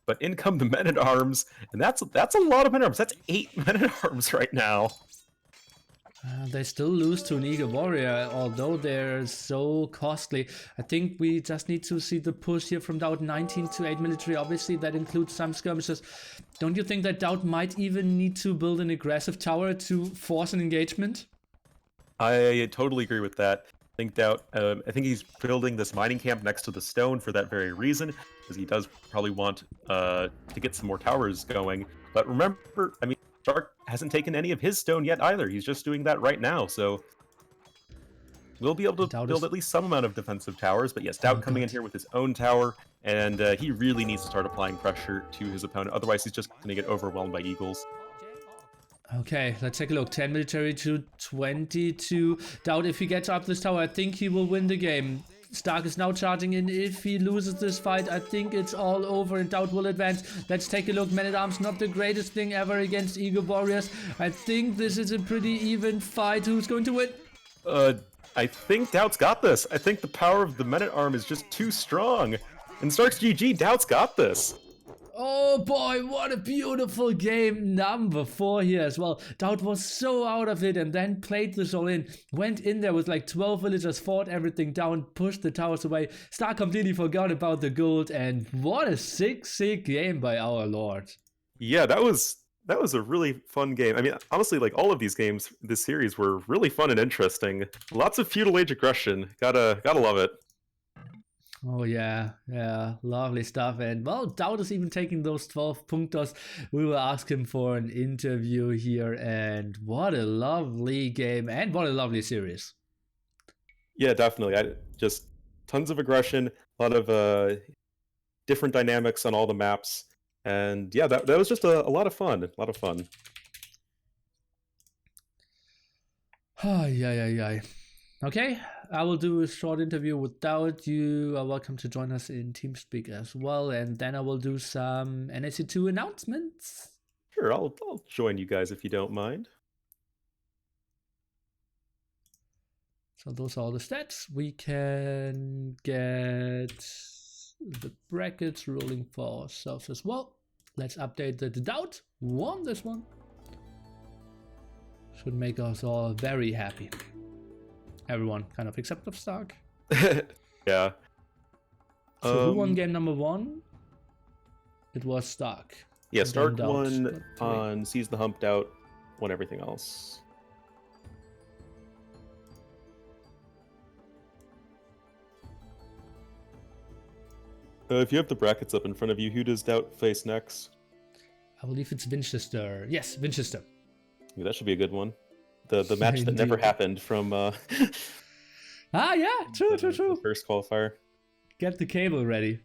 But in come the men-at-arms, and that's a lot of men-at-arms. That's 8 men-at-arms right now. They still lose to an Eagle Warrior, although they're so costly. I think we just need to see the push here from DauT, 19 to 8 military. Obviously, that includes some skirmishes. Don't you think that DauT might even need to build an aggressive tower to force an engagement? I totally agree with that. I think he's building this mining camp next to the stone for that very reason, because he does probably want to get some more towers going. But remember, I mean, Stark hasn't taken any of his stone yet either. He's just doing that right now, so we'll be able to build at least some amount of defensive towers. But yes, DauT coming in here with his own tower, and he really needs to start applying pressure to his opponent. Otherwise, he's just going to get overwhelmed by eagles. Okay, let's take a look. 10 military to 22. DauT, if he gets up this tower, I think he will win the game. Stark is now charging in. If he loses this fight, I think it's all over and DauT will advance. Let's take a look. Men-at-Arms, not the greatest thing ever against Eagle Warriors. I think this is a pretty even fight. Who's going to win? I think DauT's got this. I think the power of the Men-at-Arm is just too strong. And Stark's GG, DauT's got this. Oh boy, what a beautiful game. Number 4 here as well. DauT was so out of it and then played this all in. Went in there with like 12 villagers, fought everything down, pushed the towers away. Star completely forgot about the gold, and what a sick game by our lord. Yeah, that was a really fun game. I mean, honestly, like all of these games this series were really fun and interesting. Lots of feudal age aggression. Gotta love it. Oh yeah, lovely stuff. And well, DauT is even taking those 12 punctos. We will ask him for an interview here, and what a lovely game and what a lovely series. Yeah, definitely. Just tons of aggression, a lot of different dynamics on all the maps, and yeah, that was just a lot of fun. A lot of fun. Yeah. Okay, I will do a short interview with DauT. You are welcome to join us in TeamSpeak as well, and then I will do some NAC2 announcements. Sure, I'll join you guys if you don't mind. So those are all the stats. We can get the brackets rolling for ourselves as well. Let's update the DauT. Won this one. Should make us all very happy. Everyone, kind of, except of Stark. Yeah. So who won game number 1? It was Stark. Yeah, Stark won on Seize the Hump, DauT won everything else. If you have the brackets up in front of you, who does DauT face next? I believe it's Winchester. Yes, Winchester. Yeah, that should be a good one. The match that never happened from yeah, true. The first qualifier. Get the cable ready.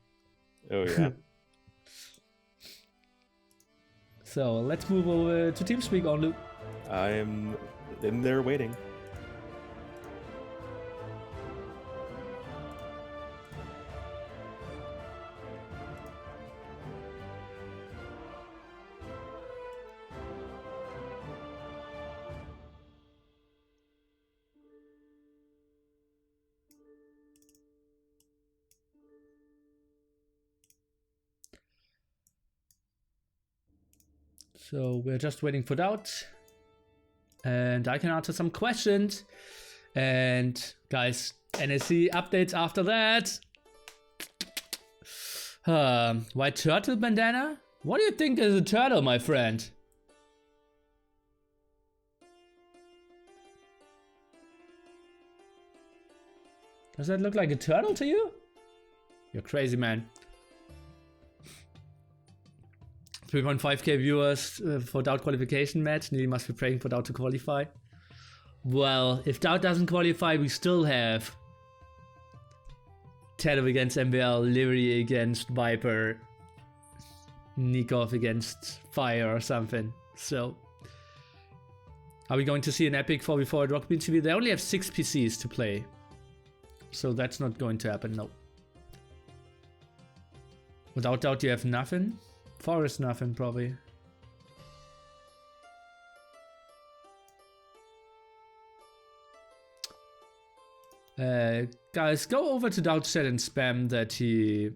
Oh yeah. So let's move over to TeamSpeak on Luke. I am in there waiting. So we're just waiting for DauT, and I can answer some questions. And guys, NSC updates after that. White turtle bandana? What do you think is a turtle, my friend? Does that look like a turtle to you? You're crazy, man. 3.5k viewers for DauT qualification match. Nili must be praying for DauT to qualify. Well, if DauT doesn't qualify, we still have TaToH against MBL, Liereyy against Viper, Nicov against Fire or something. So, are we going to see an epic 4v4 at MembTV? They only have 6 PCs to play. So that's not going to happen, no. Without DauT, you have nothing. Forest nothing, probably. Guys, go over to DauT chat and spam that he...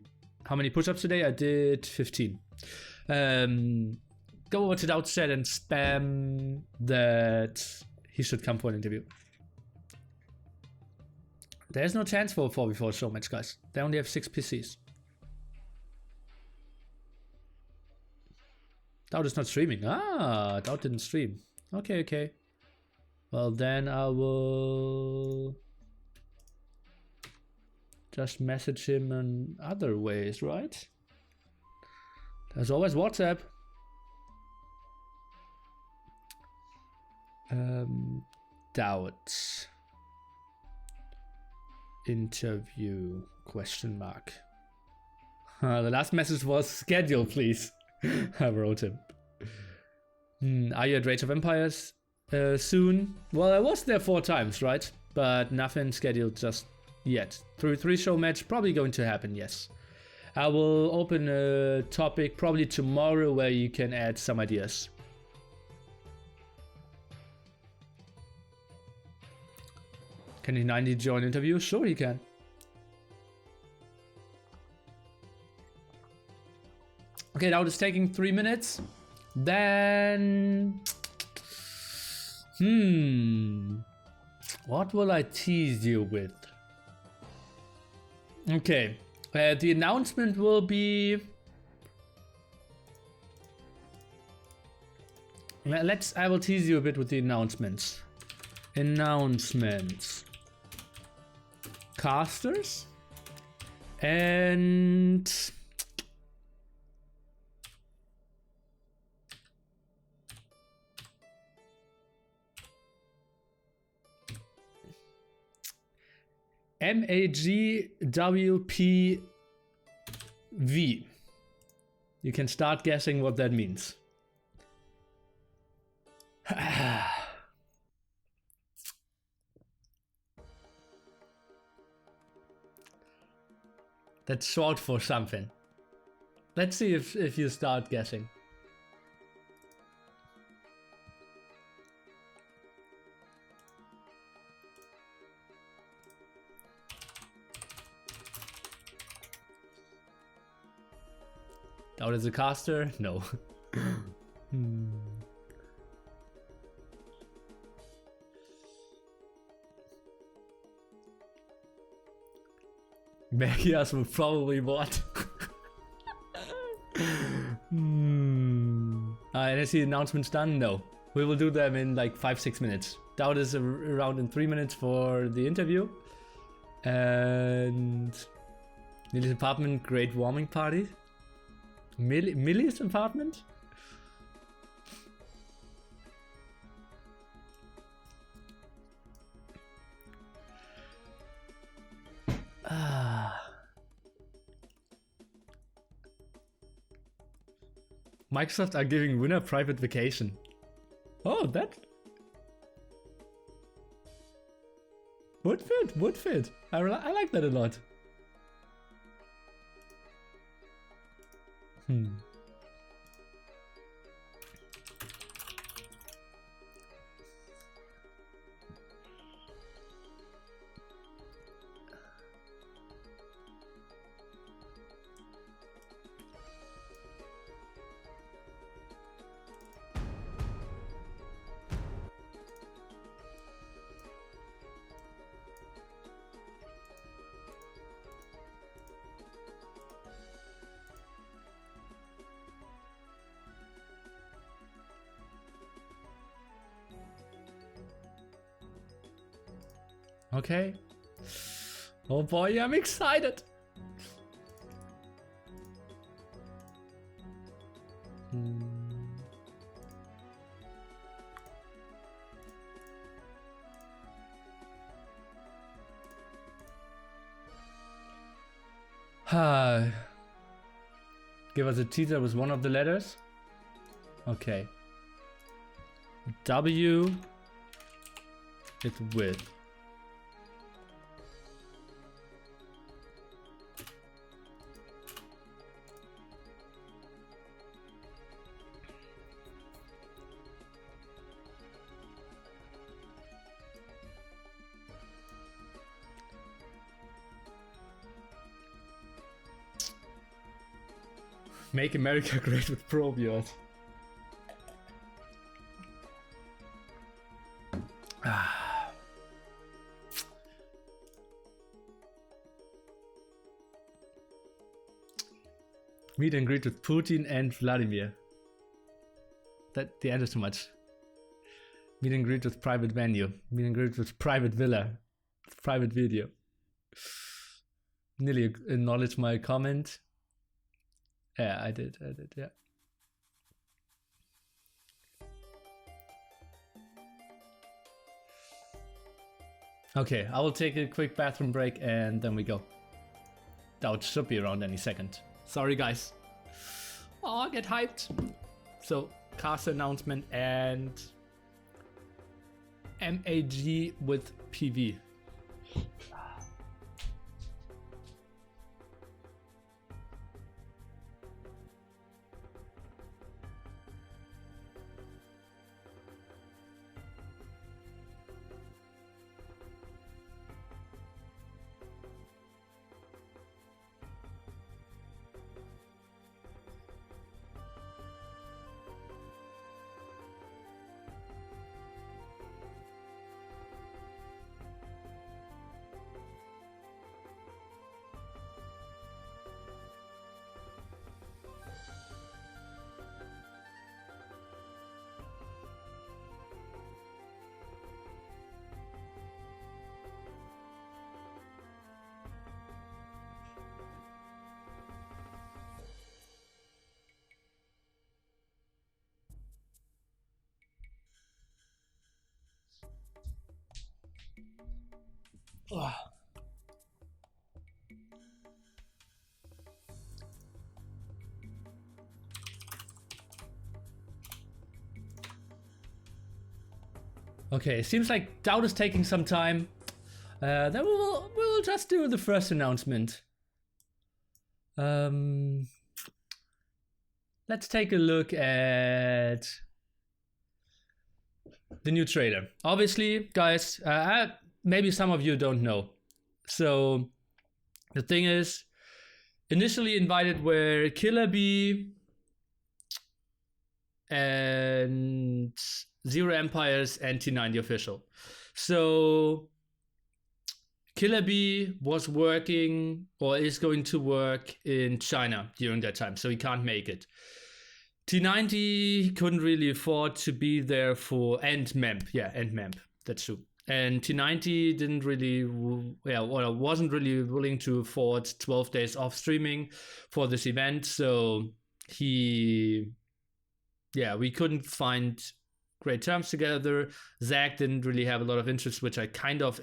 How many push-ups today? I did 15. Go over to DauT chat and spam that he should come for an interview. There's no chance for a 4v4 show match, guys. They only have 6 PCs. DauT is not streaming. Ah, DauT didn't stream. Okay. Well, then I will just message him in other ways, right? There's always WhatsApp. DauT interview ? The last message was schedule, please. I wrote him. Are you at Rage of Empires soon? Well, I was there 4 times, right? But nothing scheduled just yet. 3 show match probably going to happen, yes. I will open a topic probably tomorrow where you can add some ideas. Can he 90 join interview? Sure he can. Okay, now it's taking 3 minutes. Then... What will I tease you with? Okay, the announcement will be... I will tease you a bit with the announcements. Casters. And... NAC2-Qualifier. You can start guessing what that means. That's short for something. Let's see if you start guessing. DauT is a caster? No. Magias will probably what? And is the announcements done? No. We will do them in like 5-6 minutes. DauT is around in 3 minutes for the interview. And Nili's apartment, great warming party. Millie's apartment? Microsoft are giving winner private vacation. Oh, that would fit. I like that a lot. Okay. Oh boy, I'm excited. Give us a teaser with one of the letters. Okay. W. It's with. Make America great with probiot. Meet and greet with Putin and Vladimir. That the end is too much. Meet and greet with private venue. Meet and greet with private villa. Private video. Nearly acknowledge my comment. Yeah, I did, yeah. Okay, I will take a quick bathroom break and then we go. DauT should be around any second. Sorry guys. Oh, get hyped. So, cast announcement and MAG with PV. Okay, seems like DauT is taking some time. Then we'll just do the first announcement. Let's take a look at the new trailer. Obviously, guys, maybe some of you don't know. So the thing is, initially invited were Killer Bee and Zero Empires and T90 official. So Killer Bee was working or is going to work in China during that time, so he can't make it. T90 couldn't really afford to be there for, and Memp, that's true. And T90 didn't really, wasn't really willing to afford 12 days off streaming for this event, so we couldn't find great terms together. Zach didn't really have a lot of interest, which I kind of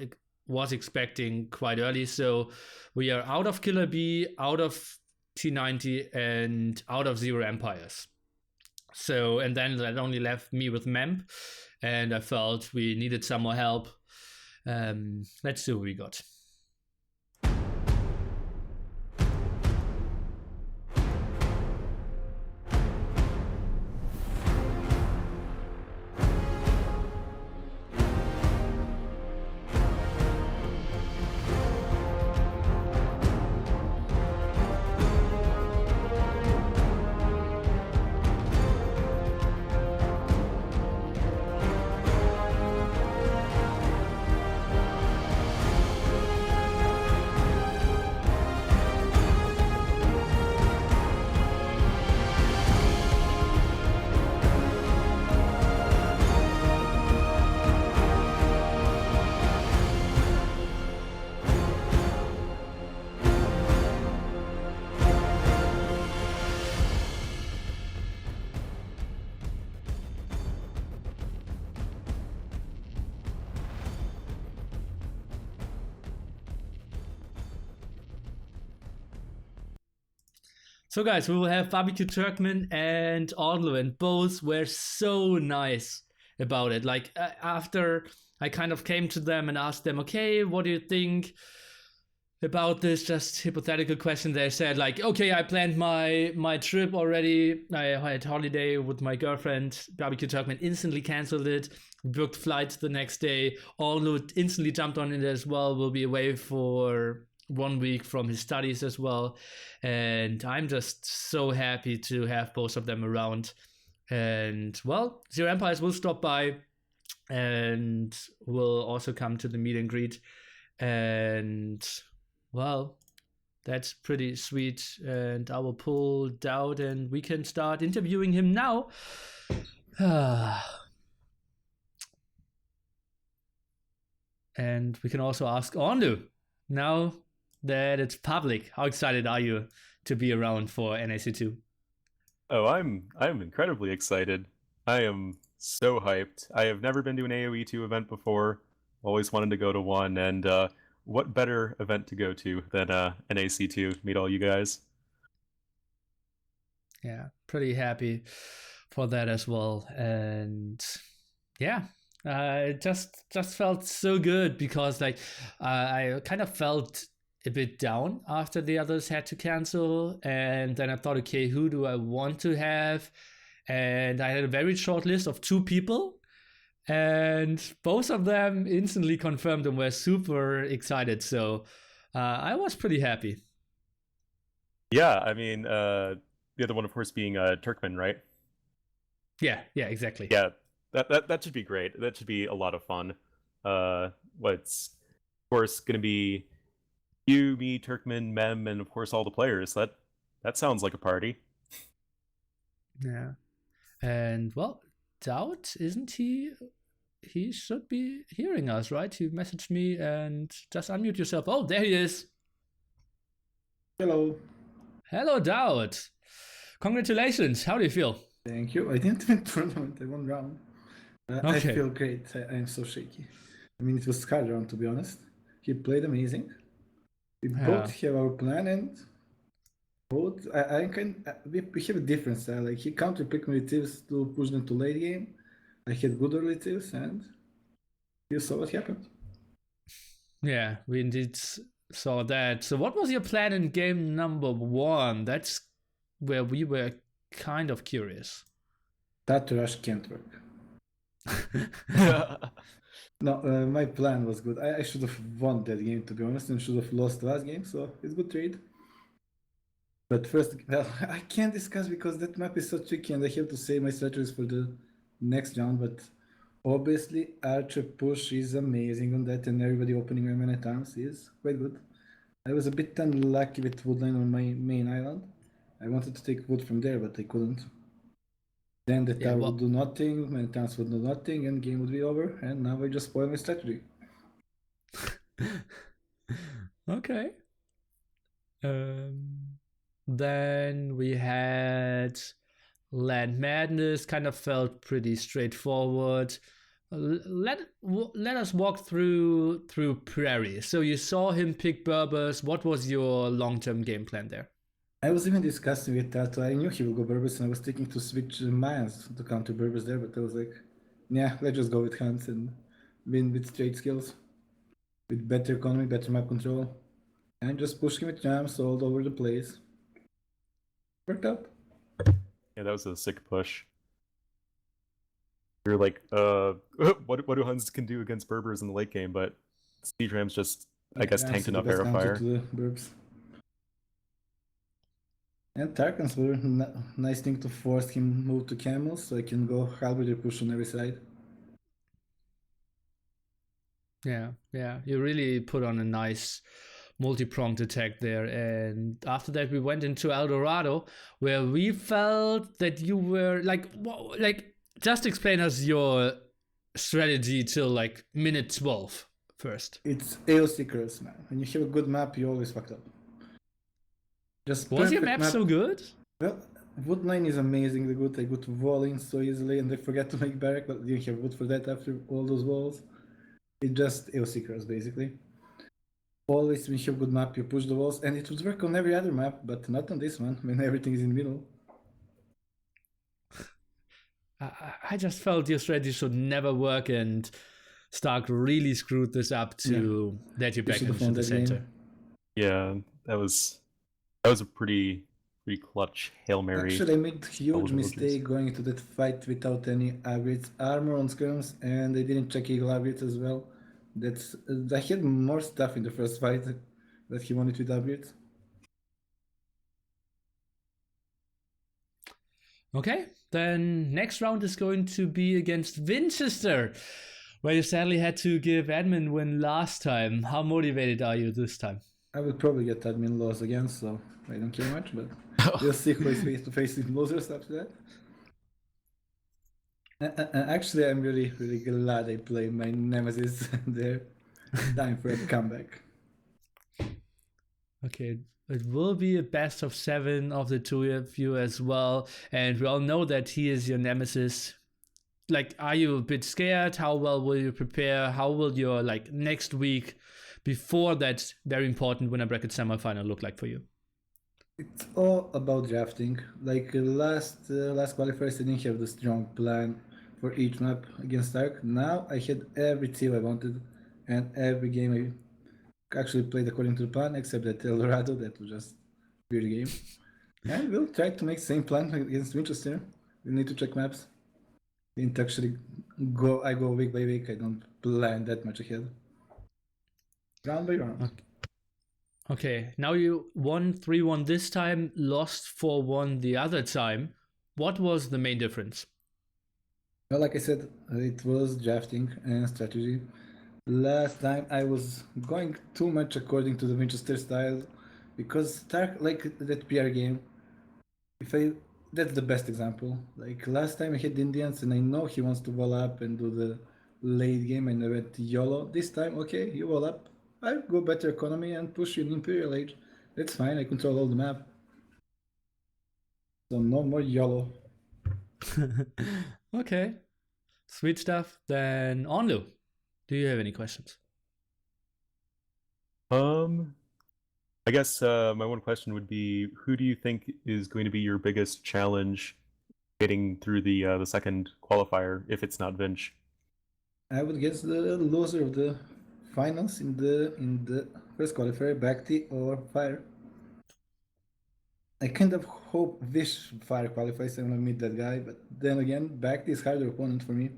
was expecting quite early. So we are out of Killer Bee, out of T90, and out of Zero Empires. So, and then that only left me with Memp, and I felt we needed some more help. Let's see what we got. So guys, we will have BBQTurkman and Orlo, and both were so nice about it. Like after I kind of came to them and asked them, okay, what do you think about this just hypothetical question? They said like, okay, I planned my trip already. I had holiday with my girlfriend. BBQTurkman instantly canceled it, booked flights the next day. Orlo instantly jumped on it as well. Will be away for 1 week from his studies as well, and I'm just so happy to have both of them around. And well, Zero Empires will stop by and will also come to the meet and greet, and well, that's pretty sweet. And I will pull DauT and we can start interviewing him now. And we can also ask Orlo now that it's public. How excited are you to be around for NAC2? Oh, I'm incredibly excited. I am so hyped. I have never been to an AoE2 event before. Always wanted to go to one, and what better event to go to than NAC2? Meet all you guys. Yeah, pretty happy for that as well. And yeah, it just felt so good because like I kind of felt a bit down after the others had to cancel, and then I thought, okay, who do I want to have? And I had a very short list of 2 people, and both of them instantly confirmed and were super excited. So I was pretty happy. Yeah, I mean, the other one, of course, being Turkman, right? Yeah, exactly. Yeah, that should be great. That should be a lot of fun. What's, of course, going to be you, me, Turkman, Mem, and of course all the players. That sounds like a party. Yeah. And well, DauT, isn't he? He should be hearing us, right? You messaged me, and just unmute yourself. Oh, there he is. Hello. Hello, DauT. Congratulations. How do you feel? Thank you. I didn't win tournament. I won round. Okay. I feel great. I'm so shaky. I mean, it was hard round, to be honest. He played amazing. We both have our plan, and both we have a difference. Like he counter picked me with tips to push them to late game. I had good early tips, and you saw what happened. Yeah, we indeed saw that. So what was your plan in game number 1? That's where we were kind of curious. TaToH can't work. No, my plan was good. I should have won that game, to be honest, and should have lost the last game, so it's good trade. But first, well, I can't discuss because that map is so tricky and I have to save my strategies for the next round, but obviously Archer push is amazing on that, and everybody opening my mana arms is quite good. I was a bit unlucky with woodline on my main island. I wanted to take wood from there, but I couldn't. Then the tower would do nothing, my turns would do nothing, and game would be over, and now I just spoil my strategy. Okay. Then we had Land Madness, kind of felt pretty straightforward. Let us walk through Prairie. So you saw him pick Berbers. What was your long-term game plan there? I was even discussing with TaToH. I knew he would go Berbers, and I was thinking to switch Mayans to counter Berbers there, but I was like, yeah, let's just go with Hunts and win with straight skills, with better economy, better map control, and just push him with jams all over the place. Worked out. Yeah, that was a sick push. You're like, what do Huns can do against Berbers in the late game, but Siege Rams just, I guess, tanked enough Verifier. To the Burbs. And Tarkans were nice thing to force him move to camels, so I can go halberd push on every side. Yeah, you really put on a nice multi-pronged attack there, and after that we went into El Dorado, where we felt that you were like just explain us your strategy till like minute 12 first. It's AOC curse, man. When you have a good map, you always fucked up. Was your map so good? Well, woodline is amazingly good. I got wall in so easily, and I forgot to make barrack, but didn't have wood for that after all those walls. It's just AOC curse, basically. Always when you have good map, you push the walls, and it would work on every other map, but not on this one, when everything is in the middle. I just felt your strategy should never work, and st4rk really screwed this up to let you back into the center. Game. Yeah, that was a pretty clutch Hail Mary. Actually, I made a huge mistake going into that fight without any upgrades. Armor on skirms, and I didn't check eagle upgrades as well. I had more stuff in the first fight that he wanted with upgrades. Okay, then next round is going to be against Winchester, where you sadly had to give admin win last time. How motivated are you this time? I will probably get admin loss again, so I don't care much, but we'll see who is face to face with losers after that. Actually, I'm really glad I played my nemesis there. Time for a comeback. Okay, it will be a best of 7 of the two of you as well, and we all know that he is your nemesis. Like, are you a bit scared? How well will you prepare? How will your next week before that very important winner bracket semifinal look like for you? It's all about drafting. Like last qualifiers, I didn't have the strong plan for each map against st4rk. Now I had every team I wanted, and every game I actually played according to the plan, except that El Dorado, that was just a weird game. And we'll try to make the same plan against Winchester. We need to check maps. Didn't actually I go week by week. I don't plan that much ahead. Round by round. Okay, now you won 3-1 this time, lost 4-1 the other time. What was the main difference? Well, like I said, it was drafting and strategy. Last time I was going too much according to the Winchester style, because st4rk, like that PR game, that's the best example. Like last time I hit Indians and I know he wants to wall up and do the late game, and I went YOLO. This time, okay, you wall up, I go better economy and push you in Imperial Age. That's fine, I control all the map. So no more YOLO. Okay, sweet stuff. Then Onlu, do you have any questions? I guess my one question would be, who do you think is going to be your biggest challenge getting through the second qualifier if it's not Vinch? I would guess the loser of the finals in the first qualifier, BBQT or Fire. I kind of hope Vish Fire qualifies. I want to meet that guy, but then again, BBQT is harder opponent for me.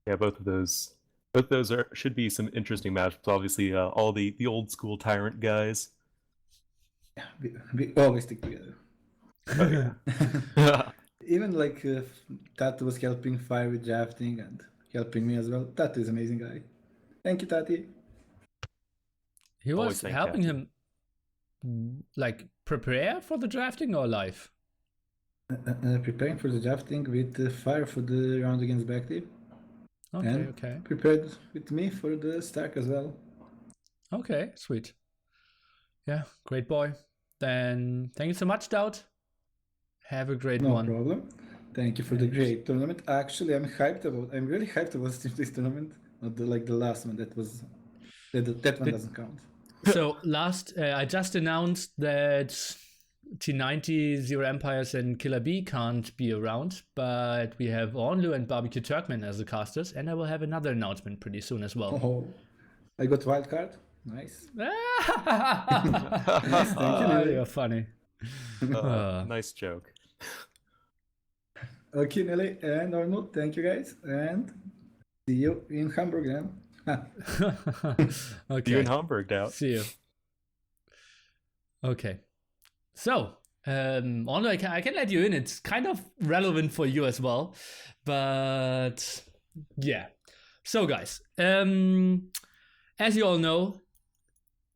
Yeah, both of those should be some interesting matchups. Obviously, all the old school Tyrant guys. Yeah, we always stick together. Oh, yeah. Even like TaToH was helping Fire with drafting and helping me as well. TaToH is an amazing guy. Thank you, Tati. He Always was thank helping Tati. him like prepare for the drafting or live? Preparing for the drafting with Fire for the round against BBQT. Okay, And okay. prepared with me for the Stark as well. Okay, sweet. Yeah, great boy. Then thank you so much, DauT. Have a great No one. problem. Thank you for the Thanks. great tournament. Actually, I'm really hyped about this tournament. Not the last one. That one doesn't count. So I just announced that T90, Zero Empires, and Killer B can't be around, but we have Onlu and BBQTurkman as the casters, and I will have another announcement pretty soon as well. Oh, I got wild card. Nice. Nice, Thank you, Nili. You're funny. Nice joke. Okay, Nili and Arnold, thank you guys, and see you in Hamburg then. Okay. See you in Hamburg, DauT. See you. Okay. So, Onlu, I can let you in. It's kind of relevant for you as well. But yeah. So guys, as you all know,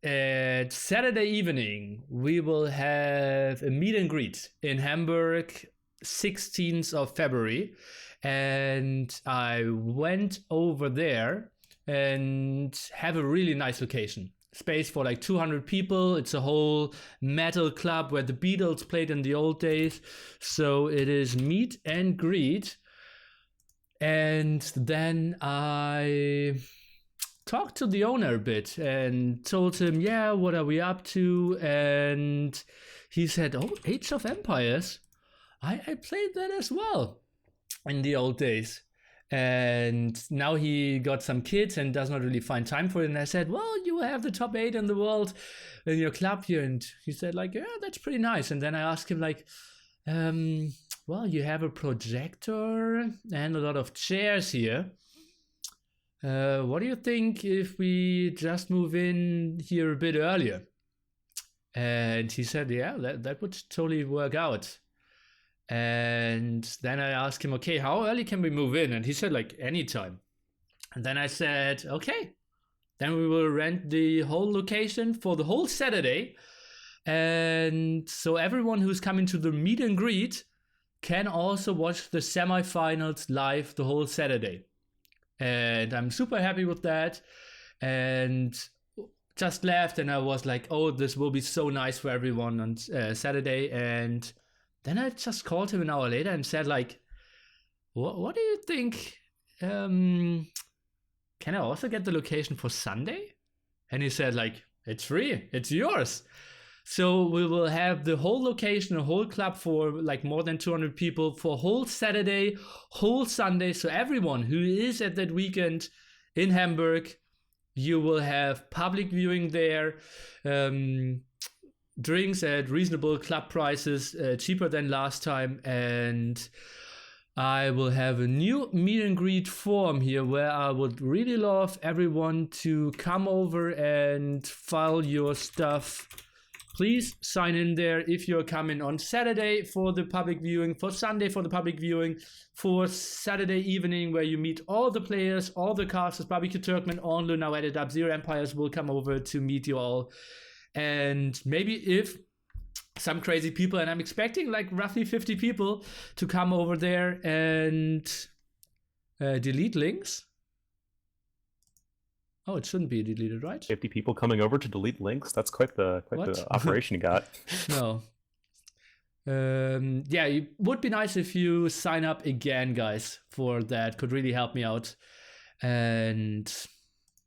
at Saturday evening, we will have a meet and greet in Hamburg, 16th of February. And I went over there and have a really nice location. Space for like 200 people. It's a whole metal club where the Beatles played in the old days. So it is meet and greet. And then I talked to the owner a bit and told him, yeah, what are we up to? And he said, oh, Age of Empires. I played that as well in the old days. And now he got some kids and does not really find time for it. And I said, well, you have the top 8 in the world in your club here. And he said, like, yeah, that's pretty nice. And then I asked him, like, well, you have a projector and a lot of chairs here. What do you think if we just move in here a bit earlier? And he said, yeah, that would totally work out. And then I asked him, okay, how early can we move in? And he said, like, anytime. And then I said, okay, then we will rent the whole location for the whole Saturday. And so everyone who's coming to the meet and greet can also watch the semifinals live the whole Saturday. And I'm super happy with that. And just left, and I was like, oh, this will be so nice for everyone on Saturday. And then I just called him an hour later and said, like, what do you think? Can I also get the location for Sunday? And he said, like, it's free. It's yours. So we will have the whole location, a whole club for like more than 200 people for whole Saturday, whole Sunday. So everyone who is at that weekend in Hamburg, you will have public viewing there. Drinks at reasonable club prices, cheaper than last time, and I will have a new meet and greet form here where I would really love everyone to come over and file your stuff. Please sign in there if you're coming on Saturday for the public viewing, for Sunday for the public viewing, for Saturday evening where you meet all the players, all the casters, BBQTurkman, Onlu, now added up, Zero Empires will come over to meet you all. And maybe if some crazy people, and I'm expecting like roughly 50 people to come over there and delete links. Oh, it shouldn't be deleted, right? 50 people coming over to delete links. That's quite the operation you got. No. Yeah, it would be nice if you sign up again, guys, for that. Could really help me out. And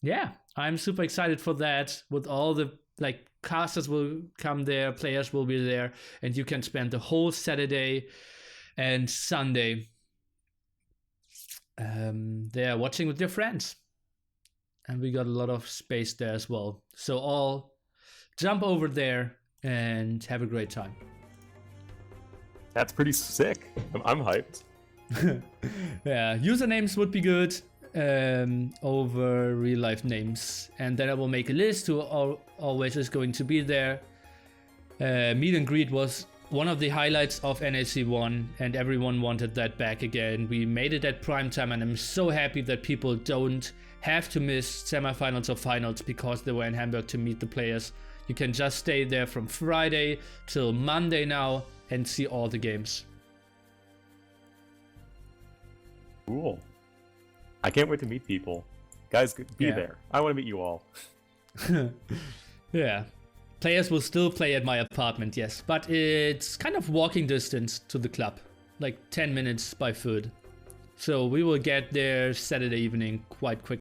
yeah, I'm super excited for that. With all the like casters will come there, players will be there, and you can spend the whole Saturday and Sunday there watching with your friends. And we got a lot of space there as well. So all jump over there and have a great time. That's pretty sick. I'm hyped. Yeah, usernames would be good over real life names. And then I will make a list who always is going to be there. Meet and greet was one of the highlights of NAC1, and everyone wanted that back again. We made it at prime time, and I'm so happy that people don't have to miss semifinals or finals because they were in Hamburg to meet the players. You can just stay there from Friday till Monday now and see all the games. Cool. I can't wait to meet people. Guys, be Yeah. there. I want to meet you all. Yeah. Players will still play at my apartment, yes. But it's kind of walking distance to the club. Like 10 minutes by foot. So we will get there Saturday evening quite quick.